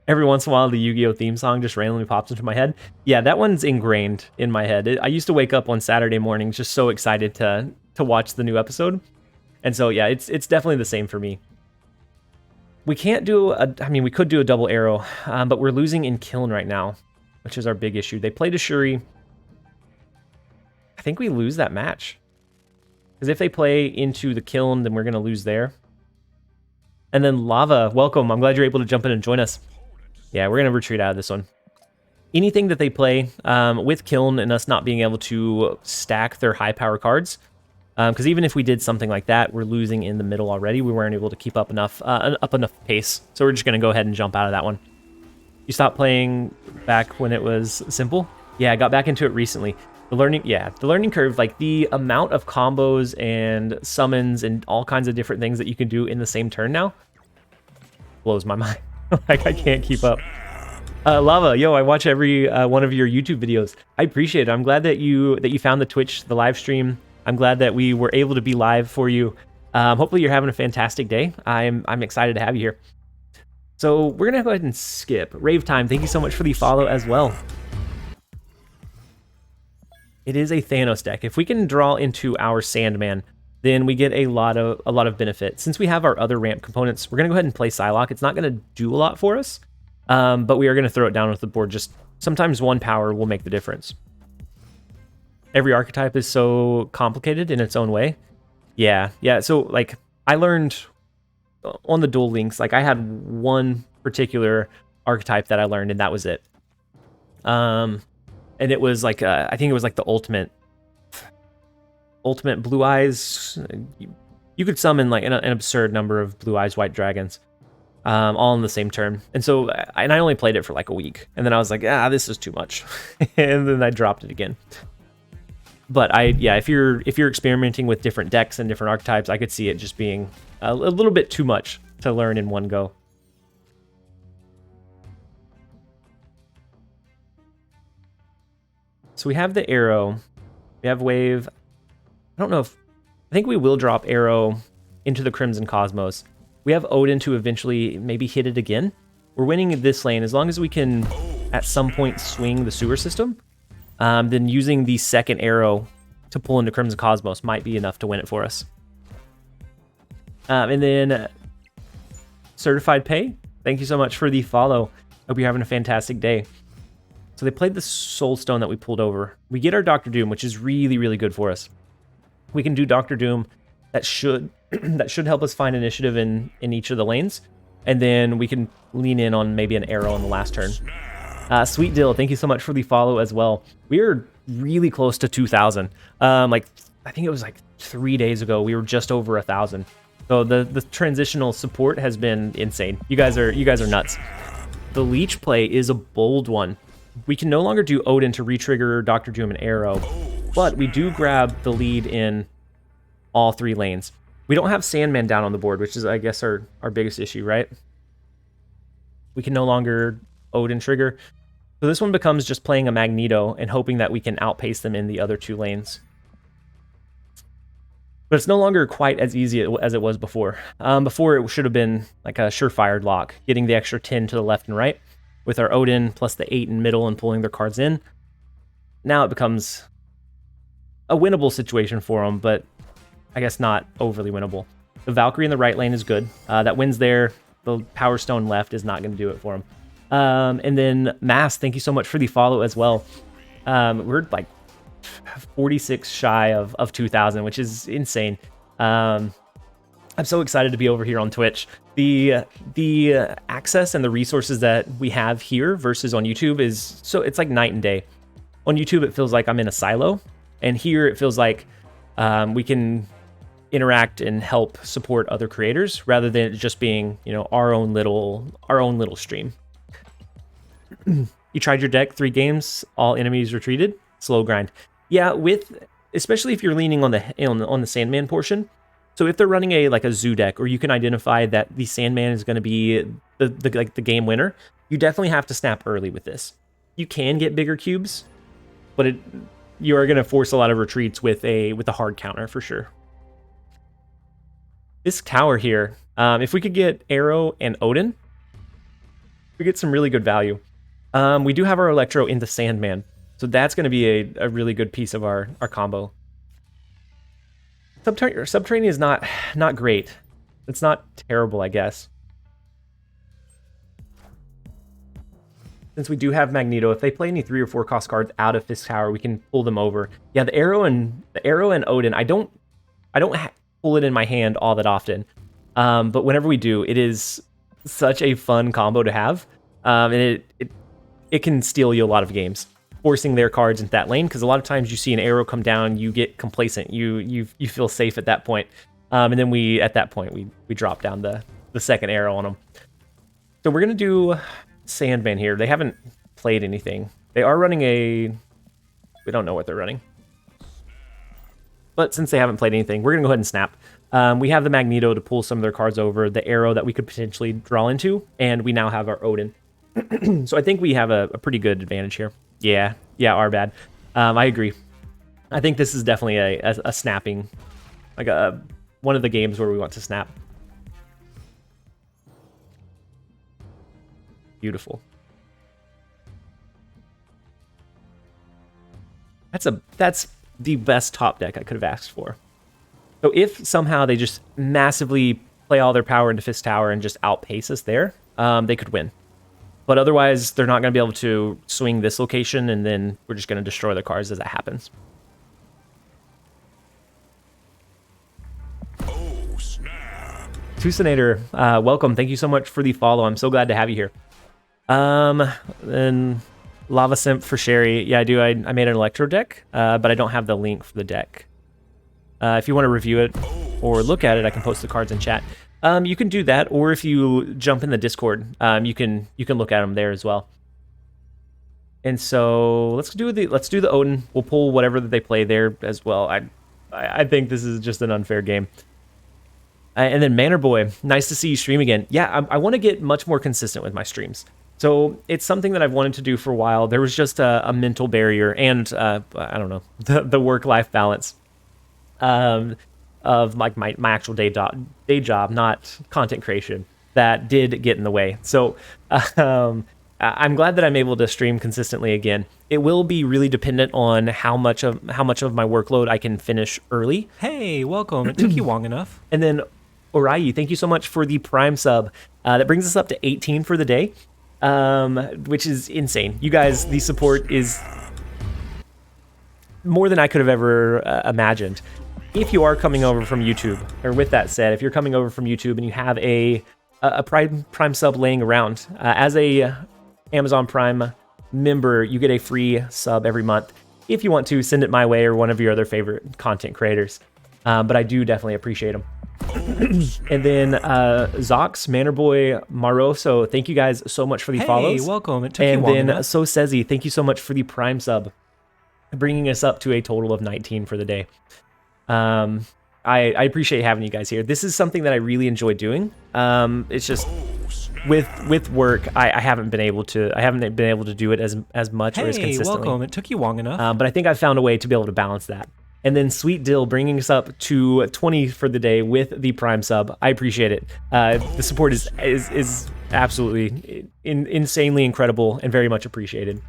Every once in a while, the Yu-Gi-Oh theme song just randomly pops into my head. Yeah, that one's ingrained in my head. I used to wake up on Saturday mornings just so excited to watch the new episode. And so, yeah, it's definitely the same for me. We can't do we could do a double arrow, but we're losing in Kiln right now, which is our big issue. They played a Shuri. I think we lose that match. Because if they play into the Kiln, then we're going to lose there. And then Lava, welcome. I'm glad you're able to jump in and join us. Yeah, we're going to retreat out of this one. Anything that they play with Kiln and us not being able to stack their high power cards, because even if we did something like that, we're losing in the middle already. We weren't able to keep up enough pace, so we're just going to go ahead and jump out of that one. You stopped playing back when it was simple? Yeah, I got back into it recently. The learning curve, like the amount of combos and summons and all kinds of different things that you can do in the same turn now blows my mind. Like I can't keep up. Lava, yo, I watch every one of your YouTube videos. I appreciate it. I'm glad that you found the Twitch, the live stream. I'm glad that we were able to be live for you. Hopefully you're having a fantastic day. I'm excited to have you here. So we're gonna go ahead and skip. Rave Time, thank you so much for the follow as well. It is a Thanos deck. If we can draw into our Sandman, then we get a lot of benefit. Since we have our other ramp components, we're going to go ahead and play Psylocke. It's not going to do a lot for us, but we are going to throw it down with the board. Just sometimes one power will make the difference. Every archetype is so complicated in its own way. Yeah. So like I learned on the Duel Links, like I had one particular archetype that I learned, and that was it. And it was like I think it was like the ultimate blue eyes. You could summon like an absurd number of blue eyes white dragons all in the same turn, and so I only played it for like a week, and then I was like, this is too much. And then I dropped it again. But if you're experimenting with different decks and different archetypes, I could see it just being a little bit too much to learn in one go. So we have the arrow, we have wave. I think we will drop arrow into the Crimson Cosmos. We have Odin to eventually maybe hit it again. We're winning this lane as long as we can at some point swing the sewer system. Then using the second arrow to pull into Crimson Cosmos might be enough to win it for us. And then Certified Pay, thank you so much for the follow. Hope you're having a fantastic day. So they played the Soul Stone that we pulled over. We get our Doctor Doom, which is really, really good for us. We can do Doctor Doom. That should help us find initiative in each of the lanes. And then we can lean in on maybe an arrow on the last turn. Sweet Dill, thank you so much for the follow as well. We are really close to 2,000. Like I think it was like 3 days ago, we were just over 1,000. So the transitional support has been insane. You guys are nuts. The Leech play is a bold one. We can no longer do Odin to retrigger Doctor Doom and Arrow, but we do grab the lead in all three lanes. We don't have Sandman down on the board, which is, I guess, our biggest issue, right? We can no longer Odin trigger. So this one becomes just playing a Magneto and hoping that we can outpace them in the other two lanes. But it's no longer quite as easy as it was before. Before it should have been like a surefire lock, getting the extra 10 to the left and right with our Odin plus the 8 in middle and pulling their cards in. Now it becomes a winnable situation for them, but I guess not overly winnable. The Valkyrie in the right lane is good. That wins there. The Power Stone left is not going to do it for him. And then Mass, thank you so much for the follow as well. We're like 46 shy of 2,000, which is insane. I'm so excited to be over here on Twitch. The access and the resources that we have here versus on YouTube it's like night and day. On YouTube, it feels like I'm in a silo, and here it feels like we can interact and help support other creators rather than it just being, you know, our own little stream. You tried your deck 3 games, all enemies retreated. Slow grind. Yeah, especially if you're leaning on the Sandman portion. So if they're running a zoo deck, or you can identify that the Sandman is going to be the game winner, you definitely have to snap early with this. You can get bigger cubes, but you are going to force a lot of retreats with a hard counter for sure. This tower here, if we could get Arrow and Odin, we get some really good value. We do have our Electro into Sandman, so that's going to be a really good piece of our combo. Subterranean is not great. It's not terrible, I guess. Since we do have Magneto, if they play any 3 or 4 cost cards out of Fisk Tower, we can pull them over. Yeah, the Arrow and Odin, I don't pull it in my hand all that often, but whenever we do, it is such a fun combo to have, and it can steal you a lot of games, forcing their cards into that lane, because a lot of times you see an Arrow come down, you get complacent, you feel safe at that point, and then we drop down the second Arrow on them. So we're gonna do Sandman here. They haven't played anything. They are running we don't know what they're running, but since they haven't played anything, we're gonna go ahead and snap. We have the Magneto to pull some of their cards over, the Arrow that we could potentially draw into, and we now have our Odin. So I think we have a pretty good advantage here. Yeah, our bad. I agree. I think this is definitely a snapping, like one of the games where we want to snap. Beautiful. That's the best top deck I could have asked for. So if somehow they just massively play all their power into Fist Tower and just outpace us there, they could win. But otherwise, they're not going to be able to swing this location, and then we're just going to destroy the cards as that happens. Oh, snap. Tucinator, welcome. Thank you so much for the follow. I'm so glad to have you here. Then Lava Simp for Sherry. Yeah, I do. I made an Electro deck, but I don't have the link for the deck. If you want to review it or look at it, I can post the cards in chat. You can do that, or if you jump in the Discord, you can look at them there as well. And so let's do the Odin. We'll pull whatever that they play there as well. I think this is just an unfair game. And then Manor Boy, nice to see you stream again. Yeah, I want to get much more consistent with my streams. So it's something that I've wanted to do for a while. There was just a mental barrier and I don't know, the work-life balance of like my actual day job, not content creation, that did get in the way. So I'm glad that I'm able to stream consistently again. It will be really dependent on how much of my workload I can finish early. Hey, welcome. It took you long enough. And then Oriyi, thank you so much for the Prime sub. That brings us up to 18 for the day, which is insane. You guys, the support is more than I could have ever imagined. If you are coming over from YouTube, or with that said, if you're coming over from YouTube and you have a Prime sub laying around, as a Amazon Prime member, you get a free sub every month. If you want to, send it my way or one of your other favorite content creators. But I do definitely appreciate them. And then Zox, Manorboy, Maroso, thank you guys so much for the follows. Hey, welcome. It took you long enough. And then So Sezi, thank you so much for the Prime sub, bringing us up to a total of 19 for the day. I appreciate having you guys here. This is something that I really enjoy doing. It's just with work, I haven't been able to do it as much or as consistently. Hey, welcome. It took you long enough. But I think I've found a way to be able to balance that. And then Sweet Dill bringing us up to 20 for the day with the Prime sub. I appreciate it. The support is absolutely insanely incredible and very much appreciated.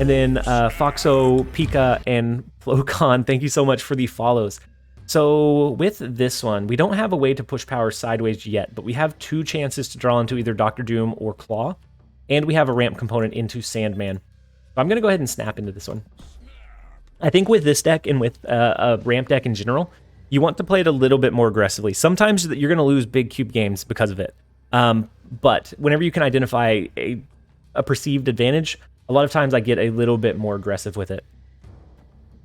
And then Foxo, Pika, and Flocon, thank you so much for the follows. So with this one, we don't have a way to push power sideways yet, but we have 2 chances to draw into either Dr. Doom or Claw, and we have a ramp component into Sandman. So I'm going to go ahead and snap into this one. I think with this deck and with a ramp deck in general, you want to play it a little bit more aggressively. Sometimes you're going to lose big cube games because of it. But whenever you can identify a perceived advantage, a lot of times I get a little bit more aggressive with it.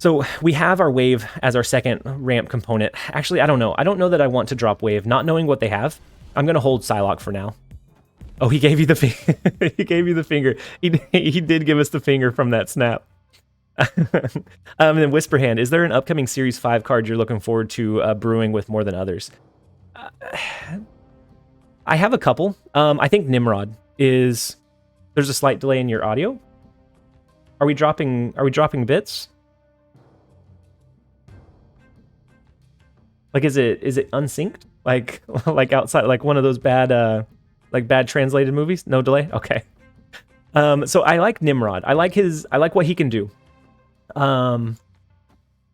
So we have our wave as our second ramp component. Actually, I don't know. I don't know that I want to drop wave, not knowing what they have. I'm going to hold Psylocke for now. Oh, he gave you the he gave you the finger. He did give us the finger from that snap. And then Whisperhand, is there an upcoming Series 5 card you're looking forward to brewing with more than others? I have a couple. I think Nimrod is... There's a slight delay in your audio. Are we dropping bits? Like, is it unsynced? Like outside, like one of those bad bad translated movies? No delay? Okay. So I like Nimrod. I like what he can do.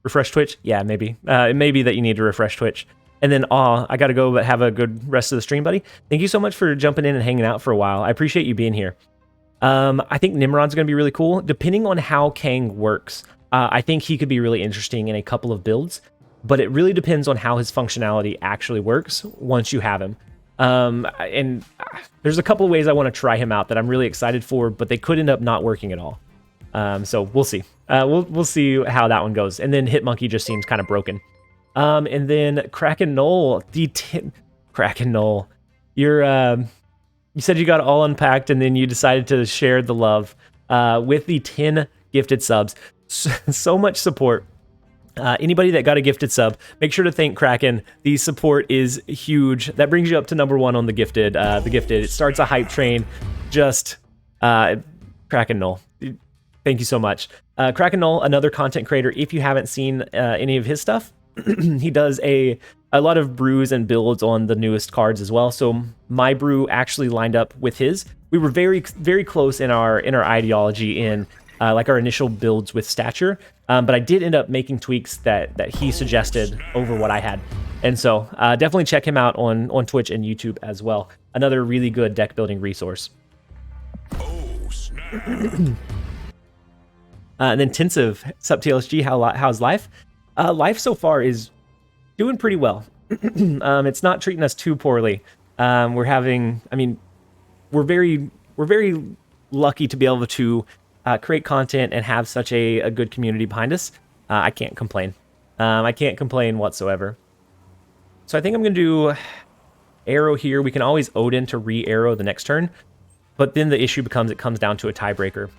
Refresh Twitch? Yeah, maybe. It may be that you need to refresh Twitch. And then, I gotta go, but have a good rest of the stream, buddy. Thank you so much for jumping in and hanging out for a while. I appreciate you being here. I think Nimrod's gonna be really cool. Depending on how Kang works, I think he could be really interesting in a couple of builds, but it really depends on how his functionality actually works once you have him. And there's a couple of ways I want to try him out that I'm really excited for, but they could end up not working at all. So we'll see. We'll see how that one goes. And then Hitmonkey just seems kind of broken. And then Kraken Knoll, Kraken Knoll, you said you got all unpacked and then you decided to share the love with the 10 gifted subs. So much support. Anybody that got a gifted sub, make sure to thank Kraken. The support is huge. That brings you up to #1 on the gifted. It starts a hype train. Just Kraken Knoll. Thank you so much. Kraken Knoll, another content creator. If you haven't seen any of his stuff, he does a lot of brews and builds on the newest cards as well. So my brew actually lined up with his. We were very, very close in our ideology in like our initial builds with stature. But I did end up making tweaks that he suggested over what I had. And so definitely check him out on Twitch and YouTube as well. Another really good deck building resource. Oh, snap. And then Tensive, sup TLSG, how's life? Life so far is doing pretty well. It's not treating us too poorly. We're very lucky to be able to create content and have such a good community behind us. I can't complain. I can't complain whatsoever. So I think I'm going to do Arrow here. We can always Odin to re-Arrow the next turn. But then the issue becomes it comes down to a tiebreaker.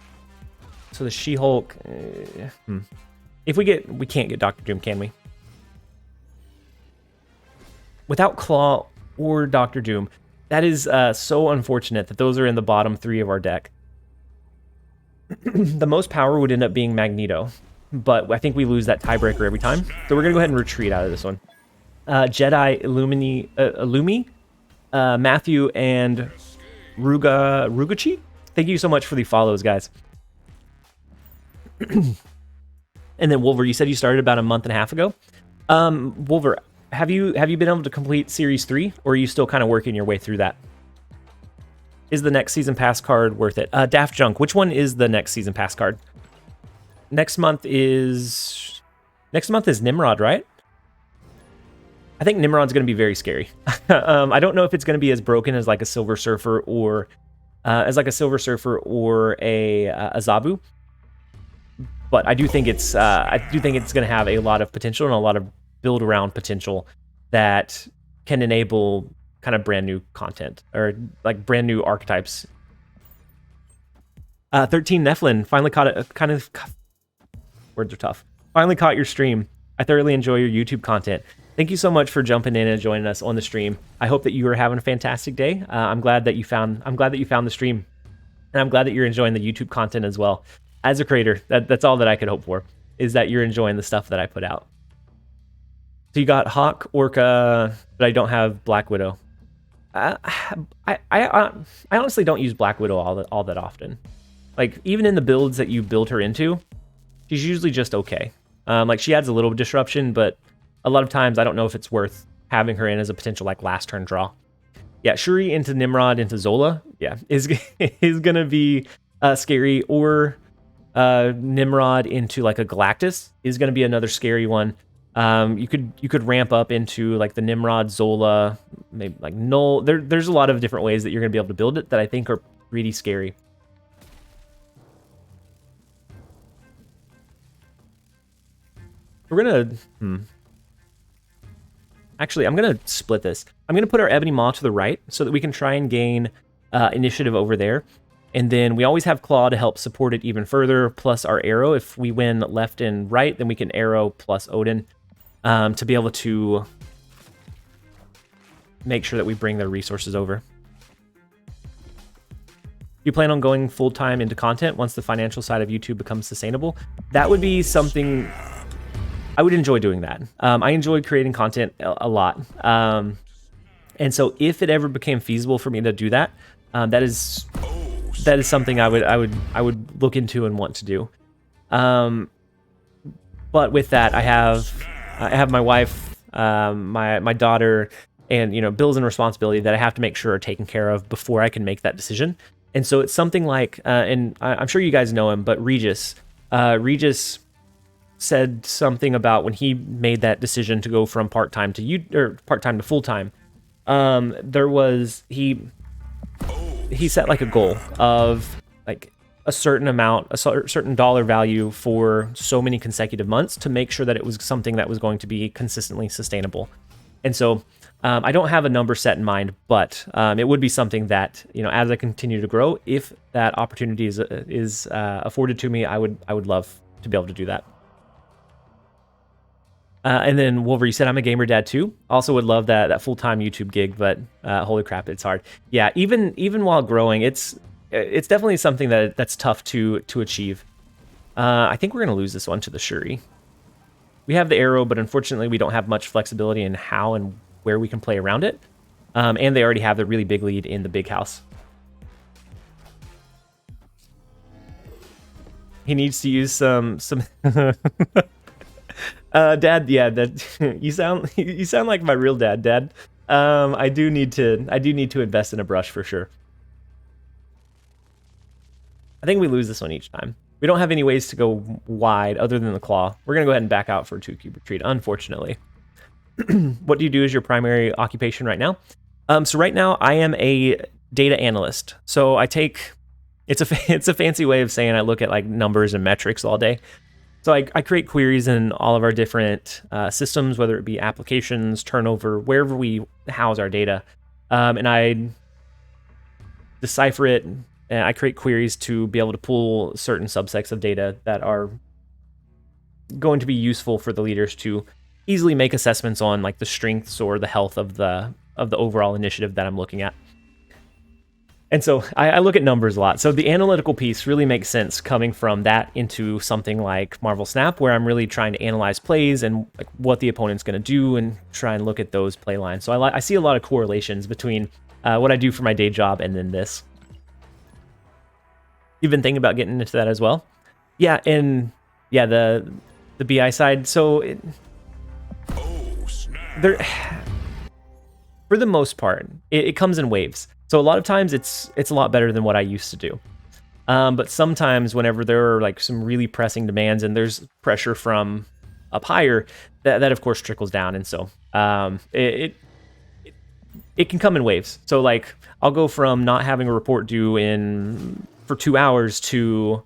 So the She-Hulk... If we can't get Dr. Doom, can we? Without Claw or Dr. Doom. That is so unfortunate that those are in the bottom 3 of our deck. The most power would end up being Magneto, but I think we lose that tiebreaker every time. So we're going to go ahead and retreat out of this one. Jedi, Illumi, Matthew, and Rugachi. Thank you so much for the follows, guys. And then Wolver, you said you started about a month and a half ago. Wolver, have you been able to complete Series 3, or are you still kind of working your way through that? Is the next season pass card worth it? Daft Junk, which one is the next season pass card? Next month is Nimrod, right? I think Nimrod's going to be very scary. I don't know if it's going to be as broken as like a Silver Surfer or a Zabu, but I do think it's going to have a lot of potential and a lot of build around potential that can enable kind of brand new content or like brand new archetypes. 13 Nephilim finally caught it. Words are tough. Finally caught your stream. I thoroughly enjoy your YouTube content. Thank you so much for jumping in and joining us on the stream. I hope that you are having a fantastic day. I'm glad that you found the stream, and I'm glad that you're enjoying the YouTube content as well. As a creator, that's all that I could hope for, is that you're enjoying the stuff that I put out. So you got Hawk, Orca, but I don't have Black Widow. I honestly don't use Black Widow all that often. Like, even in the builds that you build her into, she's usually just okay. Like, she adds a little disruption, but a lot of times I don't know if it's worth having her in as a potential like last turn draw. Yeah, Shuri into Nimrod into Zola, yeah, is gonna be scary. Or Nimrod into like a Galactus is gonna be another scary one. You could ramp up into like the Nimrod, Zola, maybe like Null. There's a lot of different ways that you're gonna be able to build it that I think are pretty scary. We're gonna, Actually, I'm gonna split this. I'm gonna put our Ebony Maw to the right so that we can try and gain initiative over there. And then we always have Claw to help support it even further, plus our Arrow. If we win left and right, then we can Arrow plus Odin to be able to make sure that we bring their resources over. You plan on going full-time into content once the financial side of YouTube becomes sustainable? That would be something... I would enjoy doing that. I enjoy creating content a lot. And so if it ever became feasible for me to do that, that is something I would look into and want to do. But with that, I have my wife, my daughter, and bills and responsibility that I have to make sure are taken care of before I can make that decision. And so it's something like, and I'm sure you guys know him, but Regis said something about when he made that decision to go from part-time to part-time to full-time. He set like a goal of like a certain amount, a certain dollar value for so many consecutive months to make sure that it was something that was going to be consistently sustainable. And so I don't have a number set in mind, but it would be something that, as I continue to grow, if that opportunity is afforded to me, I would love to be able to do that. And then Wolver, you said I'm a gamer dad too. Also would love that full-time YouTube gig, but holy crap, it's hard. Yeah, even while growing, it's definitely something that's tough to achieve. I think we're gonna lose this one to the Shuri. We have the Arrow, but unfortunately we don't have much flexibility in how and where we can play around it. And they already have the really big lead in the big house. He needs to use some Dad, yeah, that you sound like my real dad. I do need to invest in a brush for sure. I think we lose this one each time. We don't have any ways to go wide other than the Claw. We're gonna go ahead and back out for a 2-cube retreat, unfortunately. What do you do as your primary occupation right now? So right now I am a data analyst. So it's a fancy way of saying I look at like numbers and metrics all day. So I create queries in all of our different systems, whether it be applications, turnover, wherever we house our data. And I decipher it, and I create queries to be able to pull certain subsets of data that are going to be useful for the leaders to easily make assessments on like the strengths or the health of the overall initiative that I'm looking at. And so I look at numbers a lot. So the analytical piece really makes sense coming from that into something like Marvel Snap, where I'm really trying to analyze plays and like what the opponent's going to do and try and look at those play lines. So I see a lot of correlations between what I do for my day job and then this. You've been thinking about getting into that as well? Yeah, and yeah, the BI side. So for the most part, it comes in waves. So a lot of times it's a lot better than what I used to do. But sometimes whenever there are like some really pressing demands and there's pressure from up higher, that of course trickles down. And so it can come in waves. So like I'll go from not having a report due for 2 hours to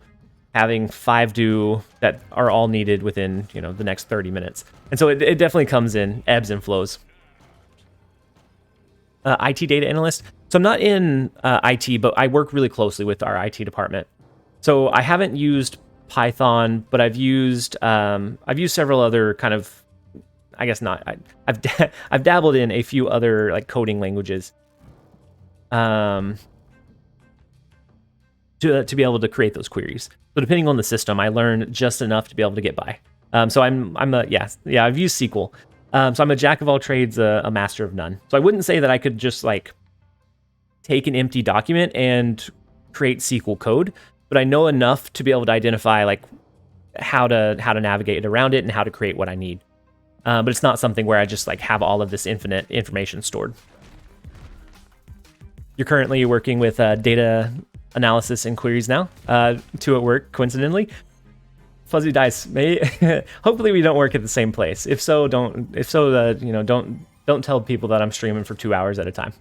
having 5 due that are all needed within the next 30 minutes. And so it definitely comes in ebbs and flows. IT data analyst. So I'm not in IT, but I work really closely with our IT department. So I haven't used Python, but I've used several other kind of, I guess not. I've dabbled in a few other like coding languages, to be able to create those queries. So depending on the system, I learn just enough to be able to get by. So I've used SQL. So I'm a jack of all trades, a master of none. So I wouldn't say that I could just like take an empty document and create SQL code, but I know enough to be able to identify like how to navigate around it and how to create what I need. But it's not something where I just like have all of this infinite information stored. You're currently working with data analysis and queries now, 2 at work, coincidentally. Fuzzy dice. Hopefully we don't work at the same place. If so, don't tell people that I'm streaming for 2 hours at a time.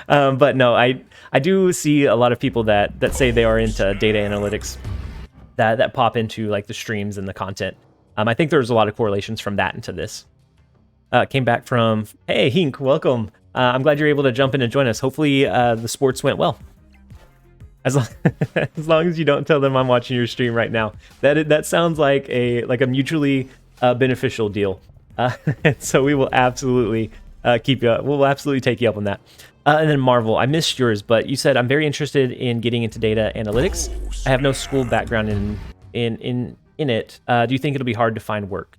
But no, I do see a lot of people that say they are into data analytics that pop into like the streams and the content. I think there's a lot of correlations from that into this. Came back from, hey, Hink, welcome. I'm glad you're able to jump in and join us. Hopefully the sports went well. As long as you don't tell them I'm watching your stream right now. That sounds like a mutually beneficial deal. So we will absolutely we'll absolutely take you up on that. And then Marvel, I missed yours, but you said I'm very interested in getting into data analytics. I have no school background in it. Do you think it'll be hard to find work?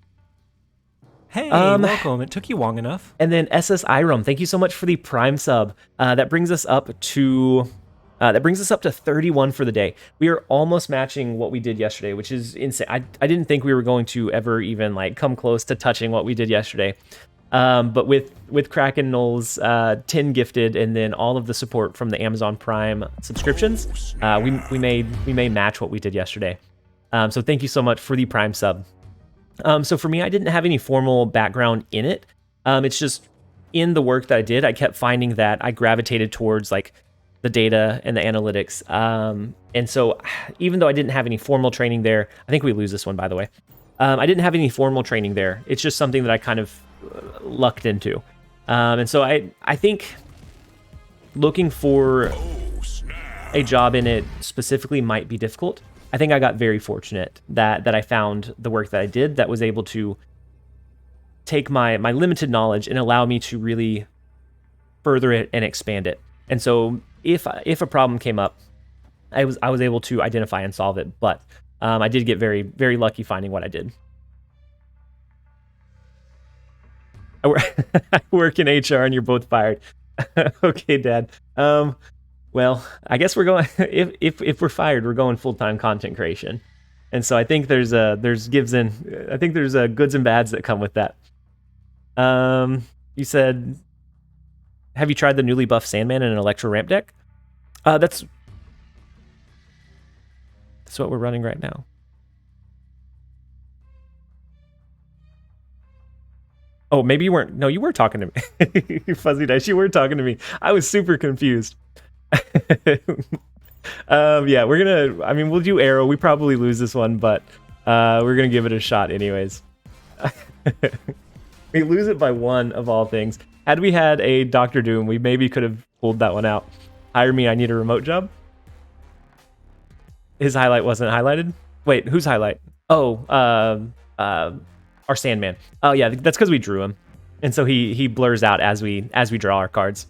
Hey, welcome. It took you long enough. And then SS Iram, thank you so much for the Prime sub. That brings us up to 31 for the day. We are almost matching what we did yesterday, which is insane. I didn't think we were going to ever even like come close to touching what we did yesterday. But with Kraken Knowles 10 gifted and then all of the support from the Amazon Prime subscriptions, we may match what we did yesterday. So thank you so much for the Prime sub. So for me, I didn't have any formal background in it. It's just in the work that I did, I kept finding that I gravitated towards like the data and the analytics. And so even though I didn't have any formal training there, I think we lose this one, by the way. I didn't have any formal training there. It's just something that I kind of lucked into. And so I think looking for a job in it specifically might be difficult. I think I got very fortunate that I found the work that I did that was able to take my limited knowledge and allow me to really further it and expand it. And so if a problem came up, I was able to identify and solve it. But I did get very, very lucky finding what I did. I work in HR and you're both fired. Okay, Dad. Well, I guess we're going. If we're fired, we're going full-time content creation, and so I think there's gives and I think there's goods and bads that come with that. You said, have you tried the newly buffed Sandman and an Electro ramp deck? That's what we're running right now. Oh, maybe you weren't. No, you were talking to me. Fuzzy Dice, you were talking to me. I was super confused. Yeah, we're gonna. I mean, we'll do Arrow. We probably lose this one, but we're gonna give it a shot anyways. We lose it by one of all things. Had we had a Doctor Doom, we maybe could have pulled that one out. Hire me. I need a remote job. His highlight wasn't highlighted. Wait, whose highlight? Oh, our Sandman. Oh yeah, that's because we drew him, and so he blurs out as we draw our cards.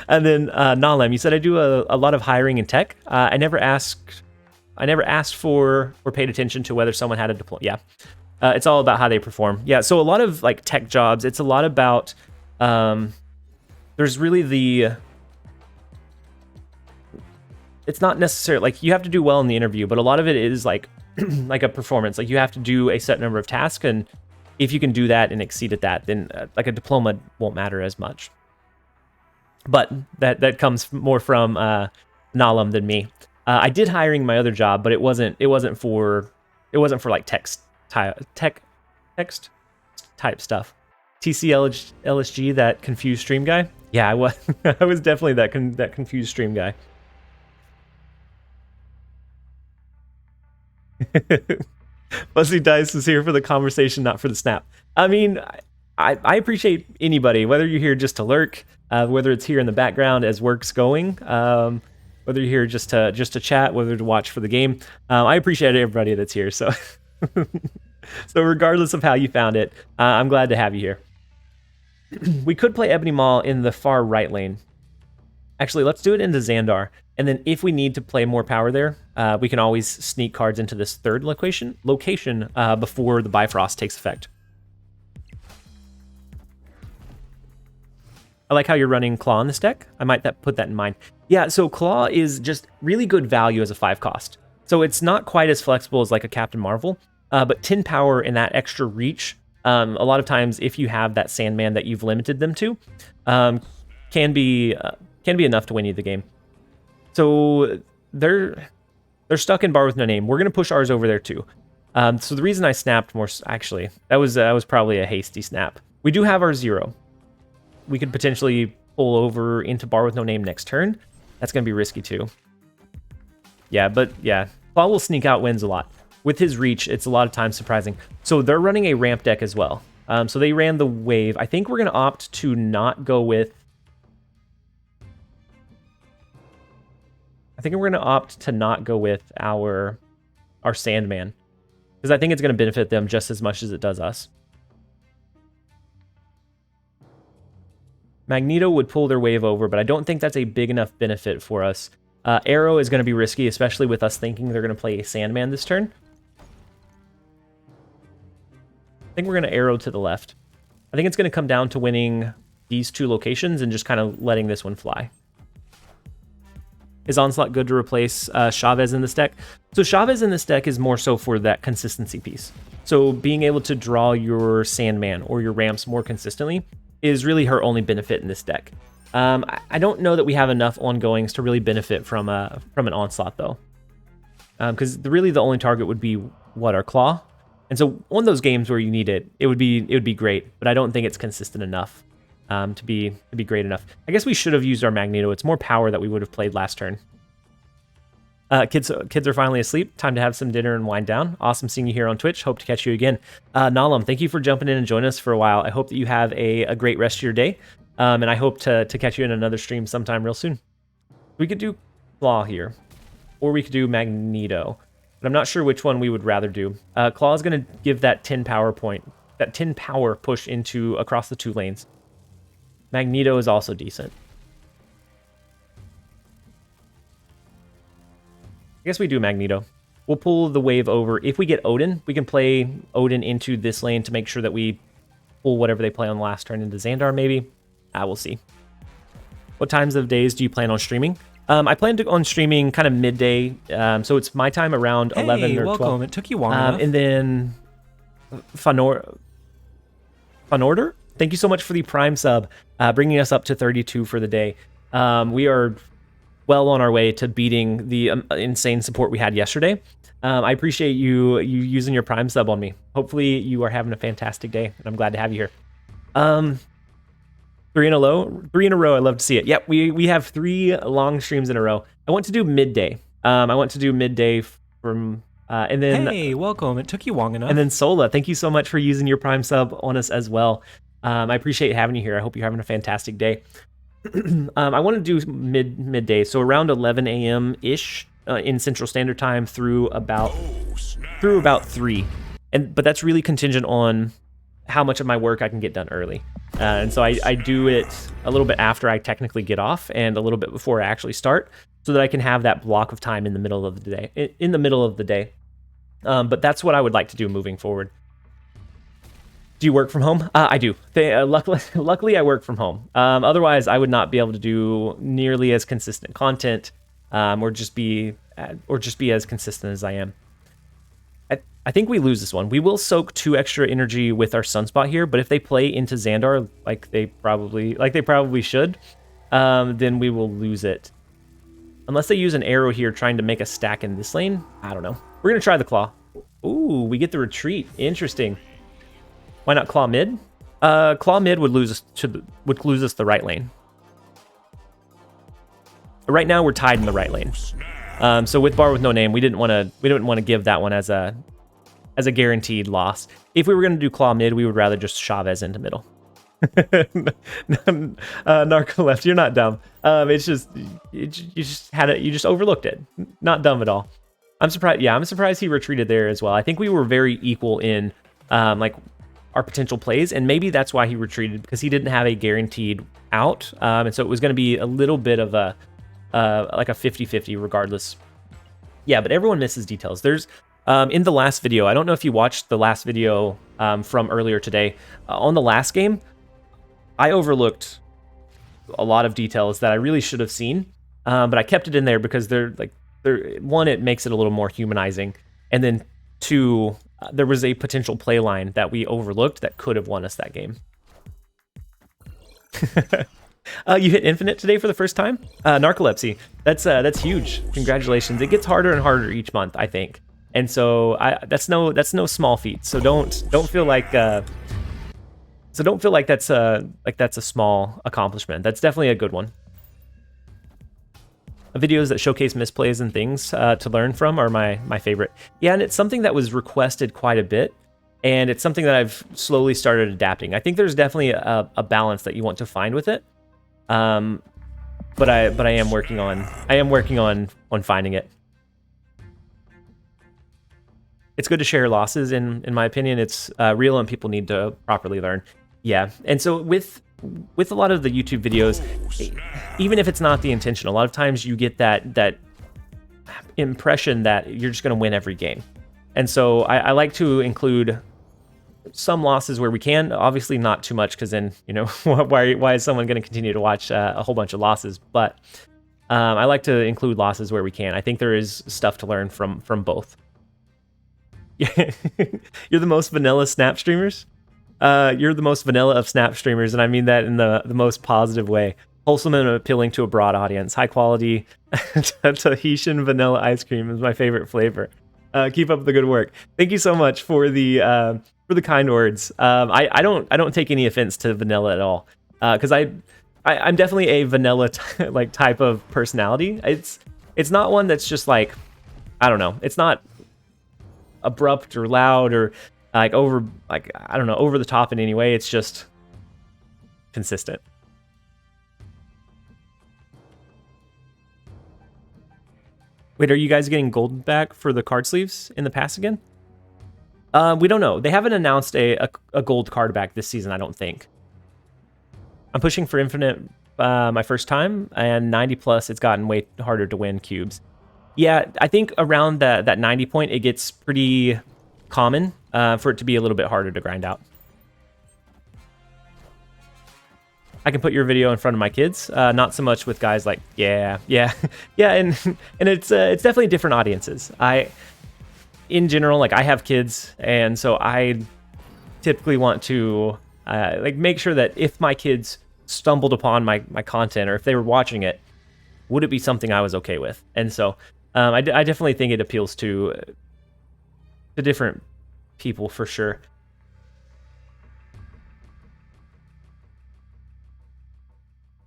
And then Nalem, you said I do a lot of hiring in tech. I never asked for or paid attention to whether someone had a deploy. Yeah, it's all about how they perform. Yeah, so a lot of like tech jobs. It's a lot about there's really it's not necessarily like you have to do well in the interview, but a lot of it is like like a performance. Like you have to do a set number of tasks, and if you can do that and exceed at that, then like a diploma won't matter as much. But that comes more from Nalem than me. I did hiring my other job, but it wasn't for like text type stuff. TLSG, that confused stream guy. Yeah, I was I was definitely that confused stream guy. Fuzzy Dice is here for the conversation, not for the snap. I mean, I appreciate anybody, whether you're here just to lurk, whether it's here in the background as work's going, whether you're here just to chat, whether to watch for the game. I appreciate everybody that's here. So, so regardless of how you found it, I'm glad to have you here. We could play Ebony Maw in the far right lane. Actually, let's do it into Xandar. And then if we need to play more power there, we can always sneak cards into this third location before the Bifrost takes effect. I like how you're running Claw in this deck. I might put that in mind. Yeah, so Claw is just really good value as a 5 cost. So it's not quite as flexible as like a Captain Marvel, but 10 power and that extra reach, a lot of times if you have that Sandman that you've limited them to, can be enough to win you the game. So they're stuck in Bar with No Name. We're gonna push ours over there too. So the reason I snapped more, actually, that was probably a hasty snap. We do have our 0. We could potentially pull over into Bar with No Name next turn. That's gonna be risky too. Yeah, but yeah, Claw will sneak out wins a lot. with his reach, it's a lot of times surprising. So they're running a ramp deck as well. So they ran the wave. I think we're going to opt to not go with... I think we're going to opt to not go with our Sandman, because I think it's going to benefit them just as much as it does us. Magneto would pull their wave over, but I don't think that's a big enough benefit for us. Arrow is going to be risky, especially with us thinking they're going to play a Sandman this turn. I think we're going to arrow to the left. I think it's going to come down to winning these two locations and just kind of letting this one fly. Is Onslaught good to replace Chavez in this deck? So Chavez in this deck is more so for that consistency piece. So being able to draw your Sandman or your ramps more consistently is really her only benefit in this deck. I don't know that we have enough ongoings to really benefit from an Onslaught though, because really the only target would be what, our Claw, and so on those games where you need it, it would be great, but I don't think it's consistent enough to be great enough. I guess we should have used our Magneto. It's more power that we would have played last turn. Kids are finally asleep. Time to have some dinner and wind down. Awesome seeing you here on Twitch. Hope to catch you again. Nalam, thank you for jumping in and joining us for a while. I hope that you have a great rest of your day. And I hope to catch you in another stream sometime real soon. We could do Claw here, or we could do Magneto, but I'm not sure which one we would rather do. Claw is going to give that 10 power point, that 10 power push into across the 2 lanes. Magneto is also decent. I guess we do Magneto. We'll pull the wave over. If we get Odin, we can play Odin into this lane to make sure that we pull whatever they play on the last turn into Xandar, maybe. We'll see. What times of days do you plan on streaming? I plan on streaming kind of midday, so it's my time around 11 or 12. Welcome. It took you long enough. And then Funorder, thank you so much for the Prime sub, bringing us up to 32 for the day. We are well on our way to beating the insane support we had yesterday. I appreciate you using your Prime sub on me. Hopefully you are having a fantastic day, and I'm glad to have you here. 3 in a row. I love to see it. Yep, we have 3 long streams in a row. I want to do midday. I want to do midday from and then. Hey, welcome. It took you long enough. And then Sola, thank you so much for using your Prime sub on us as well. I appreciate having you here. I hope you're having a fantastic day. I want to do midday, so around 11 a.m. ish in Central Standard Time through about 3. But that's really contingent on how much of my work I can get done early. And so I do it a little bit after I technically get off and a little bit before I actually start, so that I can have that block of time in the middle of the day. But that's what I would like to do moving forward. Do you work from home? I do. Luckily, I work from home. Otherwise, I would not be able to do nearly as consistent content, or just be as consistent as I am. I think we lose this one. We will soak 2 extra energy with our Sunspot here, but if they play into Xandar like they probably should, then we will lose it. Unless they use an arrow here trying to make a stack in this lane. I don't know. We're gonna try the Claw. Ooh, we get the retreat. Interesting. Why not Claw mid? Claw mid would lose us the right lane. Right now we're tied in the right lane. So with Bar with no name, we didn't want to give that one as a guaranteed loss. If we were going to do Claw mid, we would rather just Chavez into middle. Narco left. You're not dumb. It's just you just overlooked it. Not dumb at all. I'm surprised. Yeah, I'm surprised he retreated there as well. I think we were very equal in like our potential plays, and maybe that's why he retreated, because he didn't have a guaranteed out, and so it was going to be a little bit of a like a 50-50 regardless. Yeah, but everyone misses details. There's in the last video, I don't know if you watched the last video from earlier today, on the last game, I overlooked a lot of details that I really should have seen, but I kept it in there because one, it makes it a little more humanizing, and then 2, there was a potential play line that we overlooked that could have won us that game. You hit infinite today for the first time? Narcolepsy. That's huge. Congratulations. It gets harder and harder each month, I think. And so that's no small feat. So don't feel like that's a small accomplishment. That's definitely a good one. videos that showcase misplays and things to learn from are my favorite. Yeah, and it's something that was requested quite a bit, and it's something that I've slowly started adapting. I think there's definitely a balance that you want to find with it, but I am working on finding it. It's good to share losses, in my opinion. It's real and people need to properly learn. Yeah, and so with a lot of the YouTube videos, even if it's not the intention, a lot of times you get that impression that you're just going to win every game. And so I like to include some losses where we can, obviously not too much, because then, you know, why is someone going to continue to watch a whole bunch of losses? But I like to include losses where we can. I think there is stuff to learn from both. You're the most vanilla Snap streamers. You're the most vanilla of Snap streamers, and I mean that in the most positive way. Wholesome and appealing to a broad audience. High quality Tahitian vanilla ice cream is my favorite flavor. Keep up the good work. Thank you so much for the kind words. I don't take any offense to vanilla at all, because I'm definitely a vanilla like type of personality. It's not one that's just like, I don't know. It's not abrupt or loud or I don't know, over the top in any way. It's just consistent. Wait, are you guys getting gold back for the card sleeves in the pass again? We don't know. They haven't announced a gold card back this season, I don't think. I'm pushing for infinite my first time, and 90 plus, it's gotten way harder to win cubes. Yeah, I think around that 90 point, it gets pretty common for it to be a little bit harder to grind out. I can put your video in front of my kids, not so much with guys like, yeah, and it's definitely different audiences. In general, like I have kids, and so I typically want to like make sure that if my kids stumbled upon my content, or if they were watching it, would it be something I was okay with? And so I definitely think it appeals to different people for sure.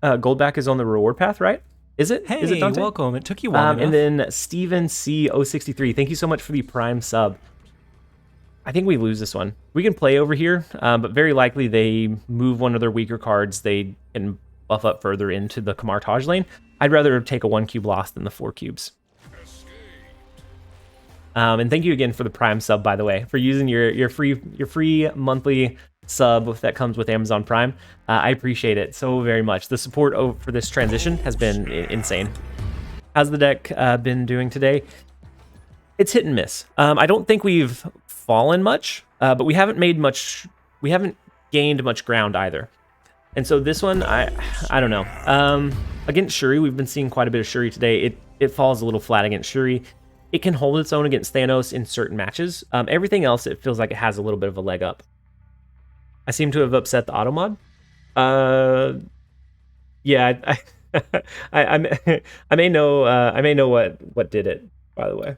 Goldback is on the reward path, right? Is it? Hey, is it Dante? Welcome. It took you long enough. And then Steven C063, thank you so much for the Prime sub. I think we lose this one. We can play over here, but very likely they move one of their weaker cards. They can buff up further into the Kamartage lane. I'd rather take a 1 cube loss than the 4 cubes. And thank you again for the Prime sub, by the way, for using your free monthly sub that comes with Amazon Prime. I appreciate it so very much. The support for this transition has been insane. How's the deck been doing today? It's hit and miss. I don't think we've fallen much, but we haven't gained much ground either. And so this one, I don't know. Against Shuri, we've been seeing quite a bit of Shuri today. It falls a little flat against Shuri. It can hold its own against Thanos in certain matches. Everything else, it feels like it has a little bit of a leg up. I seem to have upset the auto mod. Yeah, I may know what did it, by the way.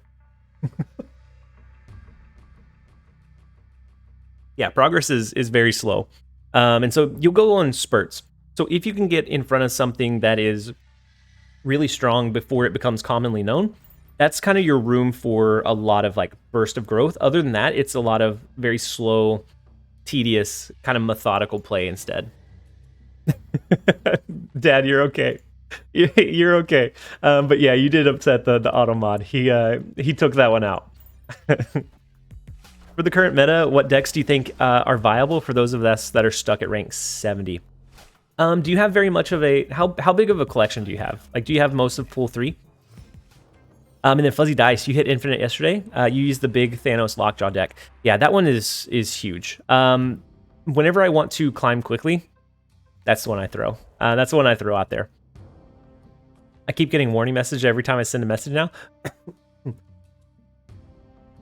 Yeah, progress is very slow. And so you'll go on spurts. So if you can get in front of something that is really strong before it becomes commonly known, that's kind of your room for a lot of like burst of growth. Other than that, it's a lot of very slow, tedious, kind of methodical play instead. Dad, you're okay. You're okay. But yeah, you did upset the auto mod. He took that one out. For the current meta, what decks do you think are viable for those of us that are stuck at rank 70? Do you have very much of a how big of a collection do you have? Like, do you have most of pool 3? And then Fuzzy Dice, you hit Infinite yesterday. You used the big Thanos Lockjaw deck. Yeah, that one is huge. Whenever I want to climb quickly, that's the one I throw. That's the one I throw out there. I keep getting warning message every time I send a message now.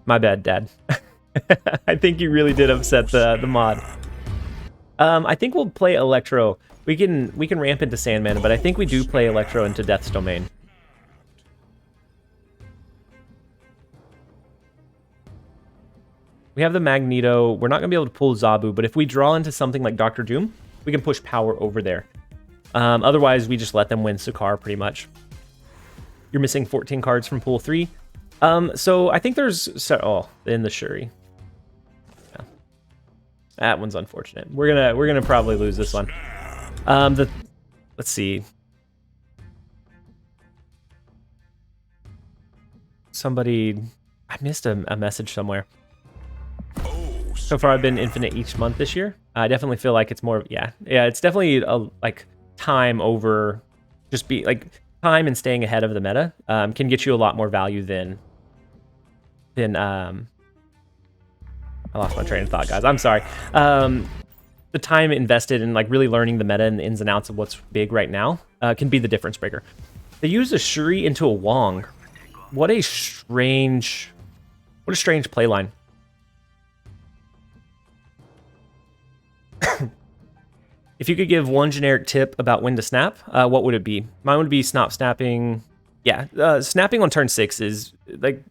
My bad, Dad. I think you really did upset the mod. I think we'll play Electro. We can ramp into Sandman, but I think we do play Electro into Death's Domain. We have the Magneto. We're not going to be able to pull Zabu, but if we draw into something like Dr. Doom, we can push power over there. Otherwise, we just let them win Sakaar pretty much. You're missing 14 cards from pool 3. So I think there's in the Shuri. Yeah. That one's unfortunate. We're gonna probably lose this one. Let's see. I missed a message somewhere. So far, I've been infinite each month this year. I definitely feel like it's more, yeah, it's definitely like time over, just time and staying ahead of the meta can get you a lot more value than I lost my train of thought, guys. I'm sorry. The time invested in like really learning the meta and the ins and outs of what's big right now can be the difference maker. They used a Shuri into a Wong. What a strange play line. If you could give one generic tip about when to snap, what would it be? Mine would be snapping. Yeah, snapping on turn 6 is like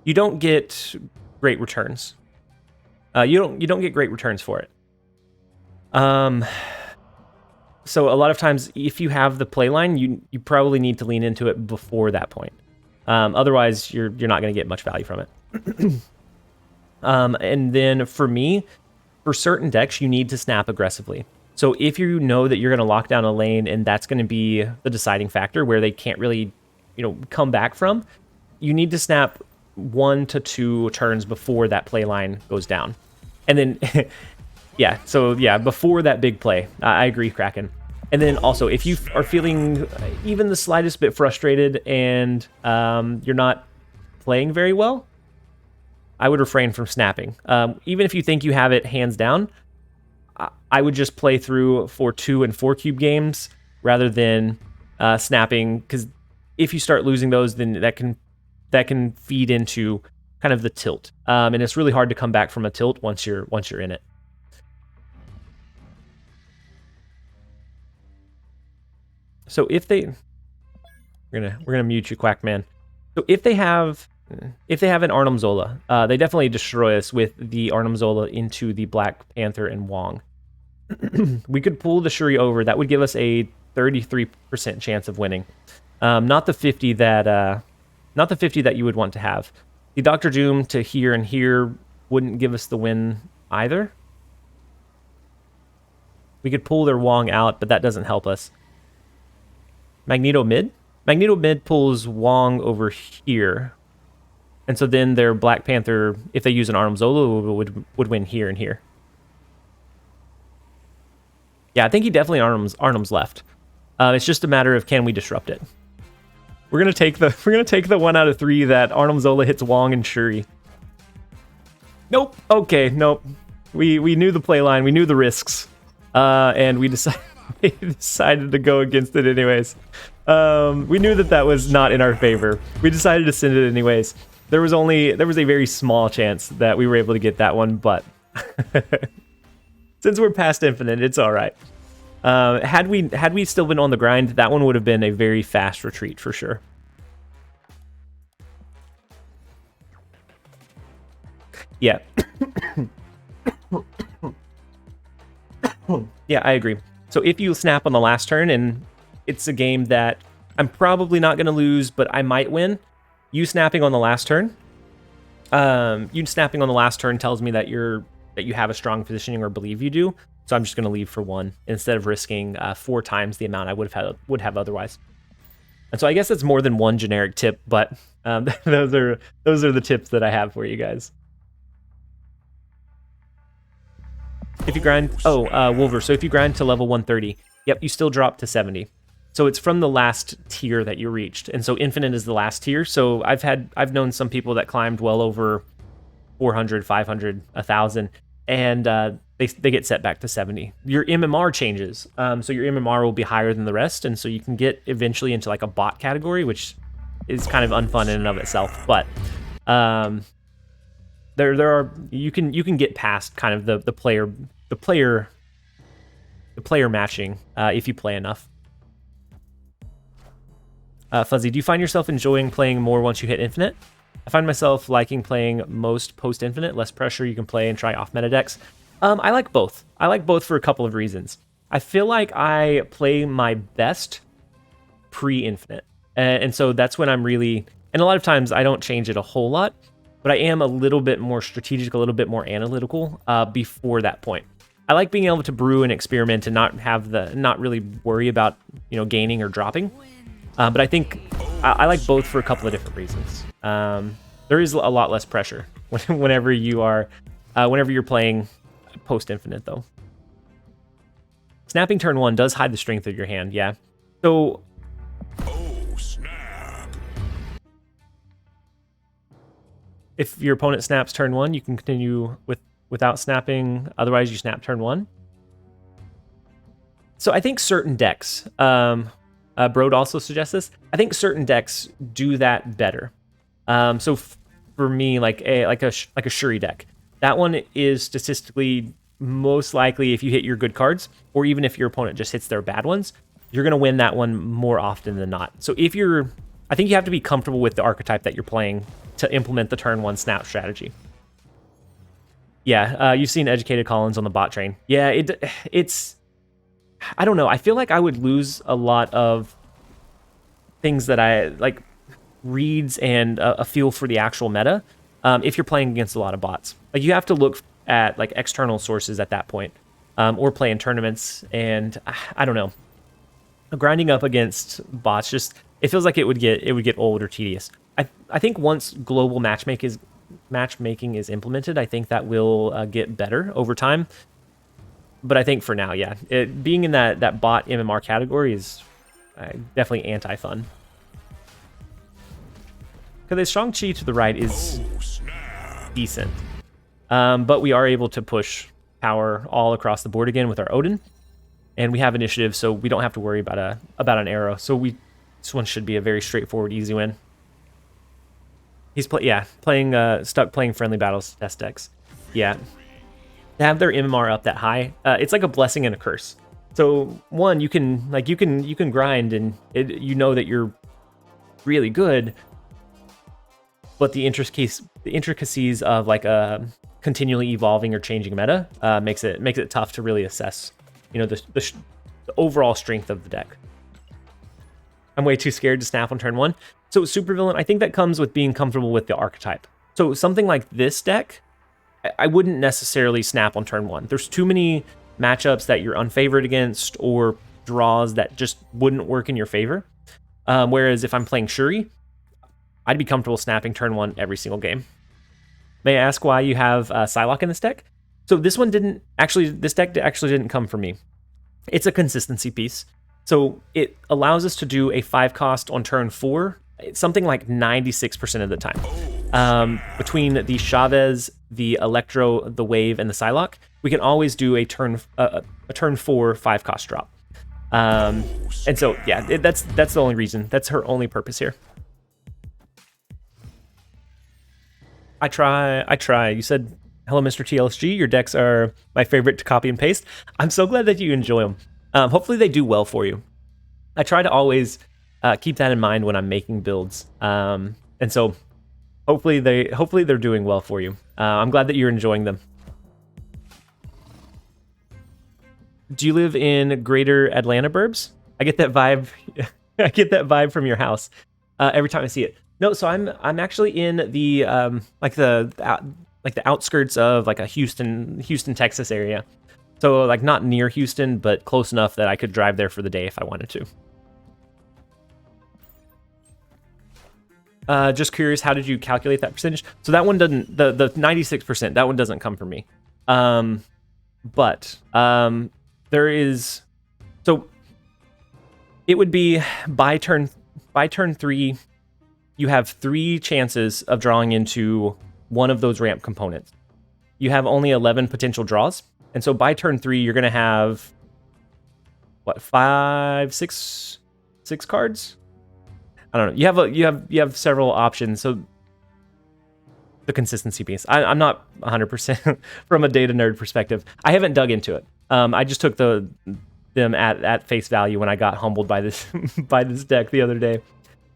you don't get great returns. You don't get great returns for it. So a lot of times, if you have the play line, you probably need to lean into it before that point. Otherwise, you're not going to get much value from it. And then for me, for certain decks, you need to snap aggressively. So if you know that you're going to lock down a lane and that's going to be the deciding factor where they can't really, come back from, you need to snap 1 to 2 turns before that play line goes down. And then, before that big play. I agree, Kraken. And then also, if you are feeling even the slightest bit frustrated and you're not playing very well, I would refrain from snapping. Even if you think you have it hands down, I would just play through for 2 and 4 cube games rather than snapping, because if you start losing those, then that can feed into kind of the tilt, and it's really hard to come back from a tilt once you're in it. So if we're gonna mute you, Quackman. So if they have an Arnim Zola, they definitely destroy us with the Arnim Zola into the Black Panther and Wong. We could pull the Shuri over. That would give us a 33% chance of winning. Not the 50 that you would want to have. The Dr. Doom to here and here wouldn't give us the win either. We could pull their Wong out, but that doesn't help us. Magneto mid? Magneto mid pulls Wong over here. And so then their Black Panther, if they use an Arnim Zola, would win here and here. Yeah, I think he definitely Arnim's left. It's just a matter of can we disrupt it. We're gonna take the 1 out of 3 that Arnim Zola hits Wong and Shuri. Nope. Okay, nope. We knew the play line, we knew the risks, and we decided to go against it anyways. We knew that was not in our favor. We decided to send it anyways. There was a very small chance that we were able to get that one, but since we're past infinite, it's all right. Had we still been on the grind, that one would have been a very fast retreat for sure. Yeah. Yeah, I agree. So if you snap on the last turn, and it's a game that I'm probably not going to lose, but I might win, you snapping on the last turn tells me that you have a strong positioning or believe you do. So I'm just going to leave for 1 instead of risking 4 times the amount I would have otherwise. And so I guess that's more than one generic tip, but those are the tips that I have for you guys. If you grind, Wolver. So if you grind to level 130, yep, you still drop to 70. So it's from the last tier that you reached, and so infinite is the last tier. So I've known some people that climbed well over 400, 500, 1,000, and they get set back to 70. Your MMR changes, so your MMR will be higher than the rest, and so you can get eventually into like a bot category, which is kind of unfun in and of itself. But there are you can get past kind of the player matching if you play enough. Fuzzy, do you find yourself enjoying playing more once you hit infinite? I find myself liking playing most post-infinite, less pressure, you can play and try off-meta decks. I like both. I like both for a couple of reasons. I feel like I play my best pre-infinite. And so that's when I'm really, and a lot of times I don't change it a whole lot, but I am a little bit more strategic, a little bit more analytical before that point. I like being able to brew and experiment and not really worry about, gaining or dropping. But I think I like both for a couple of different reasons. There is a lot less pressure whenever you're playing post infinite though. Snapping turn 1 does hide the strength of your hand, yeah. So if your opponent snaps turn 1, you can continue without snapping. Otherwise, you snap turn 1. So I think certain decks, Broad also suggests this. I think certain decks do that better. So for me, like a Shuri deck, that one is statistically most likely if you hit your good cards, or even if your opponent just hits their bad ones, you're going to win that one more often than not. So I think you have to be comfortable with the archetype that you're playing to implement the turn 1 snap strategy. Yeah, you've seen Educated Collins on the bot train. Yeah, it's... I don't know. I feel like I would lose a lot of things that I... like reads and a feel for the actual meta if you're playing against a lot of bots. Like, you have to look at like external sources at that point, or play in tournaments, and I don't know. Grinding up against bots it feels like it would get old or tedious. I think once global matchmaking is implemented, I think that will get better over time. But I think for now, yeah, being in that bot MMR category is definitely anti-fun. Because the strong chi to the right is decent, but we are able to push power all across the board again with our Odin, and we have initiative, so we don't have to worry about an arrow. So this one should be a very straightforward, easy win. He's stuck playing friendly battles test decks. Yeah, to have their MMR up that high, it's like a blessing and a curse. So one, you can grind and that you're really good, but the intricacies of like a continually evolving or changing meta makes it tough to really assess, the overall strength of the deck. I'm way too scared to snap on turn 1. So supervillain, I think that comes with being comfortable with the archetype. So something like this deck, I wouldn't necessarily snap on turn 1. There's too many matchups that you're unfavored against, or draws that just wouldn't work in your favor. Whereas if I'm playing Shuri, I'd be comfortable snapping turn 1 every single game. May I ask why you have Psylocke in this deck? So this deck actually didn't come from me. It's a consistency piece. So it allows us to do a 5-cost on turn 4, something like 96% of the time. Between the Chavez, the Electro, the Wave, and the Psylocke, we can always do a turn 4 5-cost drop. And so yeah, that's the only reason. That's her only purpose here. I try. You said, hello, Mr. TLSG. Your decks are my favorite to copy and paste. I'm so glad that you enjoy them. Hopefully they do well for you. I try to always keep that in mind when I'm making builds. And so hopefully they're doing well for you. I'm glad that you're enjoying them. Do you live in Greater Atlanta burbs? I get that vibe. I get that vibe from your house every time I see it. No, so I'm actually in the the outskirts of like a Houston, Texas area. So like not near Houston, but close enough that I could drive there for the day if I wanted to. Just curious, how did you calculate that percentage? So that one doesn't, the 96%, that one doesn't come from me. But there is, so it would be by turn 3, you have 3 chances of drawing into one of those ramp components. You have only 11 potential draws. And so by turn 3, you're going to have, what, 6 cards? I don't know. You have several options. So the consistency piece. I'm not 100% from a data nerd perspective. I haven't dug into it. I just took them at face value when I got humbled by this by this deck the other day.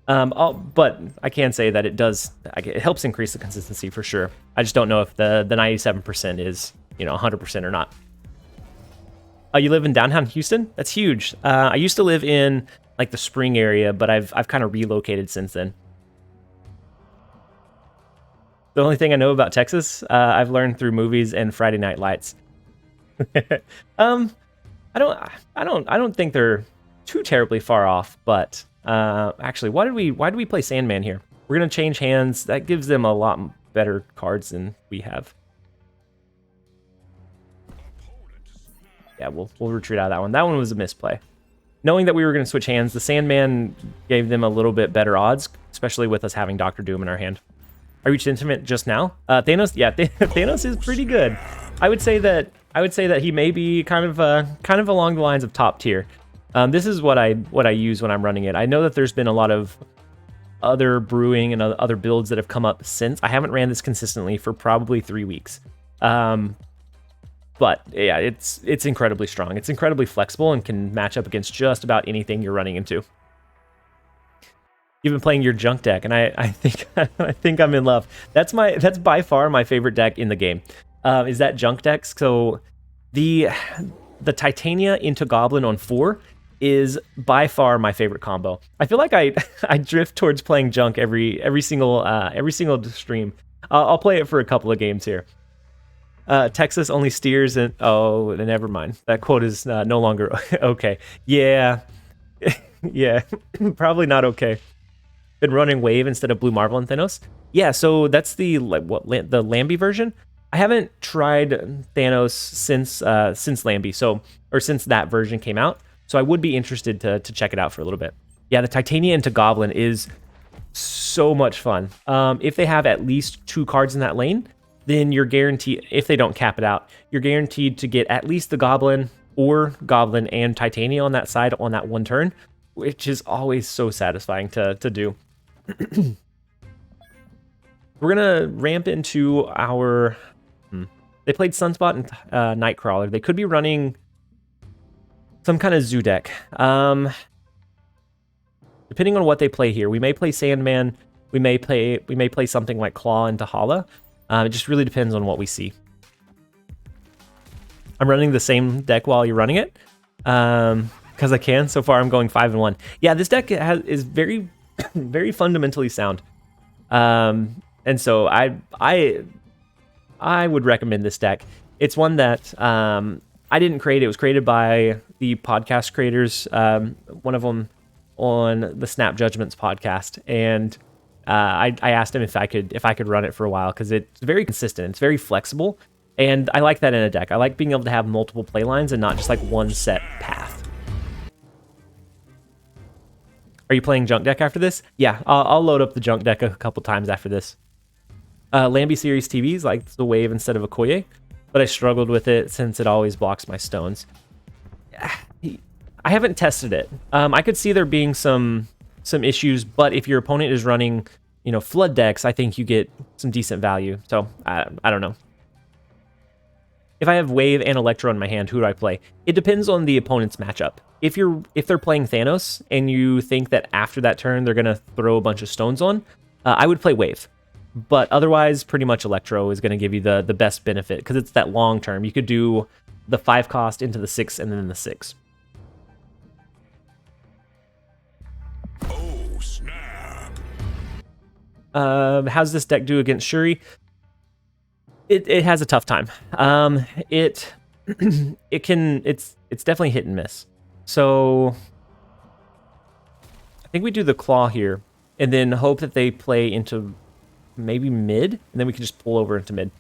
But I can say that it helps increase the consistency for sure. I just don't know if the 97% is 100% or not. You live in downtown Houston? That's huge. I used to live in like the spring area, but I've kind of relocated since then. The only thing I know about Texas, I've learned through movies and Friday Night Lights. I don't think they're too terribly far off, but actually, why did we play Sandman here? We're gonna change hands. That gives them a lot better cards than we have. Yeah, we'll retreat out of that one. That one was a misplay. Knowing that we were gonna switch hands, the Sandman gave them a little bit better odds, especially with us having Doctor Doom in our hand. I reached Intimate just now. Thanos, yeah, Thanos is pretty good. I would say that he may be kind of along the lines of top tier. This is what I use when I'm running it. I know that there's been a lot of other brewing and other builds that have come up since. I haven't ran this consistently for probably 3 weeks. But yeah, it's incredibly strong. It's incredibly flexible and can match up against just about anything you're running into. You've been playing your junk deck, and I think I think I'm in love. That's by far my favorite deck in the game. Is that junk deck? So the Titania into Goblin on 4 is by far my favorite combo. I feel like I drift towards playing junk every single stream. I'll play it for a couple of games here. Texas only steers and oh, never mind. That quote is no longer okay. Yeah, yeah, probably not okay. Been running Wave instead of Blue Marvel and Thanos. Yeah, so that's the the Lambie version. I haven't tried Thanos since Lambie, or since that version came out. So I would be interested to check it out for a little bit. Yeah, the Titania into Goblin is so much fun. If they have at least 2 cards in that lane, then you're guaranteed, if they don't cap it out, you're guaranteed to get at least the Goblin or Goblin and Titania on that side on that one turn, which is always so satisfying to do. We're gonna ramp into our... They played Sunspot and Nightcrawler. They could be running some kind of zoo deck. Depending on what they play here, we may play Sandman. We may play something like Claw into Hala. It just really depends on what we see. I'm running the same deck while you're running it, because I can. So far, I'm going 5-1. Yeah, this deck is very, very fundamentally sound, and so I would recommend this deck. It's one that I didn't create. It was created by the podcast creators, one of them on the Snap Judgments podcast, and I asked him if I could run it for a while because it's very consistent. It's very flexible, and I like that in a deck. I like being able to have multiple play lines and not just like one set path. Are you playing junk deck after this? Yeah, I'll load up the junk deck a couple times after this. Lambie Series TVs like the Wave instead of a Koye, but I struggled with it since it always blocks my stones. I haven't tested it. I could see there being some issues, but if your opponent is running, flood decks, I think you get some decent value. So I don't know. If I have Wave and Electro in my hand, who do I play? It depends on the opponent's matchup. If they're playing Thanos and you think that after that turn they're gonna throw a bunch of stones on, I would play Wave. But otherwise, pretty much Electro is going to give you the best benefit because it's that long term. You could do the 5 cost into the 6 and then the 6. Oh, snap. How's this deck do against Shuri? It has a tough time. It's definitely hit and miss. So I think we do the Claw here and then hope that they play into maybe mid, and then we can just pull over into mid.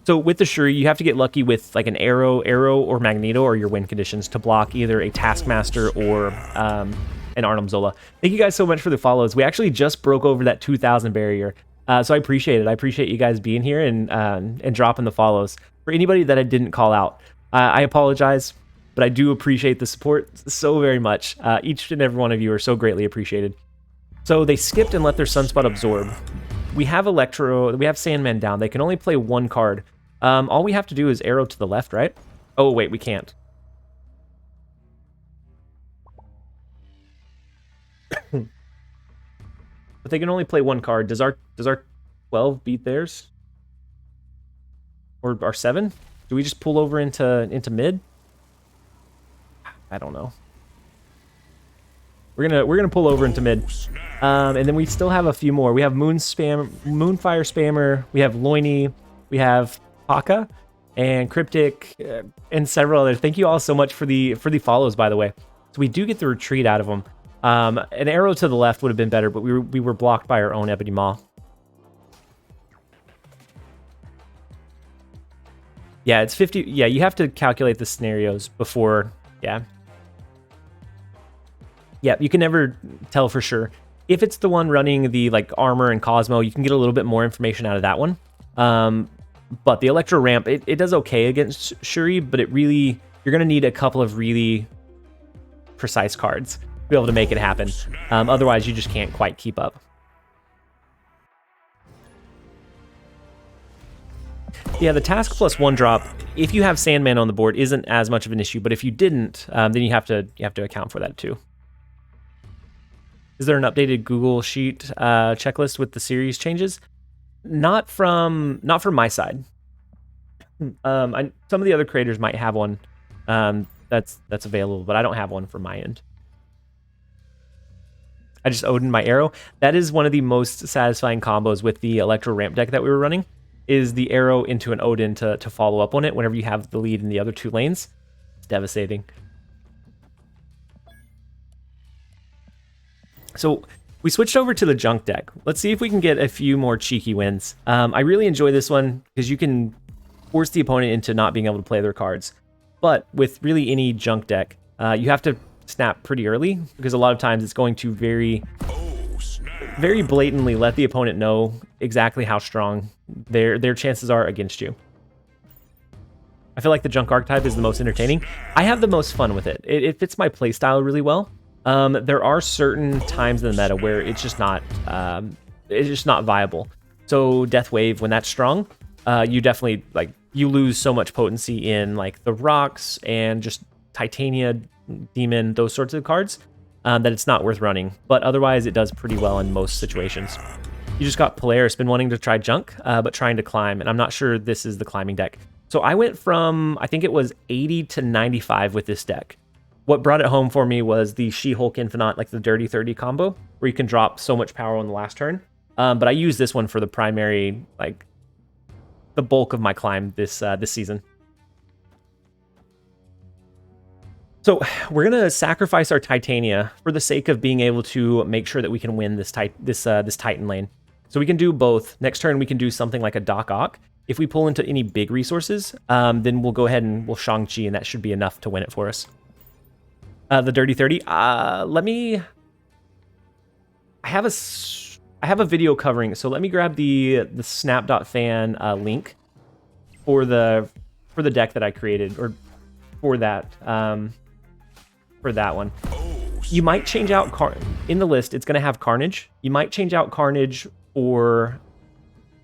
So with the Shuri, you have to get lucky with like an arrow, or Magneto, or your win conditions to block either a Taskmaster or an Arnim Zola. Thank you guys so much for the follows. We actually just broke over that 2,000 barrier, so I appreciate it. I appreciate you guys being here and dropping the follows. For anybody that I didn't call out, I apologize, but I do appreciate the support so very much. Each and every one of you are so greatly appreciated. So they skipped and let their Sunspot absorb. We have Electro, we have Sandman down. They can only play 1 card. All we have to do is arrow to the left, right? Oh, wait, we can't. But they can only play 1 card. Does our 12 beat theirs? Or our 7? Do we just pull over into mid? I don't know. We're gonna pull over into mid. And then we still have a few more. We have Moonfire Spammer, we have Loiny, we have Paka, and Cryptic, and several others. Thank you all so much for the follows, by the way. So we do get the retreat out of them. An arrow to the left would have been better, but we were blocked by our own Ebony Maw. Yeah, it's 50. Yeah, you have to calculate the scenarios before. Yeah. Yeah, you can never tell for sure. If it's the one running the like armor and Cosmo, you can get a little bit more information out of that one. But the Electro Ramp, it does okay against Shuri, but it really, you're going to need a couple of really precise cards to be able to make it happen. Otherwise, you just can't quite keep up. Yeah, the task plus 1 drop, if you have Sandman on the board, isn't as much of an issue, but if you didn't, then you have to account for that too. Is there an updated Google Sheet checklist with the series changes? Not from my side. Some of the other creators might have one that's available, but I don't have one from my end. I just Odin my arrow. That is one of the most satisfying combos with the Electro Ramp deck that we were running, is the arrow into an Odin to follow up on it whenever you have the lead in the other 2 lanes. It's devastating. So we switched over to the junk deck. Let's see if we can get a few more cheeky wins. I really enjoy this one because you can force the opponent into not being able to play their cards. But with really any junk deck, you have to snap pretty early because a lot of times it's going to very blatantly let the opponent know exactly how strong their chances are against you. I feel like the junk archetype is the most entertaining. I have the most fun with it. It fits my playstyle really well. There are certain times in the meta where it's just not viable. So Death Wave, when that's strong, you definitely you lose so much potency in like the rocks and just Titania, Demon, those sorts of cards, that it's not worth running. But otherwise, it does pretty well in most situations. You just got Polaris, been wanting to try junk, but trying to climb, and I'm not sure this is the climbing deck. So I went from, I think it was 80 to 95 with this deck. What brought it home for me was the She-Hulk Infinite, like the Dirty 30 combo, where you can drop so much power on the last turn. But I used this one for the primary, like the bulk of my climb this season. So we're gonna sacrifice our Titania for the sake of being able to make sure that we can win this Titan lane. So we can do both. Next turn we can do something like a Doc Ock. If we pull into any big resources, then we'll go ahead and we'll Shang-Chi, and that should be enough to win it for us. The Dirty 30. I have a video covering, so let me grab the snap.fan link for the deck that I created, or for that one. You might change out in the list. It's going to have Carnage. You might change out Carnage for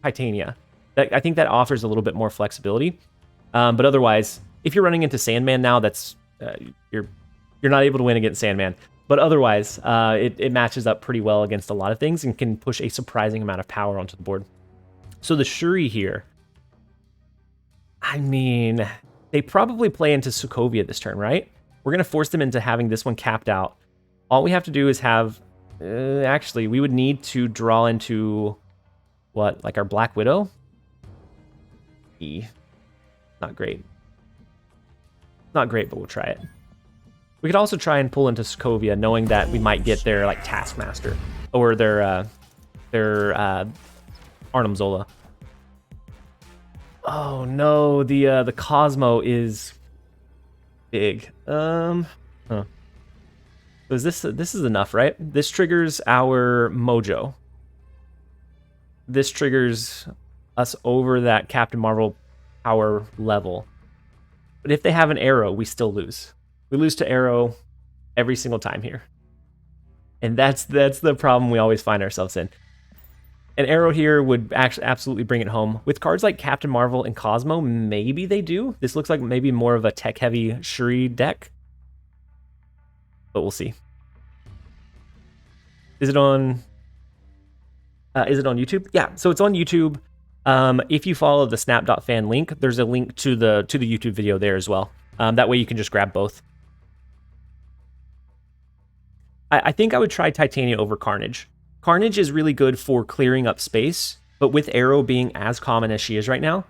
Titania. I think that offers a little bit more flexibility. But otherwise, if you're running into Sandman now, that's you're not able to win against Sandman. But otherwise, it matches up pretty well against a lot of things and can push a surprising amount of power onto the board. So the Shuri here, I mean, they probably play into Sokovia this turn, right? We're going to force them into having this one capped out. All we have to do is have... actually, we would need to draw into... what? Like our Black Widow? Not great. Not great, but we'll try it. We could also try and pull into Sokovia, knowing that we might get their like Taskmaster or their Arnim Zola. Oh no, the Cosmo is big. This is enough, right? This triggers our Mojo. This triggers us over that Captain Marvel power level. But if they have an arrow, we still lose. We lose to arrow every single time here. And that's the problem we always find ourselves in. An arrow here would actually absolutely bring it home. With cards like Captain Marvel and Cosmo, maybe they do. This looks like maybe more of a tech-heavy Shuri deck. But we'll see. Is it on YouTube? Yeah, so it's on YouTube. If you follow the snap.fan link, there's a link to the YouTube video there as well. That way you can just grab both. I think I would try Titania over Carnage. Carnage is really good for clearing up space, but with Arrow being as common as she is right now,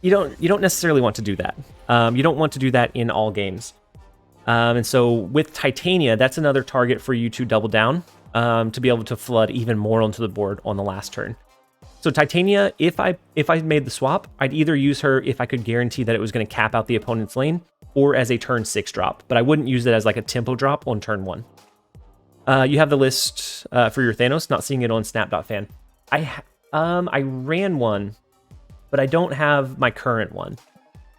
you don't necessarily want to do that. You don't want to do that in all games. And so with Titania, that's another target for you to double down to be able to flood even more onto the board on the last turn. So Titania, if I made the swap, I'd either use her if I could guarantee that it was going to cap out the opponent's lane, or as a turn 6 drop, but I wouldn't use it as like a tempo drop on turn 1. You have the list for your Thanos, not seeing it on snap.fan. I ran one, but I don't have my current one.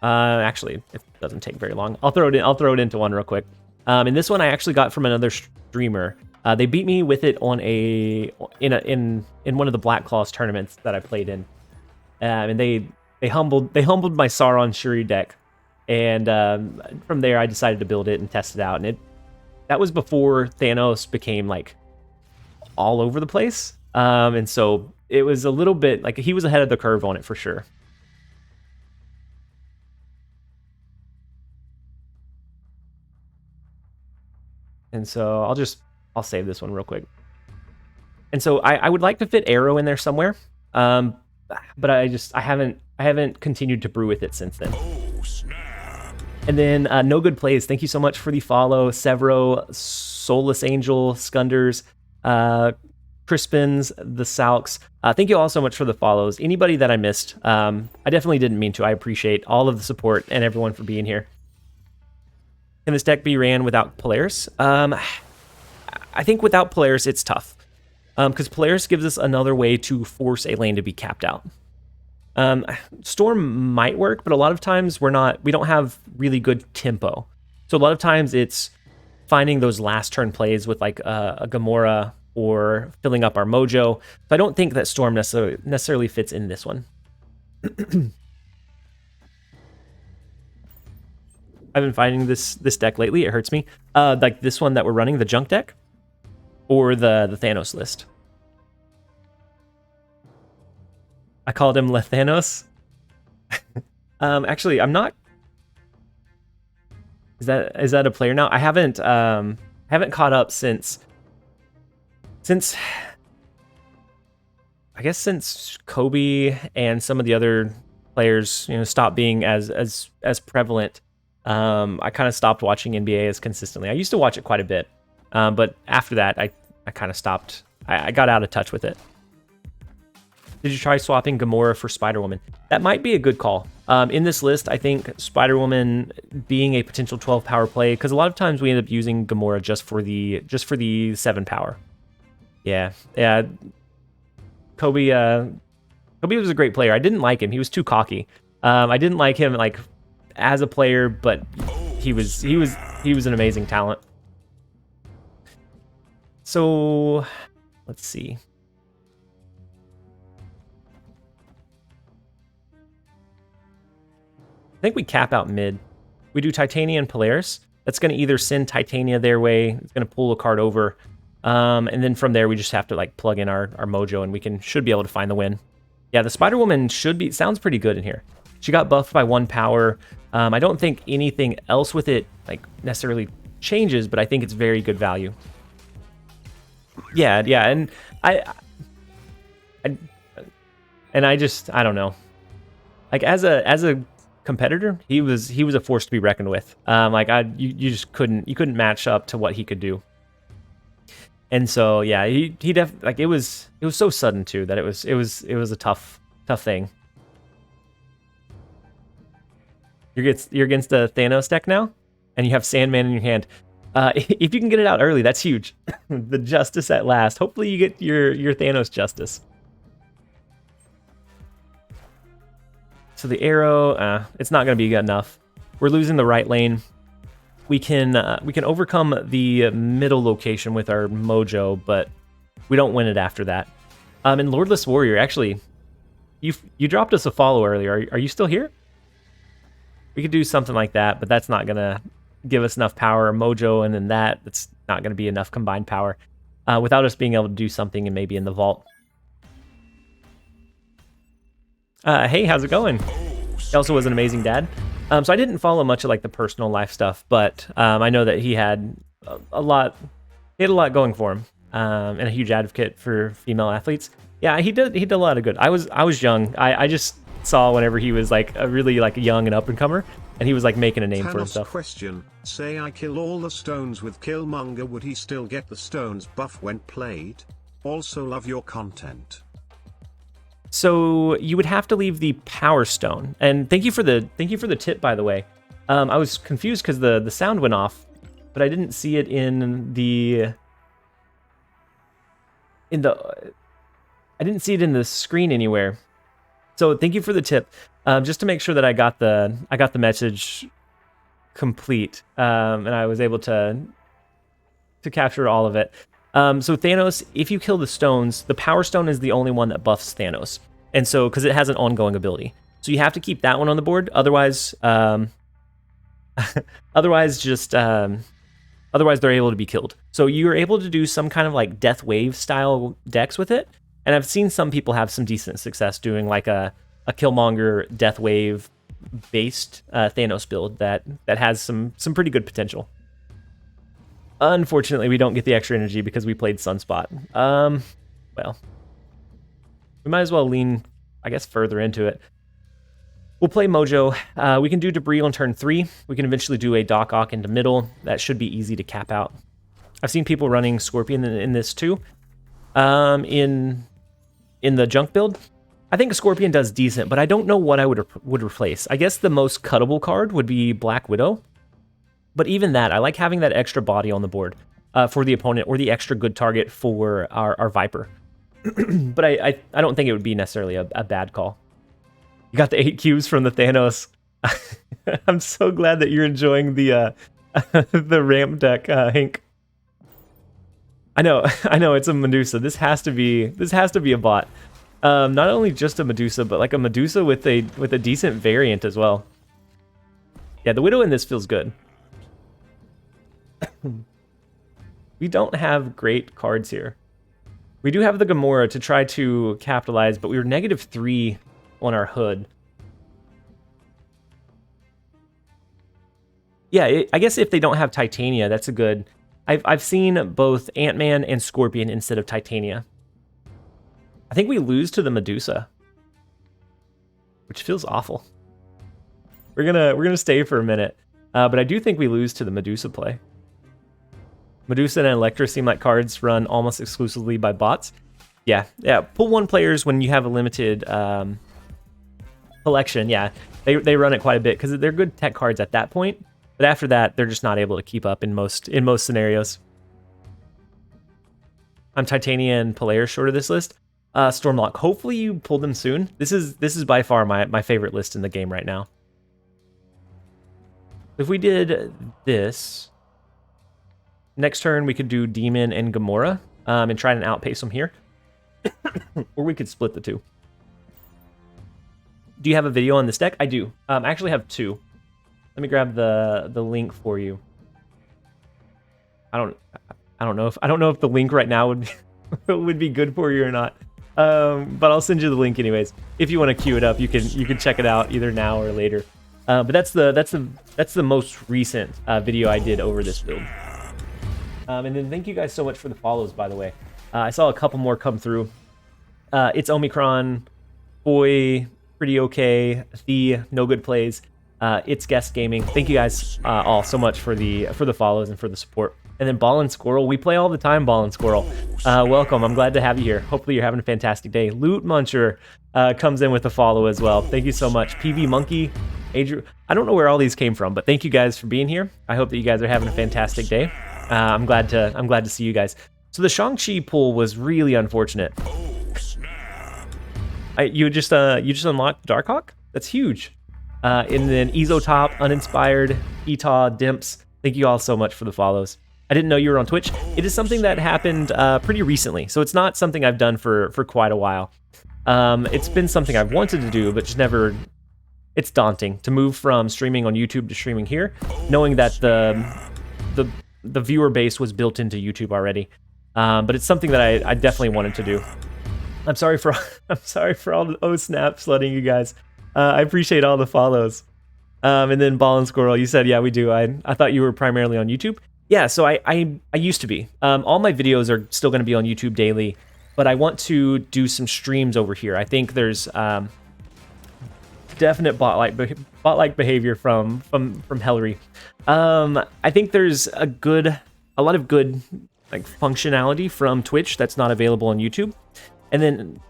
Actually, it doesn't take very long. I'll throw it into one real quick. And this one I actually got from another streamer. They beat me with it on in one of the Black Claws tournaments that I played in. And they humbled my Sauron Shuri deck. And from there I decided to build it and test it out. And that was before Thanos became like all over the place. And so it was a little bit like he was ahead of the curve on it for sure. And so I'll save this one real quick. And so I would like to fit Arrow in there somewhere. But I haven't continued to brew with it since then. Oh, snap. And then No Good Plays, thank you so much for the follow. Severo, Soulless Angel, Scunders, Crispins, the Salks. Thank you all so much for the follows. Anybody that I missed, I definitely didn't mean to. I appreciate all of the support and everyone for being here. Can this deck be ran without Polaris? I think without Polaris, it's tough. Because Polaris gives us another way to force a lane to be capped out. Storm might work, but a lot of times we don't have really good tempo. So a lot of times it's finding those last turn plays with like a Gamora or filling up our mojo. So I don't think that Storm necessarily fits in this one. I've been finding this deck lately. It hurts me. Like this one that we're running, the junk deck, or the Thanos list. I called him Lethanos. Actually, I'm not. Is that a player now? I haven't caught up since I guess since Kobe and some of the other players, stopped being as prevalent. I kind of stopped watching NBA as consistently. I used to watch it quite a bit, but after that, I kind of stopped. I got out of touch with it. Did you try swapping Gamora for Spider-Woman? That might be a good call. In this list, I think Spider-Woman being a potential 12 power play, because a lot of times we end up using Gamora just for the 7 power. Yeah. Kobe was a great player. I didn't like him. He was too cocky. I didn't like him like as a player, but he was an amazing talent. So let's see. I think we cap out mid. We do Titania and Polaris. That's going to either send Titania their way. It's going to pull a card over. And then from there, we just have to like plug in our mojo and we should be able to find the win. Yeah, the Spider-Woman sounds pretty good in here. She got buffed by 1 power. I don't think anything else with it like necessarily changes, but I think it's very good value. Yeah, and I don't know. Like as a competitor, he was a force to be reckoned with. You just couldn't match up to what he could do. And so yeah, he definitely like it was so sudden too that it was a tough thing. You're against the Thanos deck now, and you have Sandman in your hand. If you can get it out early, that's huge. The justice at last. Hopefully you get your Thanos justice. So the arrow, it's not going to be good enough. We're losing the right lane. We can overcome the middle location with our mojo, but we don't win it after that. And Lordless Warrior, actually, you dropped us a follow earlier. Are you still here? We could do something like that, but that's not going to give us enough power. Mojo, and then that's not going to be enough combined power without us being able to do something and maybe in the vault. Hey, how's it going? He also was an amazing dad. So I didn't follow much of like the personal life stuff, but I know that he had a lot he had a lot going for him, and a huge advocate for female athletes. Yeah, he did a lot of good. I was young. I just saw whenever he was like a really like young and up and comer, and he was like making a name for himself. Question: say I kill all the stones with Killmonger, would he still get the stones buff when played? Also love your content. So you would have to leave the power stone. And thank you for the tip, by the way. I was confused because the sound went off, but I didn't see it I didn't see it in the screen anywhere. So thank you for the tip. Just to make sure that I got the message complete, and I was able to capture all of it. So Thanos, if you kill the stones, the Power Stone is the only one that buffs Thanos, and so because it has an ongoing ability, so you have to keep that one on the board. Otherwise, otherwise they're able to be killed. So you're able to do some kind of like Death Wave style decks with it, and I've seen some people have some decent success doing like a Killmonger Death Wave based Thanos build that has some pretty good potential. Unfortunately, we don't get the extra energy because we played Sunspot. Well, we might as well lean, I guess, further into it. We'll play Mojo. We can do Debris on turn 3. We can eventually do a Doc Ock into middle. That should be easy to cap out. I've seen people running Scorpion in this too. In the junk build, I think Scorpion does decent, but I don't know what I would replace. I guess the most cuttable card would be Black Widow. But even that, I like having that extra body on the board for the opponent, or the extra good target for our Viper. But I don't think it would be necessarily a bad call. You got the 8 cubes from the Thanos. I'm so glad that you're enjoying the the ramp deck, Hank. I know, it's a Medusa. This has to be a bot. Not only just a Medusa, but like a Medusa with a decent variant as well. Yeah, the Widow in this feels good. We don't have great cards here. We do have the Gamora to try to capitalize, but we were -3 on our hood. Yeah, I guess if they don't have Titania, that's a good... I've seen both Ant-Man and Scorpion instead of Titania. I think we lose to the Medusa, which feels awful. We're gonna stay for a minute, but I do think we lose to the Medusa play. Medusa and Electra seem like cards run almost exclusively by bots. Yeah. Pull 1 players when you have a limited collection. Yeah, they run it quite a bit because they're good tech cards at that point. But after that, they're just not able to keep up in most scenarios. I'm Titania and Polaris short of this list. Stormlock. Hopefully you pull them soon. This is by far my favorite list in the game right now. If we did this, next turn we could do Demon and Gamora and try and outpace them here. Or we could split the two. Do you have a video on this deck? I do. I actually have 2. Let me grab the link for you. I don't know if the link right now would be good for you or not. But I'll send you the link anyways. If you want to queue it up, you can check it out either now or later. But that's the most recent video I did over this build. And then thank you guys so much for the follows, by the way. I saw a couple more come through. It's Omicron, Boy, Pretty Okay, The No Good Plays, It's Guest Gaming. Thank you guys all so much for the follows and for the support. And then Ball and Squirrel, we play all the time, Ball and Squirrel. Welcome, I'm glad to have you here. Hopefully you're having a fantastic day. Loot Muncher comes in with a follow as well. Thank you so much. PV Monkey, Adrian. I don't know where all these came from, but thank you guys for being here. I hope that you guys are having a fantastic day. I'm glad to see you guys. So the Shang-Chi pull was really unfortunate. Oh, snap. You just unlocked Darkhawk? That's huge. And then Ezotop, Uninspired, Etaw, Dimps. Thank you all so much for the follows. I didn't know you were on Twitch. It is something that happened pretty recently, so it's not something I've done for quite a while. It's been something I've wanted to do, but just never... It's daunting to move from streaming on YouTube to streaming here, knowing that the viewer base was built into YouTube already. But it's something that I definitely wanted to do. I'm sorry for all the snap flooding you guys. I appreciate all the follows. And then Ball and Squirrel, you said, yeah, we do. I thought you were primarily on YouTube. Yeah, so I used to be. All my videos are still going to be on YouTube daily, but I want to do some streams over here. I think there's definite bot-like behavior from Hellery. I think there's a lot of good like functionality from Twitch that's not available on YouTube, and then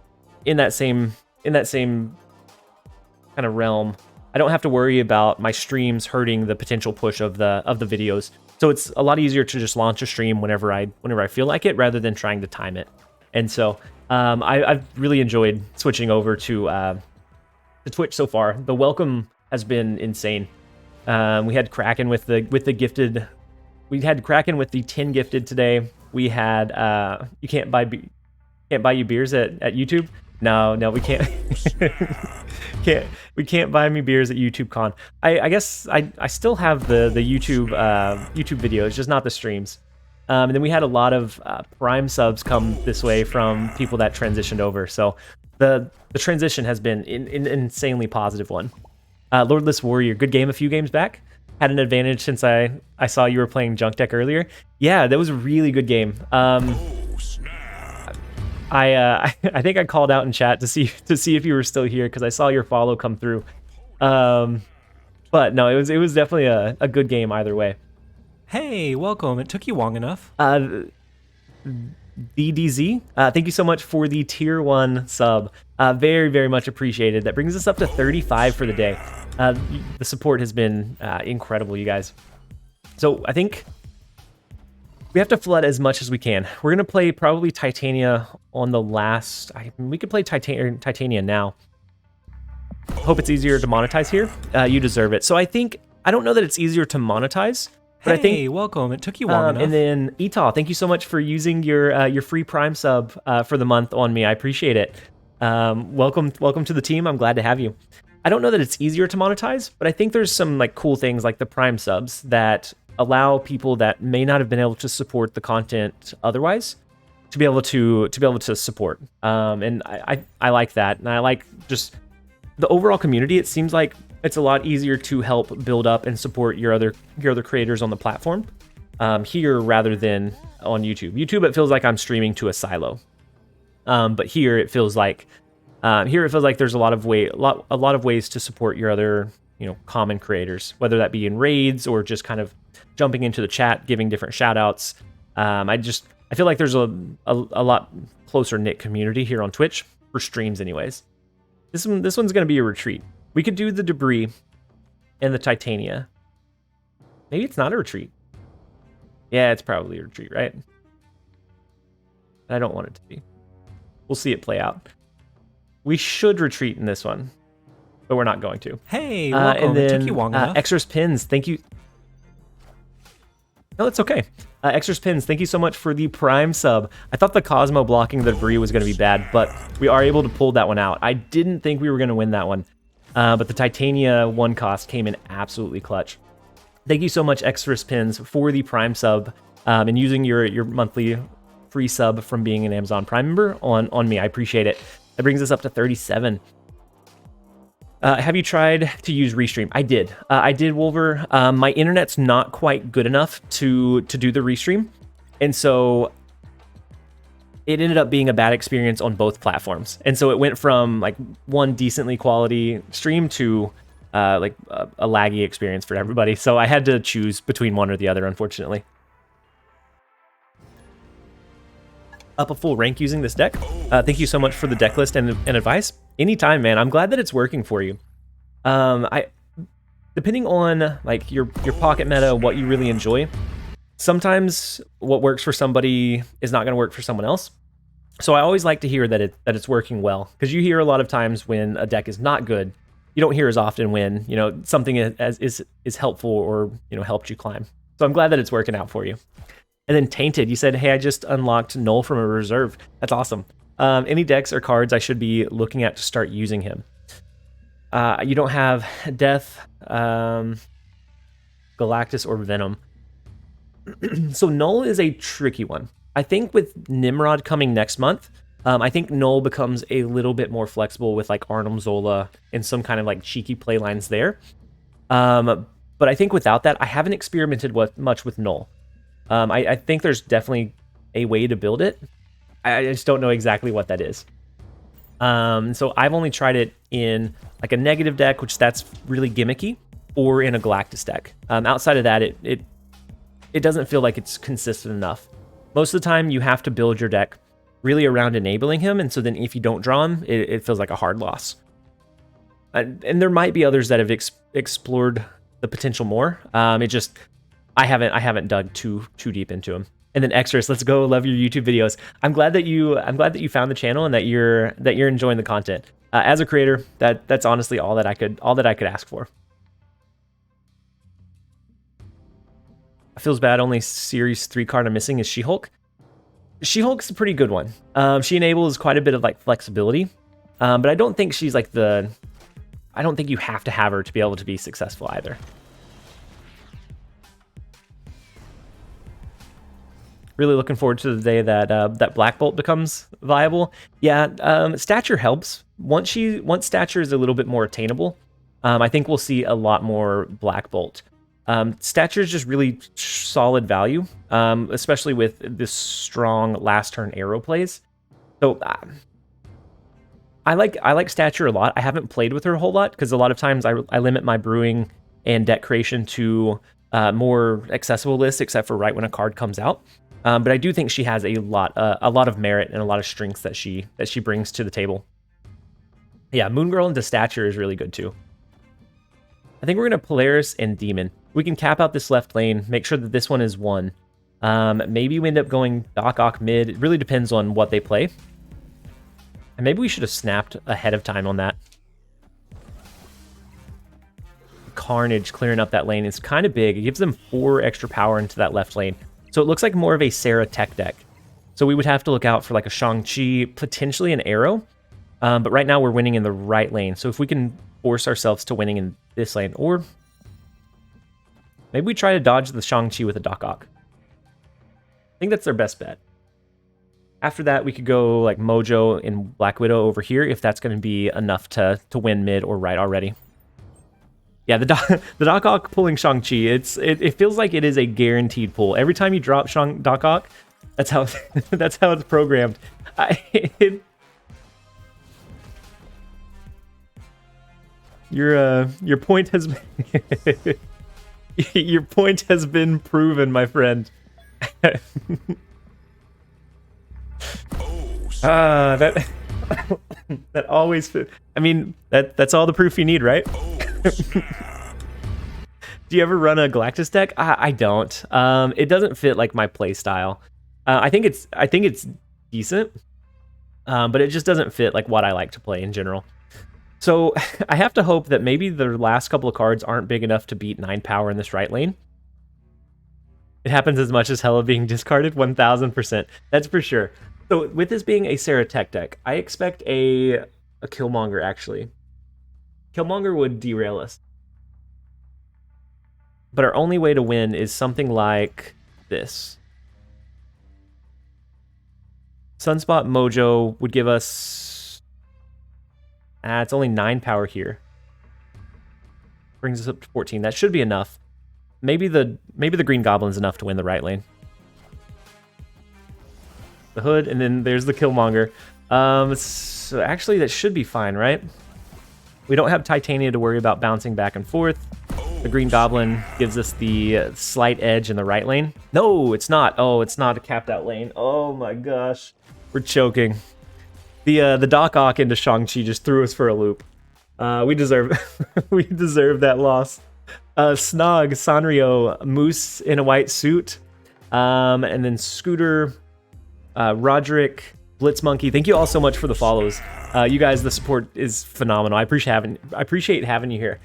in that same kind of realm, I don't have to worry about my streams hurting the potential push of the videos. So it's a lot easier to just launch a stream whenever I feel like it, rather than trying to time it. And so I've really enjoyed switching over to Twitch so far. The welcome has been insane. We had Kraken with the gifted. We had Kraken with the 10 gifted today. We had you can't buy you beers at YouTube. No, we can't. We can't buy me beers at YouTube Con. I guess I still have the YouTube videos, just not the streams. And then we had a lot of Prime subs come this way from people that transitioned over. So the transition has been an insanely positive one. Lordless Warrior, good game a few games back. Had an advantage since I saw you were playing Junk Deck earlier. Yeah, that was a really good game. I think I called out in chat to see if you were still here because I saw your follow come through. But no, it was definitely a good game either way. Hey, welcome. It took you long enough. DDZ, thank you so much for the tier 1 sub. Very, very much appreciated. That brings us up to 35 for the day. The support has been incredible, you guys. So I think we have to flood as much as we can. We're going to play probably Titania on the last... we could play Titania now. Hope it's easier to monetize here. You deserve it. So I don't know that it's easier to monetize, but hey, I think... welcome. It took you long enough. And then Etaw, thank you so much for using your free Prime sub for the month on me. I appreciate it. Welcome to the team. I'm glad to have you. I don't know that it's easier to monetize, but I think there's some like cool things like the Prime subs that allow people that may not have been able to support the content otherwise to be able to support. And I like that, and I like just the overall community. It seems like it's a lot easier to help build up and support your other creators on the platform here rather than on YouTube. YouTube, it feels like I'm streaming to a silo, but here it feels like there's a lot of ways to support your other common creators, whether that be in raids or just kind of jumping into the chat, giving different shout outs. I feel like there's a lot closer knit community here on Twitch for streams anyways. This one's going to be a retreat. We could do the debris and the Titania. Maybe it's not a retreat. Yeah, it's probably a retreat, right? I don't want it to be. We'll see it play out. We should retreat in this one, but we're not going to. Hey, welcome. And then, it took you long enough. Extras Pins, thank you. No, it's okay. Extras Pins, thank you so much for the Prime sub. I thought the Cosmo blocking the debris was going to be bad, but we are able to pull that one out. I didn't think we were going to win that one, but the Titania 1 cost came in absolutely clutch. Thank you so much, Extras Pins, for the Prime sub and using your monthly free sub from being an Amazon Prime member on me. I appreciate it. That brings us up to 37. Have you tried to use Restream? I did, Wolver. My internet's not quite good enough to do the Restream, and so it ended up being a bad experience on both platforms. And so it went from like one decently quality stream to like a laggy experience for everybody. So I had to choose between one or the other, unfortunately. Up a full rank using this deck. Thank you so much for the deck list and advice. Anytime, man. I'm glad that it's working for you. Depending on like your pocket meta, what you really enjoy, sometimes what works for somebody is not going to work for someone else. So I always like to hear that it's working well, because you hear a lot of times when a deck is not good. You don't hear as often when something is helpful or helped you climb. So I'm glad that it's working out for you. And then Tainted, you said, hey, I just unlocked Null from a reserve. That's awesome. Any decks or cards I should be looking at to start using him? You don't have Death, Galactus, or Venom. So Null is a tricky one. I think with Nimrod coming next month, I think Null becomes a little bit more flexible with like Arnim Zola and some kind of like cheeky play lines there. But I think without that, I haven't experimented much with Null. I think there's definitely a way to build it. I just don't know exactly what that is. So I've only tried it in like a negative deck, which that's really gimmicky, or in a Galactus deck. Outside of that, it doesn't feel like it's consistent enough. Most of the time, you have to build your deck really around enabling him, and so then if you don't draw him, it feels like a hard loss. And there might be others that have explored the potential more. I haven't dug too deep into him. And then Extras, let's go. Love your YouTube videos. I'm glad that you found the channel and that you're enjoying the content. As a creator, that's honestly all that I could ask for. It feels bad. Only Series 3 card I'm missing is She-Hulk. She-Hulk's a pretty good one. She enables quite a bit of like flexibility, but I don't think she's like I don't think you have to have her to be able to be successful either. Really looking forward to the day that that Black Bolt becomes viable. Yeah, stature helps. Once stature is a little bit more attainable, I think we'll see a lot more Black Bolt. Stature is just really solid value, especially with this strong last turn arrow plays. So I like stature a lot. I haven't played with her a whole lot because a lot of times I limit my brewing and deck creation to more accessible lists, except for right when a card comes out. But I do think she has a lot of merit and a lot of strengths that she brings to the table. Yeah, Moon Girl into stature is really good too. I think we're gonna Polaris and Demon. We can cap out this left lane, make sure that this one is 1. Maybe we end up going Doc Ock mid. It really depends on what they play. And maybe we should have snapped ahead of time on that. Carnage clearing up that lane is kind of big. It gives them 4 extra power into that left lane. So it looks like more of a Sarah tech deck. So we would have to look out for like a Shang-Chi, potentially an Arrow. But right now we're winning in the right lane. So if we can force ourselves to winning in this lane, or maybe we try to dodge the Shang-Chi with a Doc Ock. I think that's their best bet. After that, we could go like Mojo and Black Widow over here if that's going to be enough to win mid or right already. Yeah, the Doc Ock pulling Shang-Chi, it feels like it is a guaranteed pull. Every time you drop Doc Ock, that's how that's how it's programmed. Your point has been your point has been proven, my friend. That that always. I mean, that's all the proof you need, right? Do you ever run a Galactus deck? I don't. It doesn't fit like my play style. I think it's decent, but it just doesn't fit like what I like to play in general. So I have to hope that maybe the last couple of cards aren't big enough to beat 9 power in this right lane. It happens as much as Hella being discarded, 1000%. That's for sure. So with this being a Sarah Tech deck, I expect a Killmonger actually. Killmonger would derail us. But our only way to win is something like this. Sunspot Mojo would give us... it's only 9 power here. Brings us up to 14. That should be enough. Maybe the Green Goblin's enough to win the right lane. The Hood, and then there's the Killmonger. So actually that should be fine, right? We don't have Titania to worry about bouncing back and forth. The Green Goblin gives us the slight edge in the right lane. No, it's not. Oh, it's not a capped out lane. Oh my gosh. We're choking. The Doc Ock into Shang-Chi just threw us for a loop. We deserve that loss. Snog, Sanrio, Moose in a white suit. And then Scooter, Roderick, Blitz Monkey. Thank you all so much for the follows. You guys, the support is phenomenal. I appreciate having you here.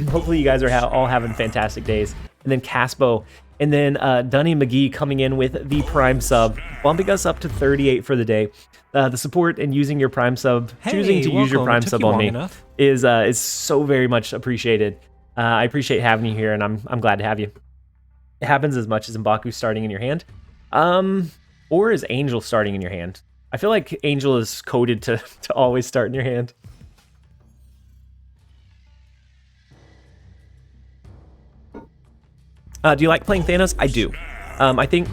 Hopefully you guys are all having fantastic days. And then Caspo, and then Dunny McGee coming in with the Prime sub, bumping us up to 38 for the day. The support and using your Prime sub, choosing to use your Prime sub on me is so very much appreciated. I appreciate having you here, and I'm glad to have you. It happens as much as M'Baku starting in your hand, or is Angel starting in your hand. I feel like Angel is coded to always start in your hand. Do you like playing Thanos? I do. I think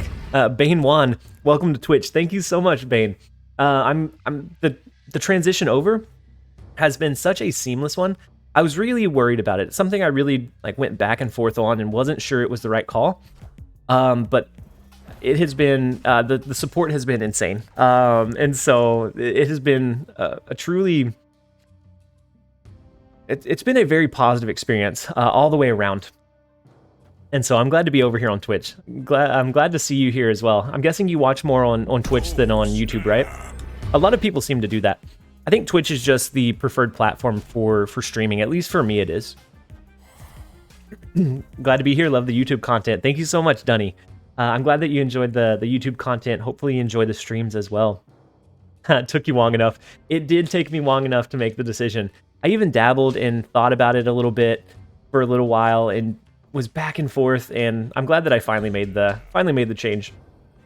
Bane won. Welcome to Twitch. Thank you so much, Bane. The transition over has been such a seamless one. I was really worried about it. It's something I really went back and forth on and wasn't sure it was the right call. But it has been the support has been insane, and so it has been a truly. It's been a very positive experience all the way around. And so I'm glad to be over here on Twitch. I'm glad to see you here as well. I'm guessing you watch more on Twitch than on YouTube, right? A lot of people seem to do that. I think Twitch is just the preferred platform for streaming. At least for me, it is. Glad to be here. Love the YouTube content. Thank you so much, Dunny. I'm glad that you enjoyed the YouTube content. Hopefully you enjoy the streams as well. It took you long enough. It did take me long enough to make the decision. I even dabbled and thought about it a little bit for a little while and was back and forth, and I'm glad that I finally made the change.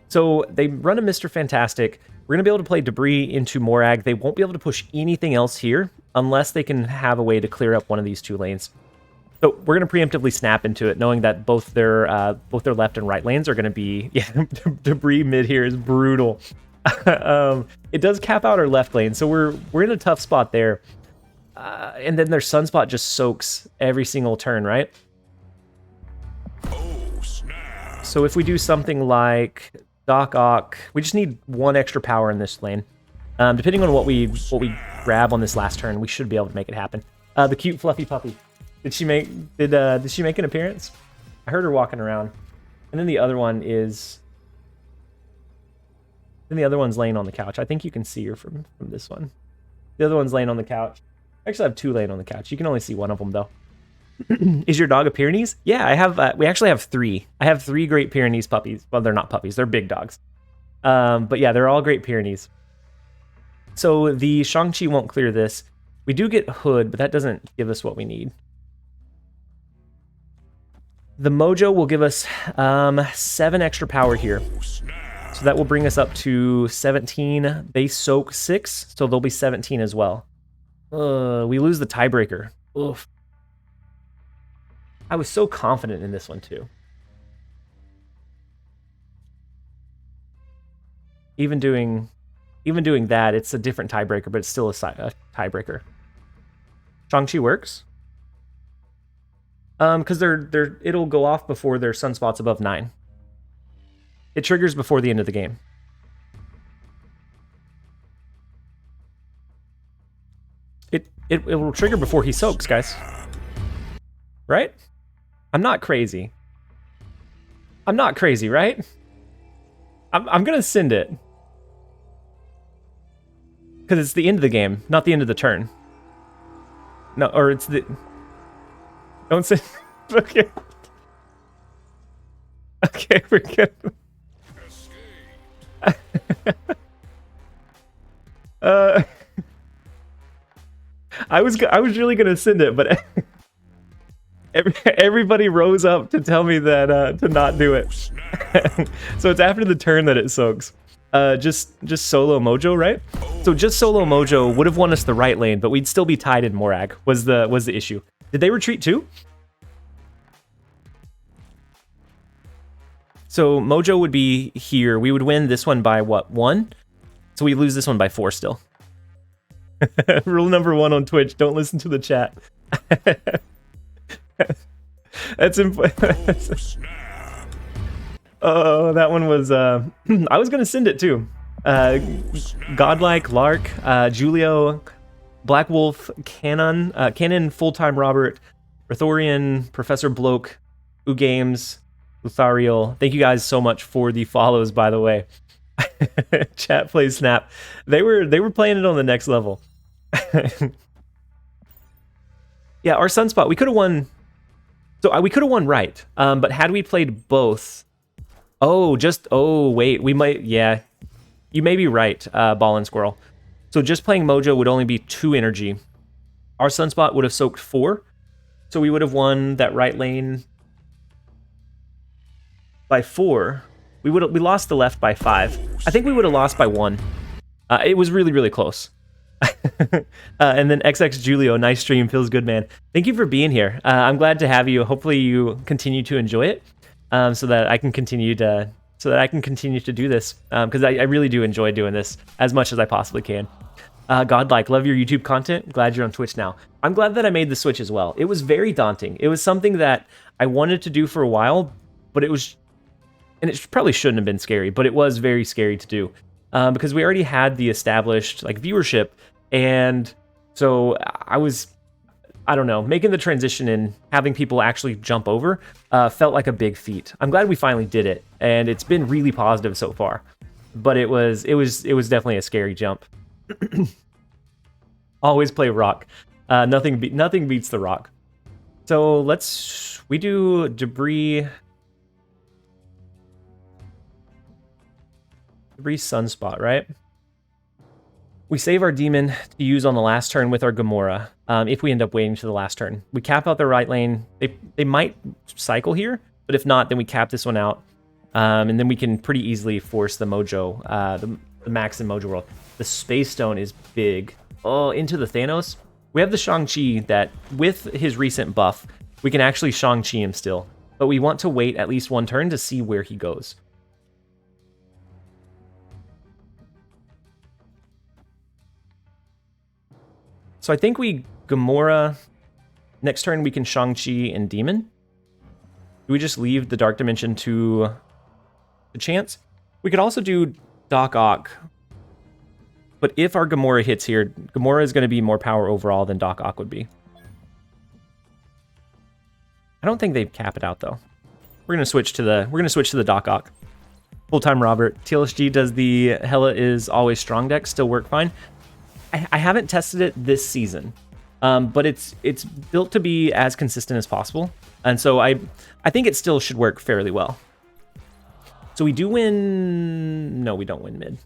So they run a Mr. Fantastic. We're gonna be able to play Debris into Morag. They won't be able to push anything else here unless they can have a way to clear up one of these two lanes. So we're gonna preemptively snap into it, knowing that both their left and right lanes are gonna be Debris mid here is brutal. It does cap out our left lane, so we're in a tough spot there. And then their Sunspot just soaks every single turn, right? Oh, snap. So if we do something like Doc Ock, we just need one extra power in this lane. Depending on what we grab on this last turn, we should be able to make it happen. The cute fluffy puppy. Did she make an appearance? I heard her walking around. And then the other one is. Then the other one's laying on the couch. I think you can see her from this one. The other one's laying on the couch. I actually have two laying on the couch. You can only see one of them though. Is your dog a Pyrenees? Yeah, I have. We actually have three. I have 3 Great Pyrenees puppies. Well, they're not puppies. They're big dogs. But yeah, they're all Great Pyrenees. So the Shang-Chi won't clear this. We do get Hood, but that doesn't give us what we need. The Mojo will give us 7 extra power here. So that will bring us up to 17. They soak 6, so they'll be 17 as well. We lose the tiebreaker. Oof. I was so confident in this one too. Even doing that, it's a different tiebreaker, but it's still a tiebreaker. Shang-Chi works. Because it'll go off before their sunspots above 9. It triggers before the end of the game. It will trigger before he soaks, guys. Right? I'm not crazy. I'm not crazy, right? I'm gonna send it. Because it's the end of the game, not the end of the turn. No, or it's the... Don't send... Okay. Okay, we're good. I was really gonna send it, but everybody rose up to tell me that to not do it. So it's after the turn that it soaks. Just solo Mojo, right? So just solo Mojo would have won us the right lane, but we'd still be tied in Morag. Was the issue? Did they retreat too? So Mojo would be here. We would win this one by what, 1? So we lose this one by 4 still. Rule number 1 on Twitch: don't listen to the chat. That's oh, that one was. I was gonna send it too. Godlike, Lark, Julio, Black Wolf, Canon, Full-Time Robert, Rithorian, Professor Bloke, Games, Luthariel. Thank you guys so much for the follows, by the way. Chat plays Snap. They were playing it on the next level. Yeah, our Sunspot, we could have won. So we could have won right. But had we played both, wait, we might. Yeah, you may be right, Ball and Squirrel. So just playing Mojo would only be 2 energy. Our Sunspot would have soaked 4, so we would have won that right lane by 4. We lost the left by 5. I think we would have lost by 1. It was really, really close. And then XX Julio, nice stream, feels good, man. Thank you for being here. I'm glad to have you. Hopefully you continue to enjoy it. so that I can continue to do this, because I really do enjoy doing this as much as I possibly can. Godlike, love your YouTube content. Glad you're on Twitch now. I'm glad that I made the switch as well. It was very daunting. It was something that I wanted to do for a while, but it probably shouldn't have been scary, but it was very scary to do, because we already had the established like viewership, and so I don't know, making the transition and having people actually jump over felt like a big feat. I'm glad we finally did it, and it's been really positive so far. But it was definitely a scary jump. Always play rock. Nothing beats the rock. So we do debris sunspot, right? We save our demon to use on the last turn with our Gamora, if we end up waiting to the last turn. We cap out the right lane. They might cycle here, but if not, then we cap this one out. And then we can pretty easily force the Mojo, the max in Mojo World. The Space Stone is big. Oh, into the Thanos. We have the Shang-Chi that, with his recent buff, we can actually Shang-Chi him still. But we want to wait at least one turn to see where he goes. So I think we Gamora. Next turn we can Shang-Chi and Demon. Do we just leave the Dark Dimension to the chance? We could also do Doc Ock. But if our Gamora hits here, Gamora is going to be more power overall than Doc Ock would be. I don't think they'd cap it out though. We're gonna switch to the Doc Ock. Full time Robert. TLSG does the Hela is always strong deck still work fine? I haven't tested it this season, but it's built to be as consistent as possible, and so I think it still should work fairly well. So we do win. No, we don't win mid.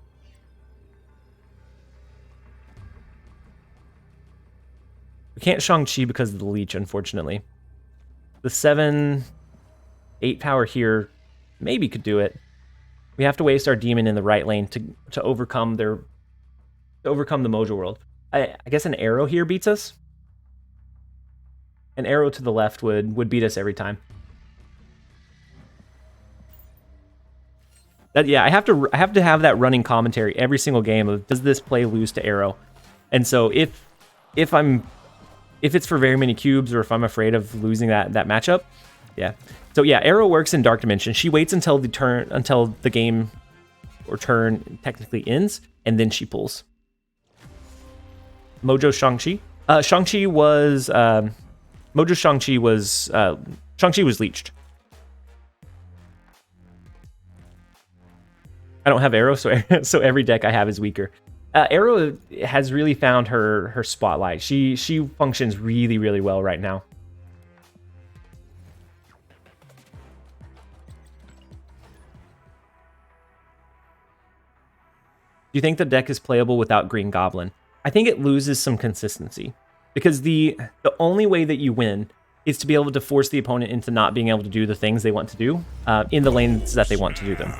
We can't Shang-Chi because of the leech, unfortunately. The 7-8 power here maybe could do it. We have to waste our demon in the right lane to overcome the Mojo World. I guess an arrow here beats us. An arrow to the left would beat us every time. Yeah, I have to have that running commentary every single game of, does this play lose to arrow? And so if it's for very many cubes, or if I'm afraid of losing that matchup, yeah. So yeah, arrow works in Dark Dimension. She waits until the game or turn technically ends, and then she pulls. Mojo Shang-Chi. Shang-Chi was Mojo Shang-Chi was Shang-Chi was leeched. I don't have arrow, so every deck I have is weaker. Arrow has really found her spotlight. She functions really, really well right now. Do you think the deck is playable without Green Goblin? I think it loses some consistency, because the only way that you win is to be able to force the opponent into not being able to do the things they want to do in the lanes that they want to do them.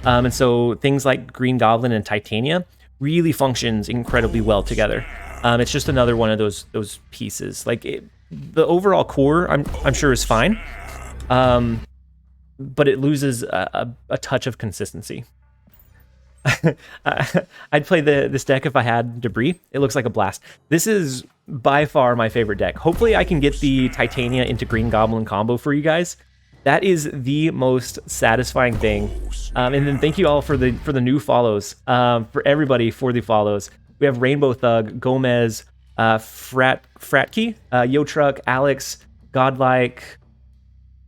And so things like Green Goblin and Titania really functions incredibly well together. It's just another one of those pieces. Like the overall core, I'm sure is fine, but it loses a touch of consistency. I'd play this deck if I had Debris. It looks like a blast. This is by far my favorite deck. Hopefully I can get the Titania into Green Goblin combo for you guys. That is the most satisfying thing. And then thank you all for the new follows. For everybody for the follows. We have Rainbow Thug, Gomez, Fratkey, Yo Truck, Alex, Godlike,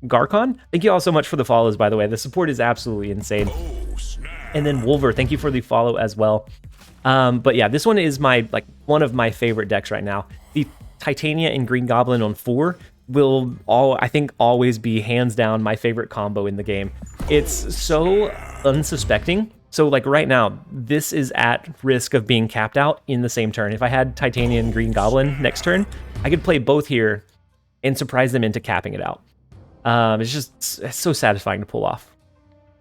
Garcon. Thank you all so much for the follows, by the way. The support is absolutely insane. And then Wolver, thank you for the follow as well. But yeah, this one is one of my favorite decks right now. The Titania and Green Goblin on 4 will I think always be hands down my favorite combo in the game. It's so unsuspecting. So like right now, this is at risk of being capped out in the same turn. If I had Titania and Green Goblin next turn, I could play both here and surprise them into capping it out. It's so satisfying to pull off.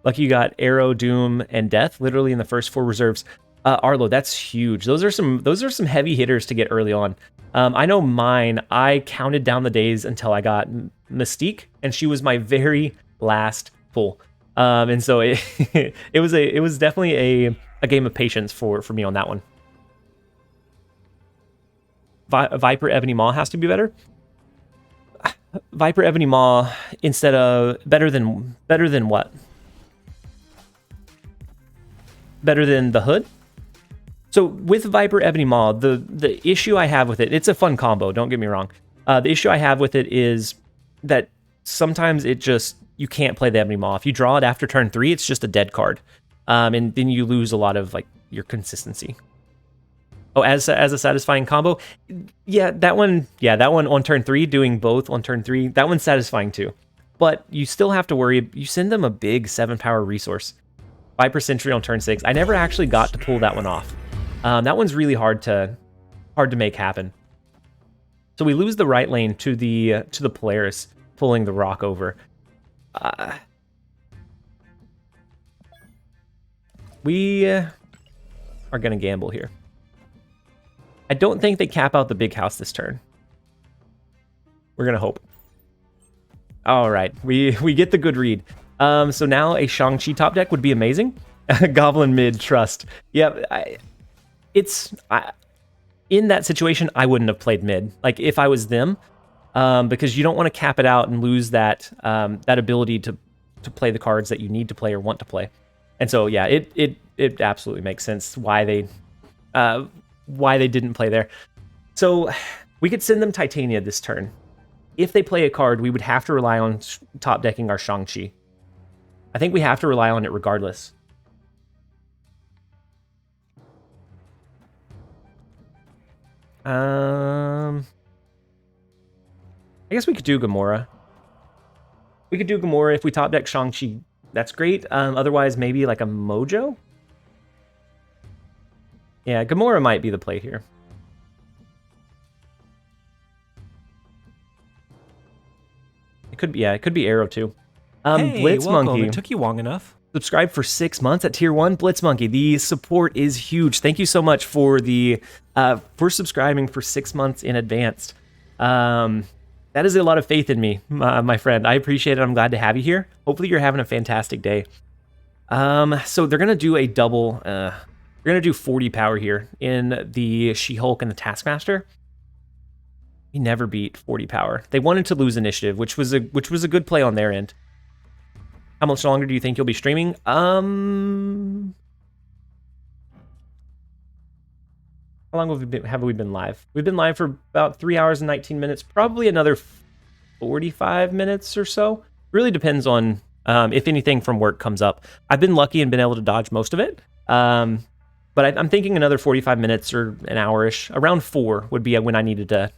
Lucky you got Arrow, Doom, and Death literally in the first 4 reserves. Arlo, that's huge. Those are some heavy hitters to get early on. I know mine, I counted down the days until I got Mystique, and she was my very last pull. And so it it was definitely a game of patience for me on that one. Viper Ebony Maw has to be better. Viper Ebony Maw instead of better than what? Better than the hood? So with Viper Ebony Maw, the issue I have with it, it's a fun combo, don't get me wrong. The issue I have with it is that sometimes you can't play the Ebony Maw. If you draw it after turn 3, it's just a dead card. And then you lose a lot of like your consistency. Oh, as a satisfying combo? Yeah, that one on turn 3, doing both on turn 3, that one's satisfying too. But you still have to worry, you send them a big 7-power resource. Viper Sentry on turn 6. I never actually got to pull that one off. That one's really hard to make happen. So we lose the right lane to the Polaris, pulling the rock over. We are gonna gamble here. I don't think they cap out the big house this turn. We're gonna hope. All right, we get the good read. So now a Shang-Chi top deck would be amazing. Goblin mid trust. Yep. In that situation, I wouldn't have played mid. Like if I was them, because you don't want to cap it out and lose that ability to play the cards that you need to play or want to play. And so yeah, it absolutely makes sense why they didn't play there. So we could send them Titania this turn. If they play a card, we would have to rely on top decking our Shang-Chi. I think we have to rely on it regardless. I guess we could do Gamora. We could do Gamora if we top deck Shang-Chi. That's great. Otherwise, maybe like a Mojo? Yeah, Gamora might be the play here. It could be Arrow too. Hey, Blitz welcome. Monkey. It took you long enough. Subscribe for 6 months at tier 1. Blitz Monkey, the support is huge. Thank you so much for for subscribing for 6 months in advance. That is a lot of faith in me, my friend. I appreciate it. I'm glad to have you here. Hopefully you're having a fantastic day. So they're gonna do a double. We're gonna do 40 power here in the She-Hulk and the Taskmaster. We never beat 40 power. They wanted to lose initiative, which was a good play on their end. How much longer do you think you'll be streaming? How long have we been live? We've been live for about 3 hours and 19 minutes. Probably another 45 minutes or so. Really depends on if anything from work comes up. I've been lucky and been able to dodge most of it. But I'm thinking another 45 minutes or an hour-ish. Around 4 would be when I needed to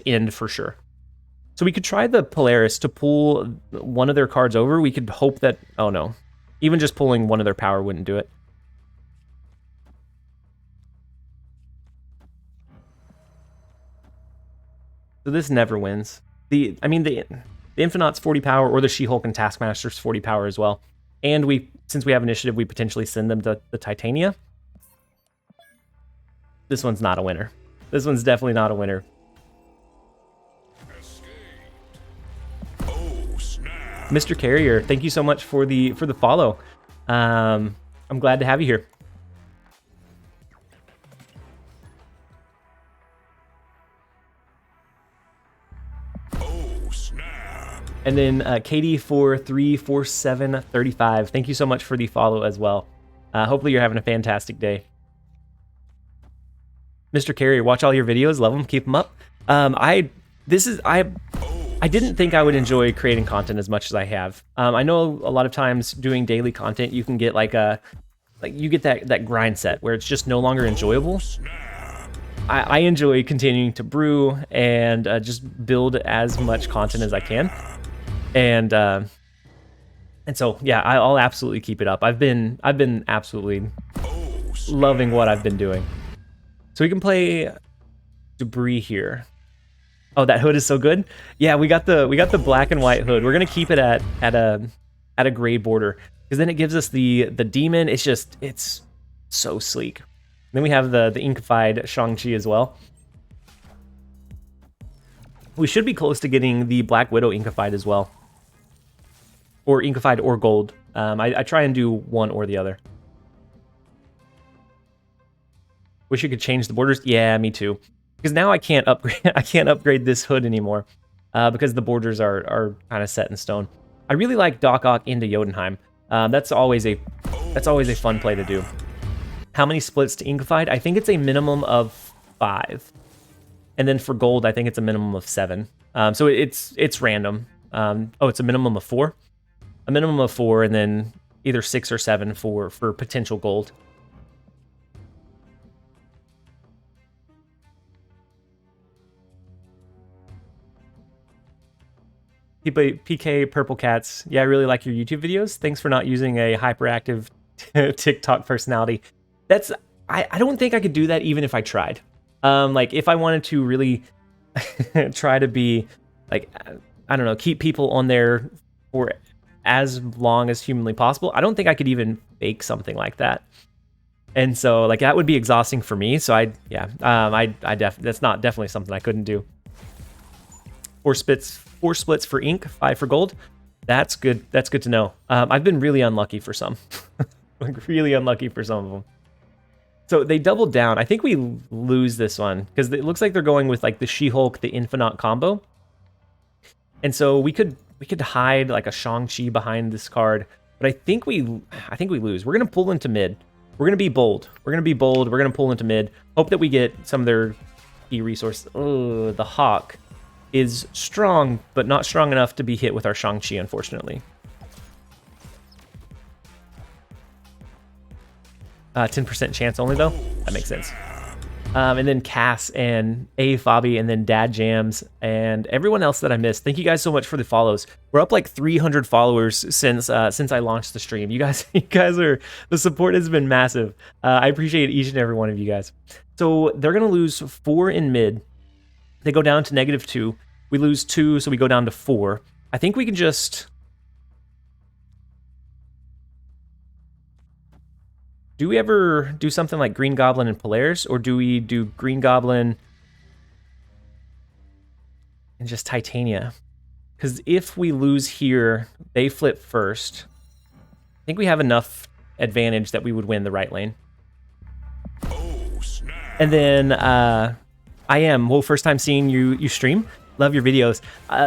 end for sure. So we could try the Polaris to pull one of their cards over. We could hope that... Oh, no. Even just pulling one of their power wouldn't do it. So this never wins. The Infinite's 40 power, or the She-Hulk and Taskmaster's 40 power as well. And since we have initiative, we potentially send them to the Titania. This one's not a winner. This one's definitely not a winner. Mr. Carrier, thank you so much for the follow. I'm glad to have you here. Oh, snap. And then Katie for 34735. Thank you so much for the follow as well. Hopefully you're having a fantastic day. Mr. Carrier, watch all your videos, love them, keep them up. I didn't think I would enjoy creating content as much as I have. I know a lot of times doing daily content, you can get you get that grind set where it's just no longer enjoyable. I enjoy continuing to brew and just build as much content as I can. And so yeah, I'll absolutely keep it up. I've been absolutely loving what I've been doing. So we can play Debris here. Oh, that hood is so good. Yeah, we got the black and white hood. We're gonna keep it at a gray border because then it gives us the demon. It's so sleek. Then we have the inkified Shang-Chi as well. We should be close to getting the Black Widow inkified as well. or inkified or gold. I try and do one or the other. Wish you could change the borders. Yeah, me too. Because now I can't upgrade. I can't upgrade this hood anymore because the borders are kind of set in stone. I really like Doc Ock into Jotunheim. That's always a fun play to do. How many splits to inkified? I think it's a minimum of 5, and then for gold, I think it's a minimum of 7. So it's random. Oh, it's a minimum of 4. A minimum of 4, and then either 6 or 7 for potential gold. PK Purple Cats. Yeah, I really like your YouTube videos. Thanks for not using a hyperactive TikTok personality. I don't think I could do that even if I tried. Like if I wanted to really try to be like, I don't know, keep people on there for as long as humanly possible, I don't think I could even fake something like that. And so like that would be exhausting for me. So that's not definitely something I couldn't do. 4 splits for ink, 5 for gold. That's good. That's good to know. I've been really unlucky for some, like really unlucky for some of them. So they doubled down. I think we lose this one because it looks like they're going with like the She-Hulk, the Infinite combo. And so we could hide like a Shang-Chi behind this card, but I think we lose. We're gonna pull into mid. We're gonna be bold. We're gonna pull into mid. Hope that we get some of their key resources. Oh, the Hawk is strong, but not strong enough to be hit with our Shang-Chi, unfortunately. 10% chance only, though. That makes sense. And then Cass and A Fabi and then Dad Jams and everyone else that I missed. Thank you guys so much for the follows. We're up like 300 followers since I launched the stream. You guys are, the support has been massive. I appreciate each and every one of you guys. So they're gonna lose 4 in mid. They go down to -2. We lose 2, so we go down to 4. I think we can just... Do we ever do something like Green Goblin and Polaris, or do we do Green Goblin and just Titania? Because if we lose here, they flip first. I think we have enough advantage that we would win the right lane. Oh, snap. And then first time seeing you stream. Love your videos.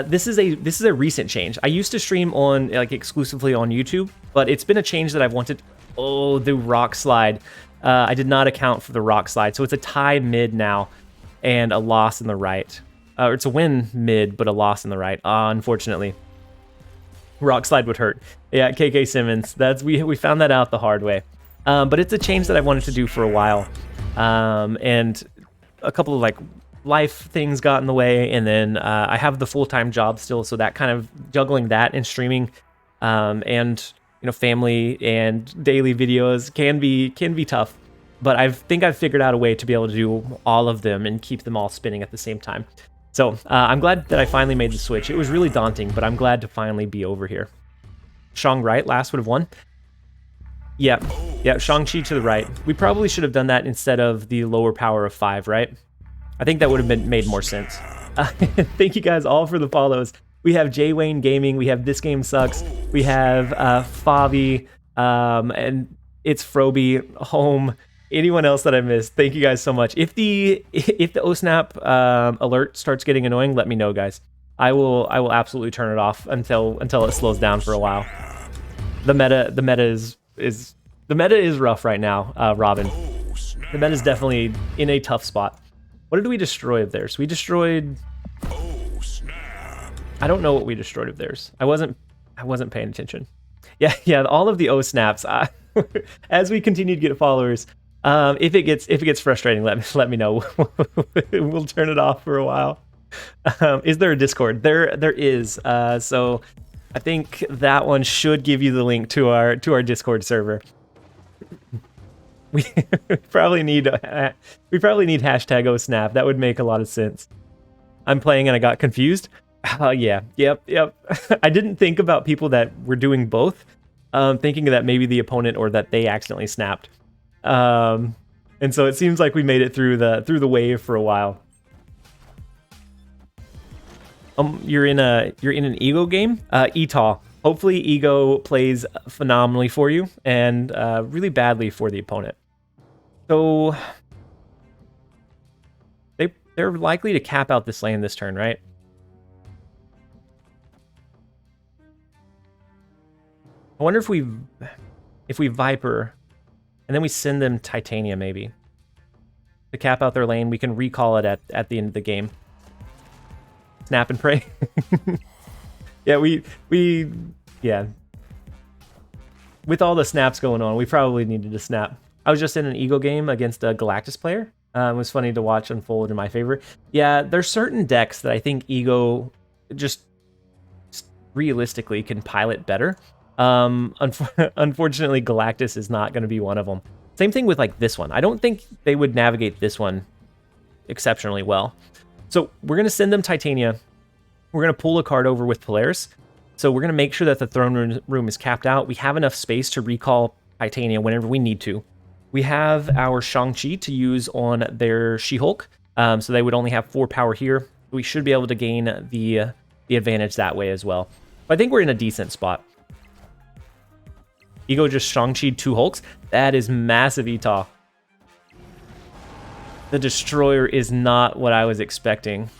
This is a recent change. I used to stream on like exclusively on YouTube, but it's been a change that I've wanted. Oh, the rock slide. I did not account for the rock slide. So it's a tie mid now and a loss in the right. It's a win mid, but a loss in the right. Unfortunately. Rock slide would hurt. Yeah, KK Simmons. We found that out the hard way. But it's a change that I wanted to do for a while. And a couple of like life things got in the way. And then I have the full-time job still. So that kind of juggling that and streaming and family and daily videos can be tough, but I think I've figured out a way to be able to do all of them and keep them all spinning at the same time. So I'm glad that I finally made the switch. It was really daunting, but I'm glad to finally be over here. Shang right last would have won. Yeah, Shang-Chi to the right. We probably should have done that instead of the lower power of 5, right? I think that would have made more sense. Thank you guys all for the follows. We have J Wayne Gaming, we have This Game Sucks, we have Favi, and it's Froby, Home, anyone else that I missed. Thank you guys so much. If the OSNAP alert starts getting annoying, let me know, guys. I will absolutely turn it off until it slows down for a while. The meta is rough right now, Robin. The meta is definitely in a tough spot. What did we destroy of theirs? We destroyed... I don't know what we destroyed of theirs. I wasn't paying attention. Yeah, all of the O snaps. As we continue to get followers, if it gets frustrating, let me know. We'll turn it off for a while. Is there a Discord? There is. So I think that one should give you the link to our Discord server. We probably need hashtag OSNAP. That would make a lot of sense. I'm playing and I got confused. Yeah, yep. I didn't think about people that were doing both, thinking that maybe the opponent or that they accidentally snapped. And so it seems like we made it through the wave for a while. You're in an ego game? ETAW. Hopefully Ego plays phenomenally for you and really badly for the opponent. So they're likely to cap out this lane this turn, right? I wonder if we Viper and then we send them Titania maybe. To cap out their lane, we can recall it at the end of the game. Snap and pray. Yeah, yeah. With all the snaps going on, we probably needed to snap. I was just in an Ego game against a Galactus player. It was funny to watch unfold in my favor. Yeah, there's certain decks that I think Ego just realistically can pilot better. Unfortunately, Galactus is not going to be one of them. Same thing with like this one. I don't think they would navigate this one exceptionally well. So we're going to send them Titania. We're going to pull a card over with Polaris. So we're going to make sure that the throne room is capped out. We have enough space to recall Titania whenever we need to. We have our Shang-Chi to use on their She-Hulk. So they would only have 4 power here. We should be able to gain the advantage that way as well. But I think we're in a decent spot. Ego just Shang-Chi 2 Hulks. That is massive ETAW. The Destroyer is not what I was expecting.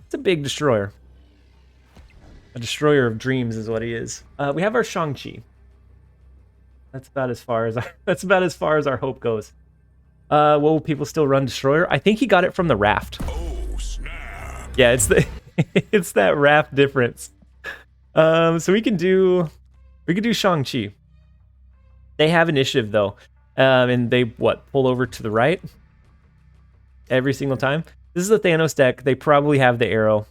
It's a big Destroyer. A Destroyer of Dreams is what he is. We have our Shang-Chi. That's about as far as our hope goes. Will people still run Destroyer? I think he got it from the raft. Oh, snap. Yeah, it's the it's that raft difference. So we can do Shang-Chi. They have initiative though. And they pull over to the right every single time. This is a Thanos deck. They probably have the arrow.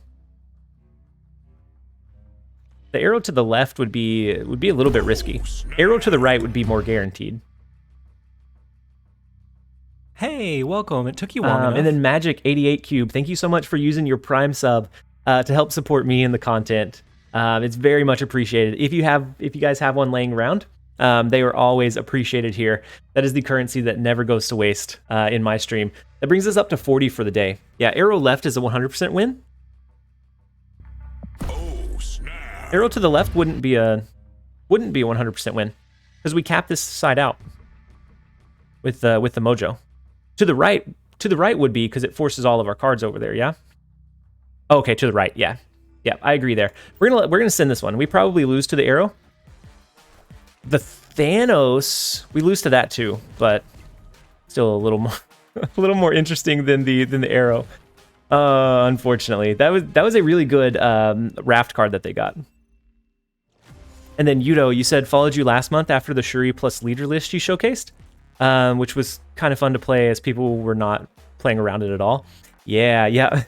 The arrow to the left would be a little bit risky. Arrow to the right would be more guaranteed. Hey, welcome. It took you long enough. And then Magic 88 Cube, thank you so much for using your Prime sub to help support me in the content. It's very much appreciated. If you guys have one laying around, they are always appreciated here. That is the currency that never goes to waste in my stream. That brings us up to 40 for the day. Yeah, arrow left is a 100% win. Oh, snap. Arrow to the left wouldn't be a 100% win because we cap this side out with the mojo. To the right would be because it forces all of our cards over there. Yeah. Okay, to the right. Yeah, I agree there. We're gonna send this one. We probably lose to the arrow. The Thanos, we lose to that too, but still a little more interesting than the arrow. Unfortunately, that was a really good raft card that they got. And then Yudo, you said followed you last month after the Shuri plus leader list you showcased, which was kind of fun to play as people were not playing around it at all. Yeah.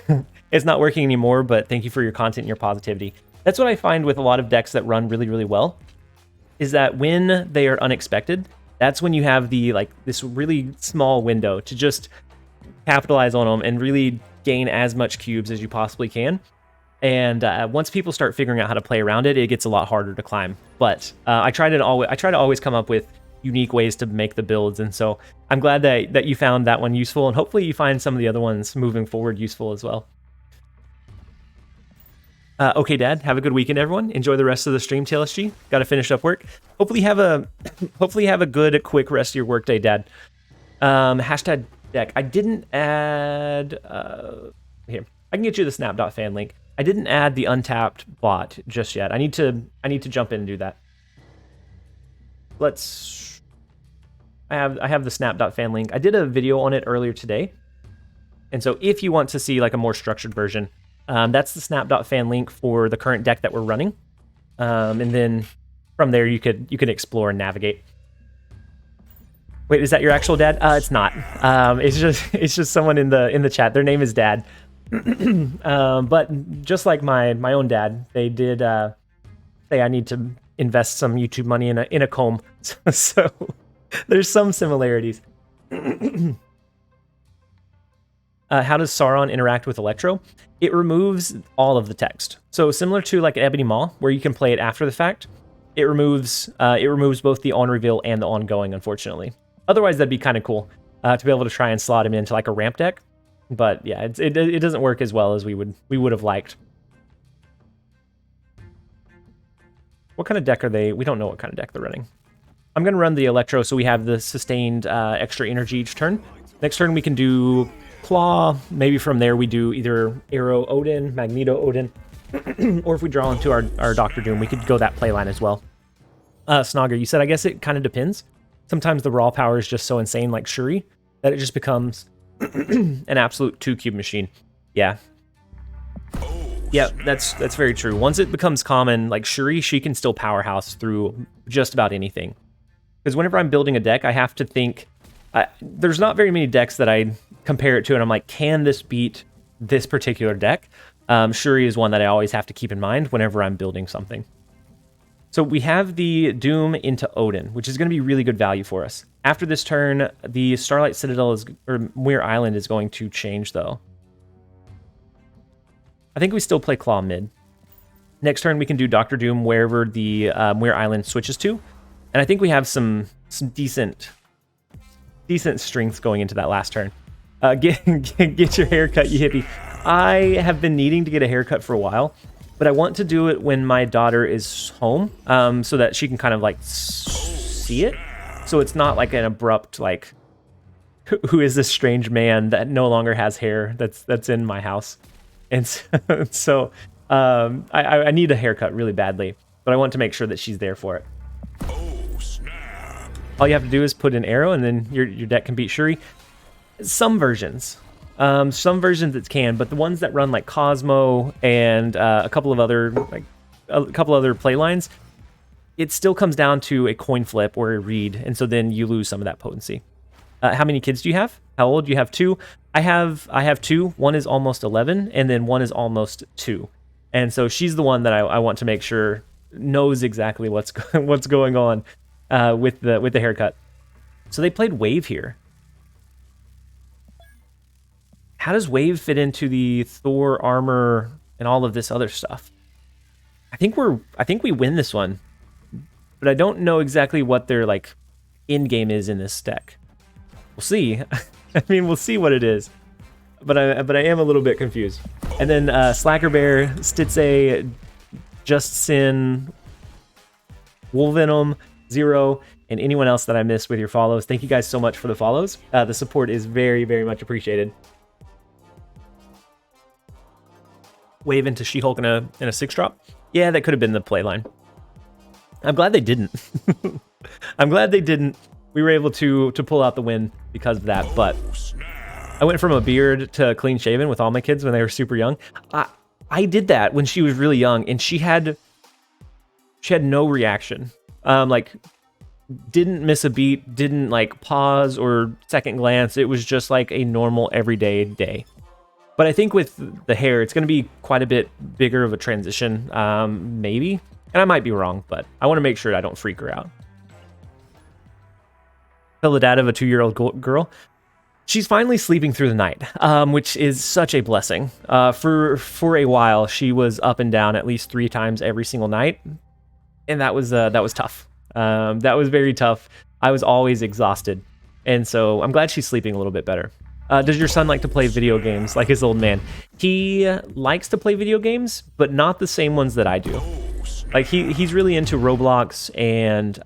It's not working anymore, but thank you for your content and your positivity. That's what I find with a lot of decks that run really, really well, is that when they are unexpected, that's when you have this really small window to just capitalize on them and really gain as much cubes as you possibly can. And once people start figuring out how to play around it, it gets a lot harder to climb. But I try to always come up with unique ways to make the builds, and so I'm glad that you found that one useful, and hopefully you find some of the other ones moving forward useful as well. Okay, Dad. Have a good weekend, everyone. Enjoy the rest of the stream, TLSG. Got to finish up work. Hopefully, have a good, quick rest of your workday, Dad. Hashtag deck. I didn't add. Here, I can get you the snap.fan link. I didn't add the untapped bot just yet. I need to jump in and do that. I have the snap.fan link. I did a video on it earlier today, and so if you want to see like a more structured version. That's the snap.fan link for the current deck that we're running. And then from there, you could explore and navigate. Wait, is that your actual dad? It's not. It's just someone in the chat. Their name is Dad. But just like my own dad, they did say I need to invest some YouTube money in a comb. So there's some similarities. How does Sauron interact with Electro? It removes all of the text. So similar to like Ebony Maw, where you can play it after the fact, it removes both the on reveal and the ongoing, unfortunately. Otherwise, that'd be kind of cool to be able to try and slot him into like a ramp deck. But yeah, it doesn't work as well as we would have liked. What kind of deck are they? We don't know what kind of deck they're running. I'm going to run the Electro so we have the sustained extra energy each turn. Next turn we can do Claw. Maybe from there we do either Arrow Odin, Magneto Odin, or if we draw into our Doctor Doom, we could go that playline as well. Snogger, you said, I guess it kind of depends. Sometimes the raw power is just so insane, like Shuri, that it just becomes an absolute 2-cube machine. Yeah. Yeah, that's very true. Once it becomes common, like Shuri, she can still powerhouse through just about anything. Because whenever I'm building a deck, I have to think, there's not very many decks that I compare it to, and I'm like, can this beat this particular deck? Shuri is one that I always have to keep in mind whenever I'm building something. So we have the Doom into Odin, which is going to be really good value for us. After this turn, the Starlight Citadel or Muir Island is going to change, though. I think we still play Claw mid. Next turn, we can do Doctor Doom wherever the Muir Island switches to. And I think we have some decent strengths going into that last turn. Get your haircut, you hippie. I have been needing to get a haircut for a while, but I want to do it when my daughter is home, so that she can kind of like see it. So it's not like an abrupt, like, who is this strange man that no longer has hair that's in my house? And so I need a haircut really badly, but I want to make sure that she's there for it. All you have to do is put an arrow, and then your deck can beat Shuri. Some versions it can, but the ones that run like Cosmo and a couple of other play lines, it still comes down to a coin flip or a read, and so then you lose some of that potency. How many kids do you have? How old? You have 2. I have 2. One is almost 11, and then one is almost 2. And so she's the one that I want to make sure knows exactly what's going on with the haircut. So they played Wave here. How does Wave fit into the Thor armor and all of this other stuff? I think we win this one, but I don't know exactly what their like end game is in this deck. We'll see. I mean, we'll see what it is, but I am a little bit confused. And then Slacker Bear, Stitze, Just Sin, Wolvenom, Zero, and anyone else that I missed with your follows. Thank you guys so much for the follows. The support is very, very much appreciated. Wave into She-Hulk in a 6-drop. Yeah, that could have been the playline. I'm glad they didn't. I'm glad they didn't. We were able to pull out the win because of that, but I went from a beard to clean shaven with all my kids when they were super young. I did that when she was really young, and she had no reaction. Like, didn't miss a beat, didn't like pause or second glance. It was just like a normal everyday day. But I think with the hair, it's going to be quite a bit bigger of a transition, maybe. And I might be wrong, but I want to make sure I don't freak her out. Tell the dad of a 2-year-old girl. She's finally sleeping through the night, which is such a blessing. For a while, she was up and down at least 3 times every single night, and that was tough. That was very tough. I was always exhausted, and so I'm glad she's sleeping a little bit better. Does your son like to play video games like his old man? He likes to play video games, but not the same ones that I do. Like he's really into Roblox and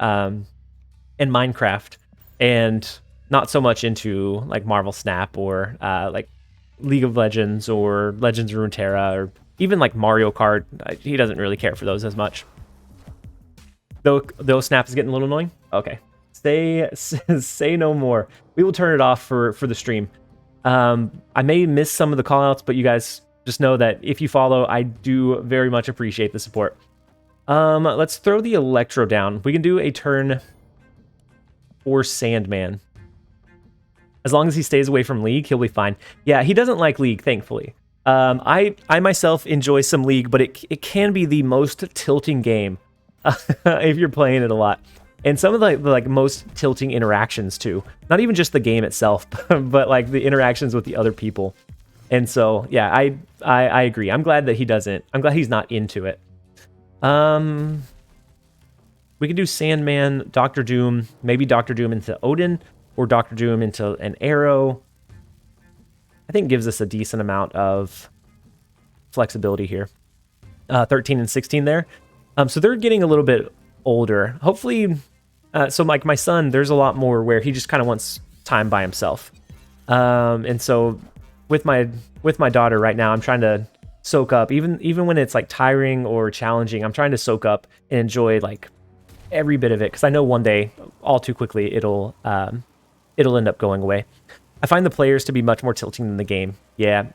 Minecraft, and not so much into like Marvel Snap or like League of Legends or Legends of Runeterra or even like Mario Kart. He doesn't really care for those as much. Though Snap is getting a little annoying. Okay, say no more. We will turn it off for the stream. I may miss some of the callouts, but you guys just know that if you follow, I do very much appreciate the support. Let's throw the Electro down. We can do a turn for Sandman. As long as he stays away from League, he'll be fine. Yeah, he doesn't like League, thankfully. I myself enjoy some League, but it can be the most tilting game if you're playing it a lot. And some of the like most tilting interactions too. Not even just the game itself, but like the interactions with the other people. And so, yeah, I agree. I'm glad that he doesn't. I'm glad he's not into it. We can do Sandman, Doctor Doom, maybe Doctor Doom into Odin, or Doctor Doom into an Arrow. I think gives us a decent amount of flexibility here. 13 and 16 there. So they're getting a little bit older. Hopefully, so like my son, there's a lot more where he just kind of wants time by himself. And so with my daughter right now, I'm trying to soak up, even when it's like tiring or challenging, I'm trying to soak up and enjoy like every bit of it, because I know one day, all too quickly, it'll end up going away. I find the players to be much more tilting than the game. Yeah,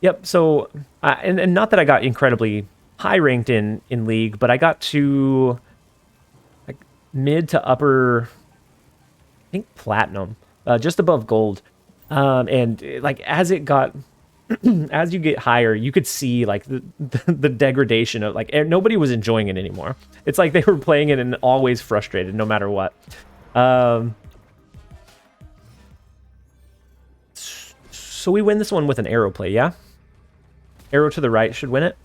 yep. So and not that I got incredibly high ranked in League, but I got to like mid to upper, I think platinum, just above gold. And like as it got as you get higher, you could see like the degradation of like nobody was enjoying it anymore. It's like they were playing it and always frustrated no matter what. So we win this one with an arrow play, yeah? Arrow to the right should win it.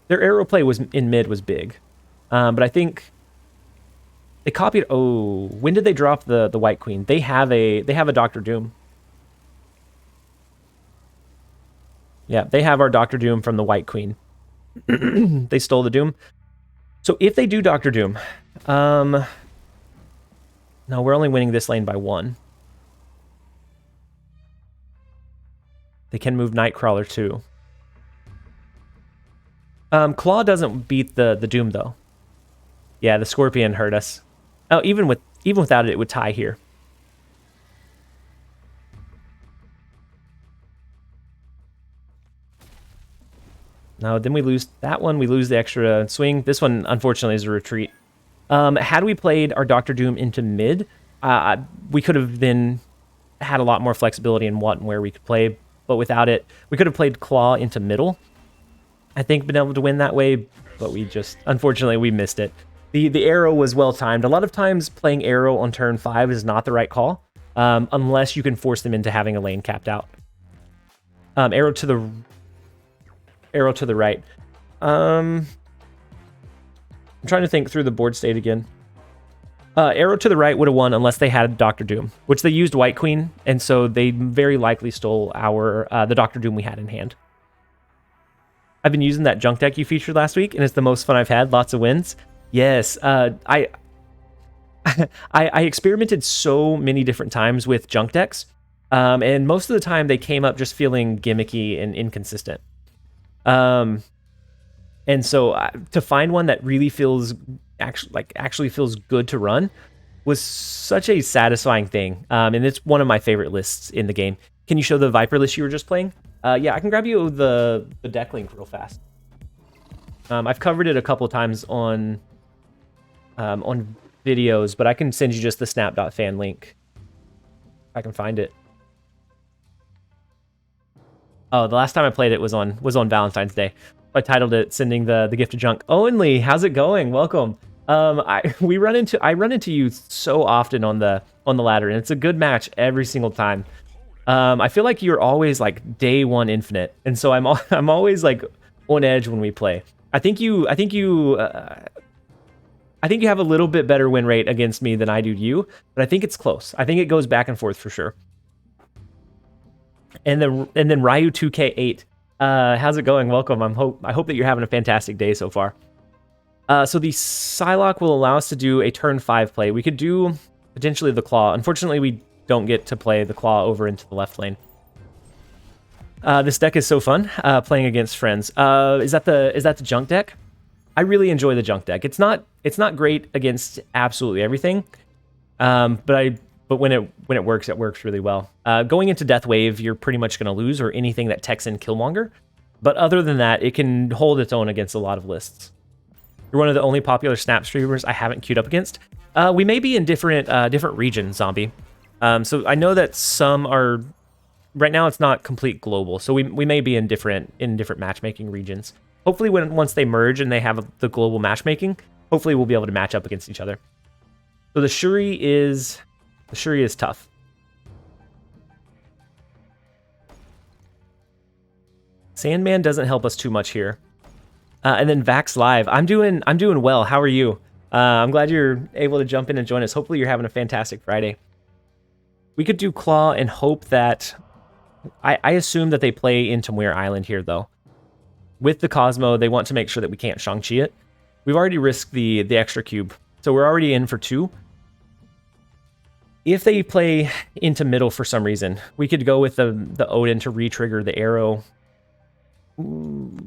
Their arrow play was in mid was big. But I think they copied. Oh, when did they drop the White Queen? They have a Doctor Doom. Yeah, they have our Doctor Doom from the White Queen. They stole the Doom. So if they do Doctor Doom, no, we're only winning this lane by 1. They can move Nightcrawler too. Claw doesn't beat the Doom though. Yeah, the Scorpion hurt us. Oh, even without it, it would tie here. No, then we lose that one. We lose the extra swing. This one, unfortunately, is a retreat. Had we played our Doctor Doom into mid, we could have then had a lot more flexibility in what and where we could play. But without it, we could have played Claw into middle. I think been able to win that way, but we just, unfortunately, we missed it. The arrow was well timed. A lot of times playing arrow on turn 5 is not the right call, unless you can force them into having a lane capped out. Arrow to the right. I'm trying to think through the board state again. Arrow to the right would have won unless they had Doctor Doom, which they used White Queen, and so they very likely stole the Doctor Doom we had in hand. I've been using that junk deck you featured last week, and it's the most fun I've had. Lots of wins. Yes, I experimented so many different times with junk decks, and most of the time they came up just feeling gimmicky and inconsistent. And so to find one that really feels actually feels good to run was such a satisfying thing. And it's one of my favorite lists in the game. Can you show the Viper list you were just playing? Yeah, I can grab you the deck link real fast. I've covered it a couple of times on videos, but I can send you just the snap.fan link if I can find it. Oh, the last time I played it was on Valentine's Day. I titled it "Sending the Gift of Junk." Owenly, how's it going? Welcome. I run into you so often on the ladder, and it's a good match every single time. I feel like you're always like day one infinite, and so I'm always like on edge when we play. I think you have a little bit better win rate against me than I do you, but I think it's close. I think it goes back and forth for sure. And then Ryu 2K8, how's it going? Welcome. I hope that you're having a fantastic day so far. So the Psylocke will allow us to do a turn 5 play. We could do potentially the Claw. Unfortunately, we don't get to play the Claw over into the left lane. This deck is so fun playing against friends. Is that the junk deck? I really enjoy the junk deck. It's not great against absolutely everything, but when it works really well. Going into Death Wave, you're pretty much going to lose, or anything that techs in Killmonger. But other than that, it can hold its own against a lot of lists. You're one of the only popular Snap streamers I haven't queued up against. We may be in different regions, Zombie. So I know that some are. Right now, it's not complete global, so we may be in different matchmaking regions. Hopefully, once they merge and they have the global matchmaking, hopefully we'll be able to match up against each other. So the Shuri is tough. Sandman doesn't help us too much here. And then Vax Live. I'm doing well. How are you? I'm glad you're able to jump in and join us. Hopefully you're having a fantastic Friday. We could do Claw and hope that... I assume that they play into Muir Island here, though. With the Cosmo, they want to make sure that we can't Shang-Chi it. we've already risked the extra cube, so we're already in for 2. If they play into middle for some reason, we could go with the Odin to re-trigger the arrow. Ooh.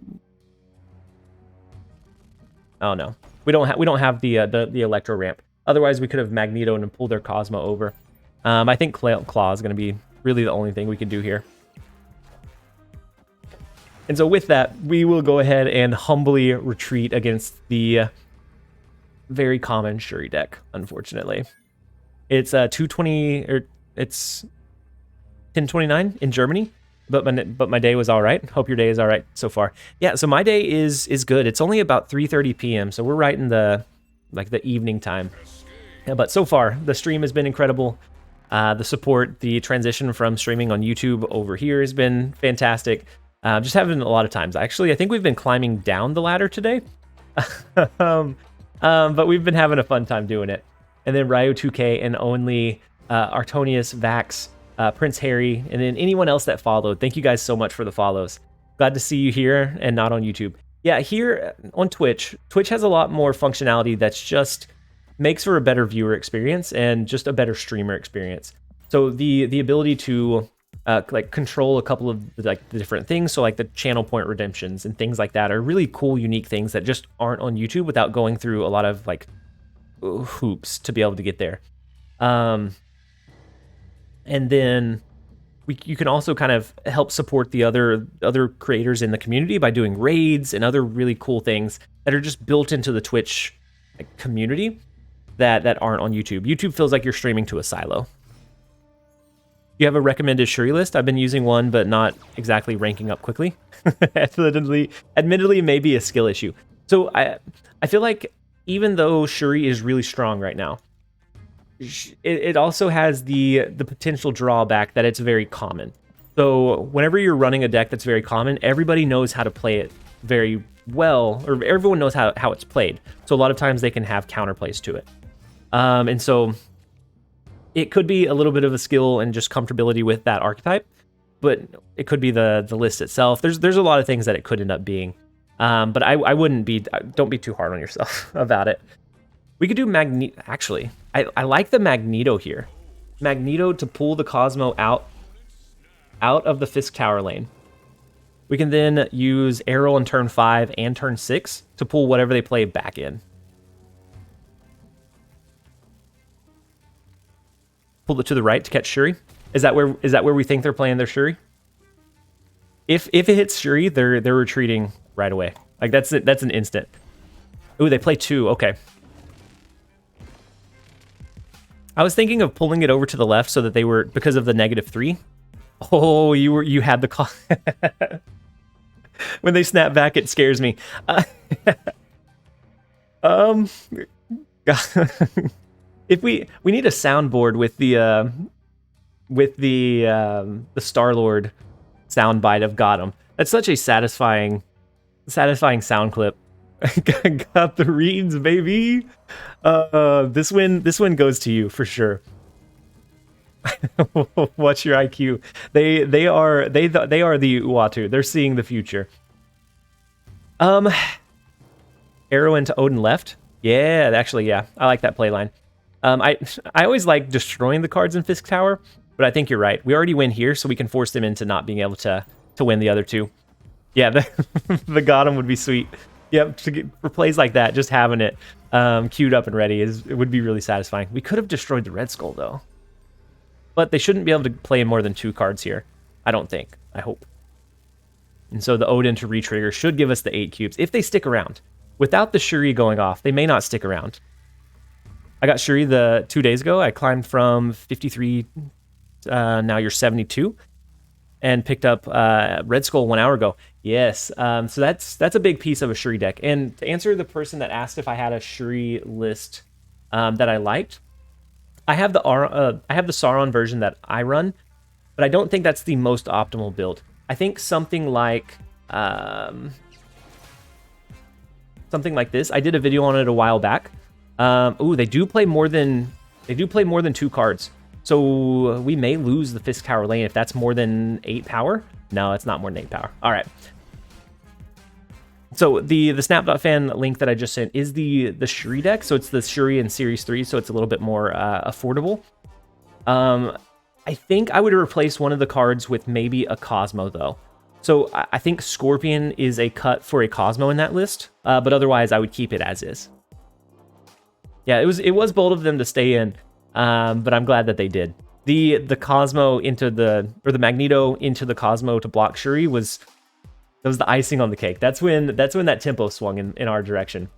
Oh no, we don't have the electro ramp. Otherwise, we could have Magnetoed and pulled their Cosmo over. I think Claw is going to be really the only thing we can do here. And so with that, we will go ahead and humbly retreat against the very common Shuri deck, unfortunately. It's 220, or it's 10:29 in Germany, but my day was all right. Hope your day is all right so far. Yeah, so my day is good. It's only about 3:30 p.m., so we're right in the evening time. Yeah, but so far, the stream has been incredible. The support, the transition from streaming on YouTube over here has been fantastic. Just having a lot of times. Actually, I think we've been climbing down the ladder today. But we've been having a fun time doing it. And then Ryo2K and only Artonius, Vax, Prince Harry, and then anyone else that followed. Thank you guys so much for the follows. Glad to see you here and not on YouTube. Yeah, here on Twitch has a lot more functionality that's just makes for a better viewer experience and just a better streamer experience. So the ability to like control a couple of like the different things, so like the channel point redemptions and things like that are really cool, unique things that just aren't on YouTube without going through a lot of like hoops to be able to get there. And then you can also kind of help support the other creators in the community by doing raids and other really cool things that are just built into the Twitch community that aren't on YouTube. YouTube feels like you're streaming to a silo. You have a recommended Shuri list? I've been using one, but not exactly ranking up quickly. Admittedly, maybe a skill issue. So I feel like even though Shuri is really strong right now, it also has the potential drawback that it's very common. So whenever you're running a deck that's very common, everybody knows how to play it very well, or everyone knows how it's played. So a lot of times they can have counterplays to it. And so it could be a little bit of a skill and just comfortability with that archetype, but it could be the list itself. There's a lot of things that it could end up being. But I wouldn't be, don't be too hard on yourself about it. We could do Magneto, actually. I like the Magneto here. Magneto to pull the Cosmo out of the Fisk Tower lane. We can then use Arrow on turn 5 and turn 6 to pull whatever they play back in. Pull it to the right to catch Shuri. Is that where we think they're playing their Shuri? If it hits Shuri, they're retreating right away. Like that's it. That's an instant. Ooh, they play 2. Okay. I was thinking of pulling it over to the left so that they were, because of the -3. Oh, you had the call. When they snap back, it scares me. If we need a soundboard with the Star-Lord soundbite of "Got 'em." That's such a satisfying sound clip. Got the reads, baby. This win goes to you for sure. What's your IQ? They are the Uatu. They're seeing the future. Arrow into Odin left. Yeah, actually, yeah. I like that playline. I always like destroying the cards in Fisk Tower, but I think you're right. We already win here, so we can force them into not being able to win the other 2. Yeah, the got 'em would be sweet. Yep, for plays like that, just having it queued up and ready it would be really satisfying. We could have destroyed the Red Skull though, but they shouldn't be able to play more than 2 cards here. I don't think. I hope. And so the Odin to retrigger should give us the 8 cubes if they stick around. Without the Shuri going off, they may not stick around. I got Shuri 2 days ago. I climbed from 53, now you're 72, and picked up Red Skull 1 hour ago. Yes, so that's a big piece of a Shuri deck. And to answer the person that asked if I had a Shuri list that I liked, I have the Sauron version that I run, but I don't think that's the most optimal build. I think something like this. I did a video on it a while back. Ooh, they do play more than 2 cards. So we may lose the Fisk Tower lane if that's more than 8 power. No, it's not more than 8 power. All right. So the snap.fan link that I just sent is the Shuri deck. So it's the Shuri in Series 3, so it's a little bit more affordable. I think I would replace one of the cards with maybe a Cosmo, though. So I think Scorpion is a cut for a Cosmo in that list, but otherwise I would keep it as is. Yeah, it was bold of them to stay in, but I'm glad that they did. The Cosmo into the Magneto into the Cosmo to block Shuri was the icing on the cake. That's when that tempo swung in our direction.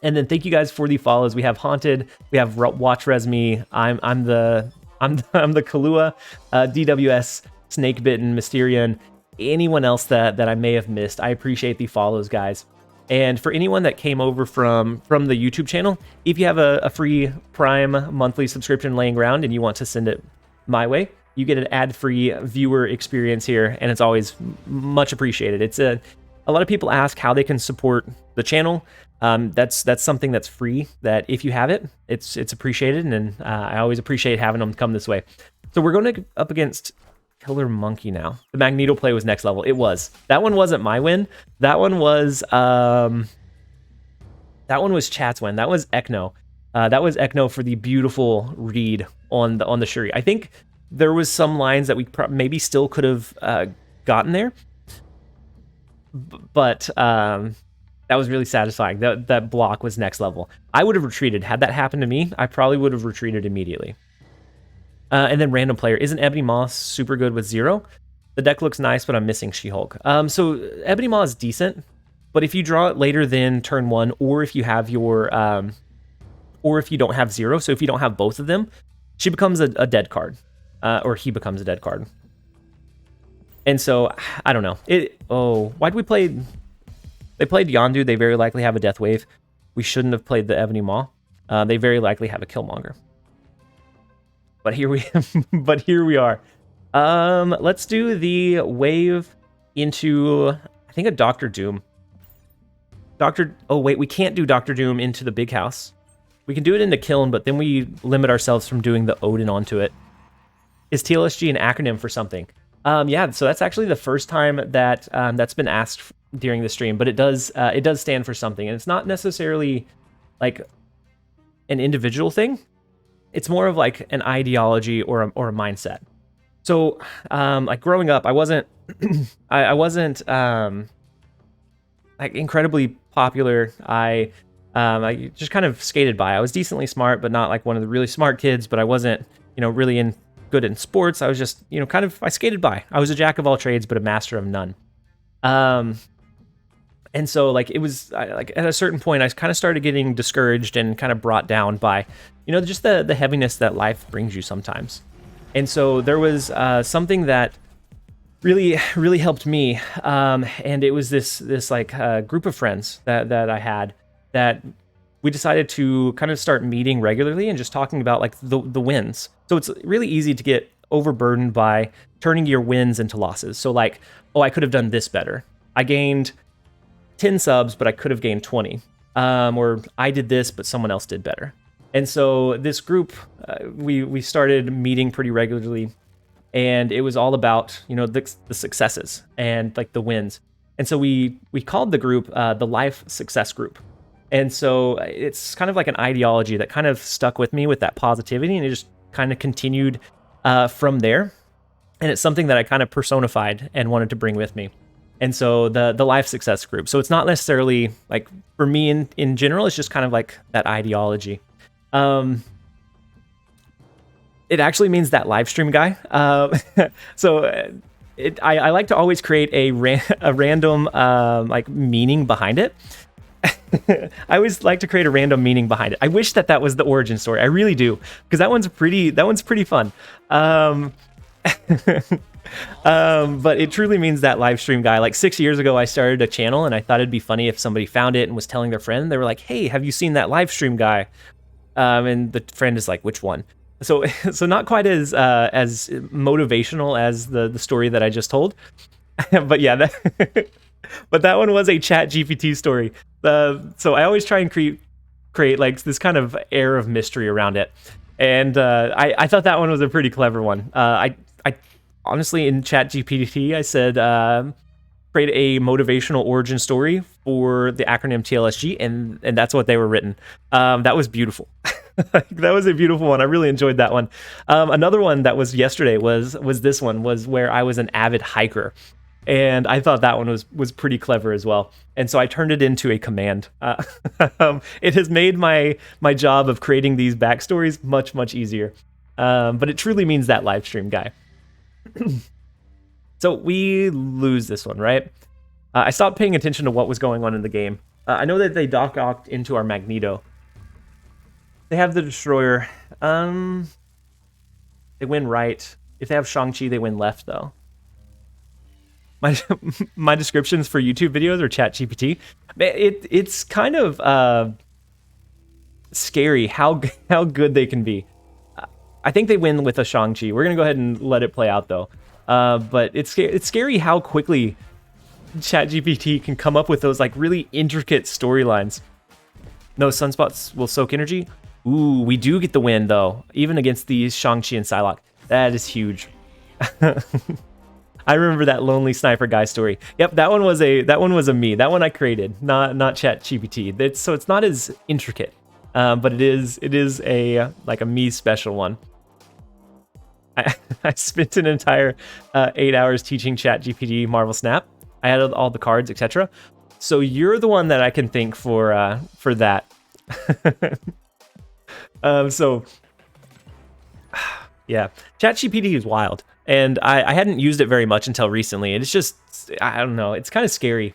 And then thank you guys for the follows. We have Haunted, we have Watch Resme, I'm the Kahlua, DWS, Snakebitten, Mysterion, anyone else that I may have missed. I appreciate the follows, guys. And for anyone that came over from the YouTube channel, if you have a free Prime monthly subscription laying around and you want to send it my way, you get an ad-free viewer experience here, and it's always much appreciated. It's a lot of people ask how they can support the channel. That's something that's free, that if you have it, it's appreciated, and I always appreciate having them come this way. So we're going up against Killer Monkey now. The Magneto play was next level. It was. That one wasn't my win. That one was Chat's win. That was Ekno. That was Ekno for the beautiful read on the Shuri. I think there was some lines that we maybe still could have gotten there, but that was really satisfying. That block was next level. I would have retreated. Had that happened to me, I probably would have retreated immediately. And then random player. Isn't Ebony Maw super good with 0? The deck looks nice, but I'm missing She-Hulk. So Ebony Maw is decent, but if you draw it later than turn 1, or if you have your, or if you don't have 0, so if you don't have both of them, she becomes a dead card, or he becomes a dead card. And so I don't know. Why'd we play? They played Yondu. They very likely have a Death Wave. We shouldn't have played the Ebony Maw. They very likely have a Killmonger. But here we are. Let's do the wave into, I think, a Doctor Doom. Oh wait, we can't do Doctor Doom into the big house. We can do it into Kiln, but then we limit ourselves from doing the Odin onto it. Is TLSG an acronym for something? Yeah, so that's actually the first time that that's been asked during the stream, but it does stand for something, and it's not necessarily like an individual thing. It's more of like an ideology or a mindset. So, like growing up, I wasn't like incredibly popular. I just kind of skated by. I was decently smart, but not like one of the really smart kids. But I wasn't, really good in sports. I was just, I skated by. I was a jack of all trades, but a master of none. And so like it was like at a certain point, I kind of started getting discouraged and kind of brought down by, just the heaviness that life brings you sometimes. And so there was something that really, really helped me. And it was this like group of friends that I had that we decided to kind of start meeting regularly and just talking about like the wins. So it's really easy to get overburdened by turning your wins into losses. So like, oh, I could have done this better. I gained 10 subs, but I could have gained 20. Or I did this, but someone else did better. And so this group, we started meeting pretty regularly, and it was all about, the successes and like the wins. And so we called the group the Life Success Group. And so it's kind of like an ideology that kind of stuck with me with that positivity, and it just kind of continued from there. And it's something that I kind of personified and wanted to bring with me. And so the Life Success Group. So it's not necessarily like for me in general, it's just kind of like that ideology. It actually means that live stream guy. So I like to always create a random like meaning behind it. I always like to create a random meaning behind it. I wish that was the origin story. I really do, because that one's pretty fun. But it truly means that live stream guy. Like 6 years ago, I started a channel, and I thought it'd be funny if somebody found it and was telling their friend. They were like, "Hey, have you seen that live stream guy?" And the friend is like, "Which one?" So not quite as motivational as the story that I just told. But yeah, but that one was a Chat GPT story. So I always try and create like this kind of air of mystery around it. And I thought that one was a pretty clever one. I honestly, in Chat GPT, I said, create a motivational origin story for the acronym TLSG, and that's what they were written. That was beautiful. That was a beautiful one. I really enjoyed that one. Another one that was yesterday was this one, was where I was an avid hiker. And I thought that one was pretty clever as well. And so I turned it into a command. It has made my job of creating these backstories much, much easier. But it truly means that live stream guy. So we lose this one, right? I stopped paying attention to what was going on in the game. I know that they docked into our Magneto. They have the Destroyer. They win right. If they have Shang-Chi, they win left, though. My descriptions for YouTube videos or ChatGPT, it's kind of scary how good they can be. I think they win with a Shang-Chi. We're gonna go ahead and let it play out though. But it's scary how quickly ChatGPT can come up with those like really intricate storylines. No, sunspots will soak energy. Ooh, we do get the win though, even against these Shang-Chi and Psylocke. That is huge. I remember that lonely sniper guy story. Yep, that one was a me. That one I created, not ChatGPT. So it's not as intricate, but it is a like a me special one. I spent an entire 8 hours teaching ChatGPT Marvel Snap. I had all the cards, etc. So you're the one that I can thank for that. So yeah, ChatGPT is wild. And I hadn't used it very much until recently. And it's just, I don't know, it's kind of scary.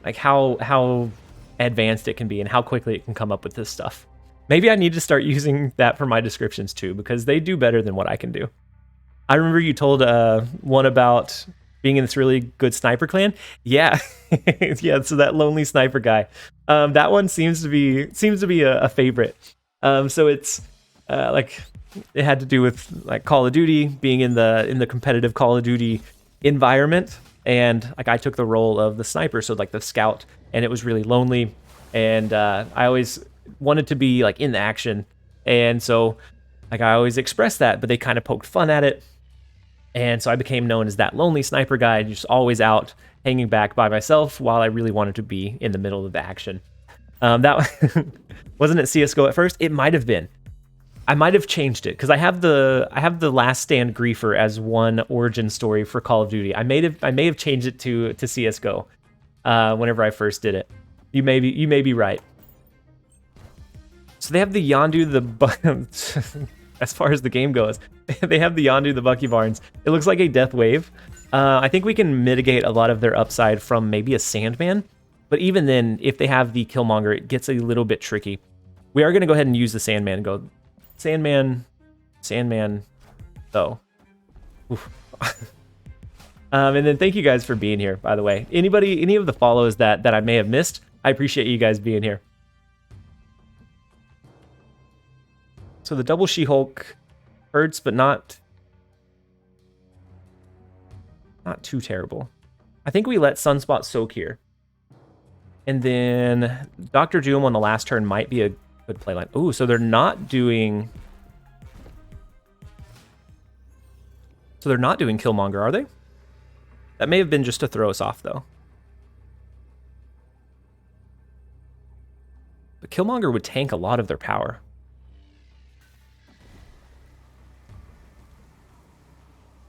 Like how advanced it can be and how quickly it can come up with this stuff. Maybe I need to start using that for my descriptions too, because they do better than what I can do. I remember you told one about being in this really good sniper clan. Yeah, yeah. So that lonely sniper guy, that one seems to be a favorite. So it's like. It had to do with like Call of Duty, being in the competitive Call of Duty environment, and like I took the role of the sniper, so like the scout, and it was really lonely, and I always wanted to be like in the action, and so like I always expressed that, but they kind of poked fun at it, and so I became known as that lonely sniper guy, just always out hanging back by myself while I really wanted to be in the middle of the action. That wasn't it CS:GO at first? It might have been. I might have changed it because I have the Last Stand Griefer as one origin story for Call of Duty. I may have changed it to CS:GO whenever I first did it. You may be right. So they have the Yondu as far as the game goes, they have the Yondu the Bucky Barnes. It looks like a death wave. I think we can mitigate a lot of their upside from maybe a Sandman, but even then, if they have the Killmonger, it gets a little bit tricky. We are going to go ahead and use the Sandman and go. Sandman, though. And then thank you guys for being here, by the way. Any of the follows that I may have missed, I appreciate you guys being here. So the double She-Hulk hurts, but not too terrible. I think we let Sunspot soak here. And then Dr. Doom on the last turn might be a good playline. Ooh, so they're not doing... So they're not doing Killmonger, are they? That may have been just to throw us off, though. But Killmonger would tank a lot of their power.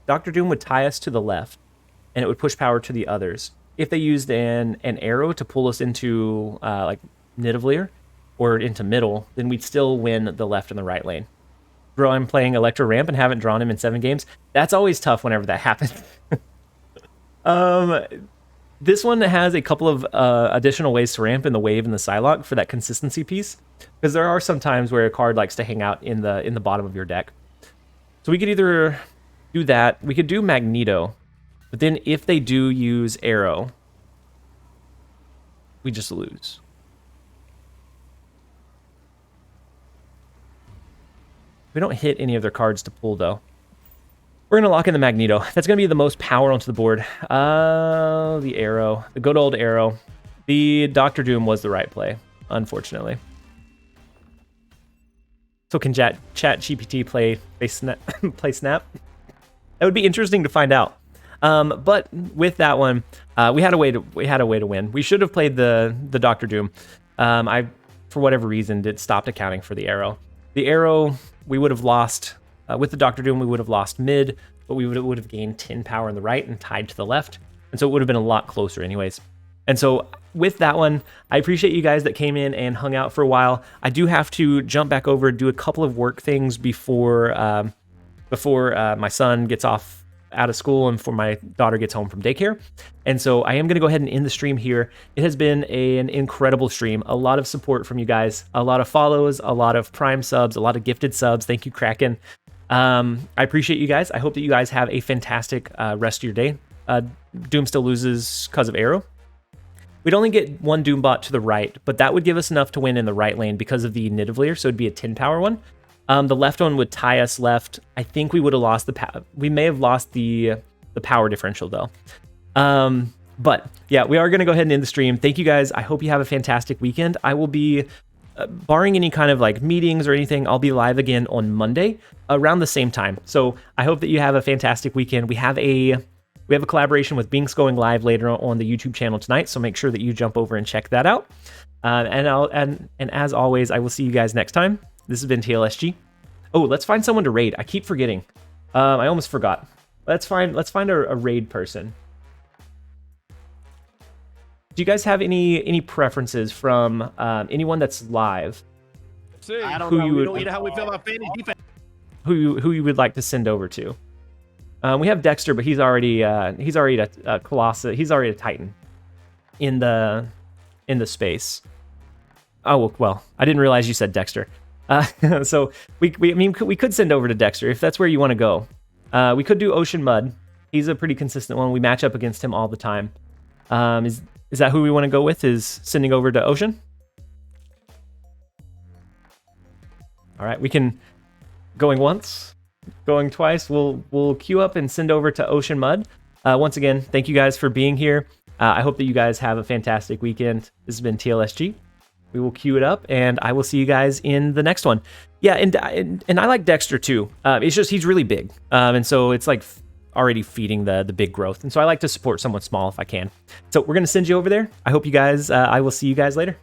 Dr. Doom would tie us to the left, and it would push power to the others. If they used an arrow to pull us into like Nidavellir or into middle, then we'd still win the left and the right lane. Bro, I'm playing Electro Ramp and haven't drawn him in 7 games. That's always tough whenever that happens. This one has a couple of additional ways to ramp in the Wave and the Psylocke for that consistency piece, because there are some times where a card likes to hang out in the bottom of your deck. So we could either do that, we could do Magneto, but then if they do use Arrow, we just lose. We don't hit any of their cards to pull, though. We're going to lock in the Magneto. That's going to be the most power onto the board. The Arrow. The good old Arrow. The Dr. Doom was the right play, unfortunately. So can Chat GPT play Snap? That would be interesting to find out. But with that one, we had a way to win. We should have played the Doctor Doom. I, for whatever reason, stopped accounting for the arrow. The arrow, we would have lost with the Doctor Doom. We would have lost mid, but we would have gained 10 power on the right and tied to the left, and so it would have been a lot closer, anyways. And so with that one, I appreciate you guys that came in and hung out for a while. I do have to jump back over and do a couple of work things before my son gets off out of school and before my daughter gets home from daycare. And so I am going to go ahead and end the stream here. It has been an incredible stream. A lot of support from you guys, a lot of follows, a lot of prime subs, a lot of gifted subs. Thank you, Kraken. I appreciate you guys. I hope that you guys have a fantastic rest of your day. Doom still loses because of arrow. We'd only get one Doombot to the right, but that would give us enough to win in the right lane because of the Nidavellir, so it'd be a 10 power one. The left one would tie us left. I think we would have lost we may have lost the power differential though. But yeah, we are going to go ahead and end the stream. Thank you guys. I hope you have a fantastic weekend. I will be, barring any kind of like meetings or anything, I'll be live again on Monday around the same time. So I hope that you have a fantastic weekend. We have a collaboration with Binks going live later on the YouTube channel tonight, so make sure that you jump over and check that out. And as always, I will see you guys next time. This has been TLSG. Oh, let's find someone to raid. I keep forgetting. I almost forgot. Let's find a raid person. Do you guys have any preferences from anyone that's live? I don't know. We don't know how we feel about fanny defense. Who you would like to send over to? We have Dexter, but he's already a Colossus. He's already a Titan in the space. Oh well, I didn't realize you said Dexter. So we could send over to Dexter if that's where you want to go. We could do Ocean Mud. He's a pretty consistent one. We match up against him all the time. Is that who we want to go with? Is sending over to Ocean? All right, we can going once. Going twice. We'll queue up and send over to Ocean Mud. Once again, thank you guys for being here. I hope that you guys have a fantastic weekend. This has been TLSG. We will queue it up, and I will see you guys in the next one. Yeah, and I like Dexter too. It's just he's really big, and so it's like already feeding the big growth. And so I like to support someone small if I can. So we're gonna send you over there. I hope you guys. I will see you guys later.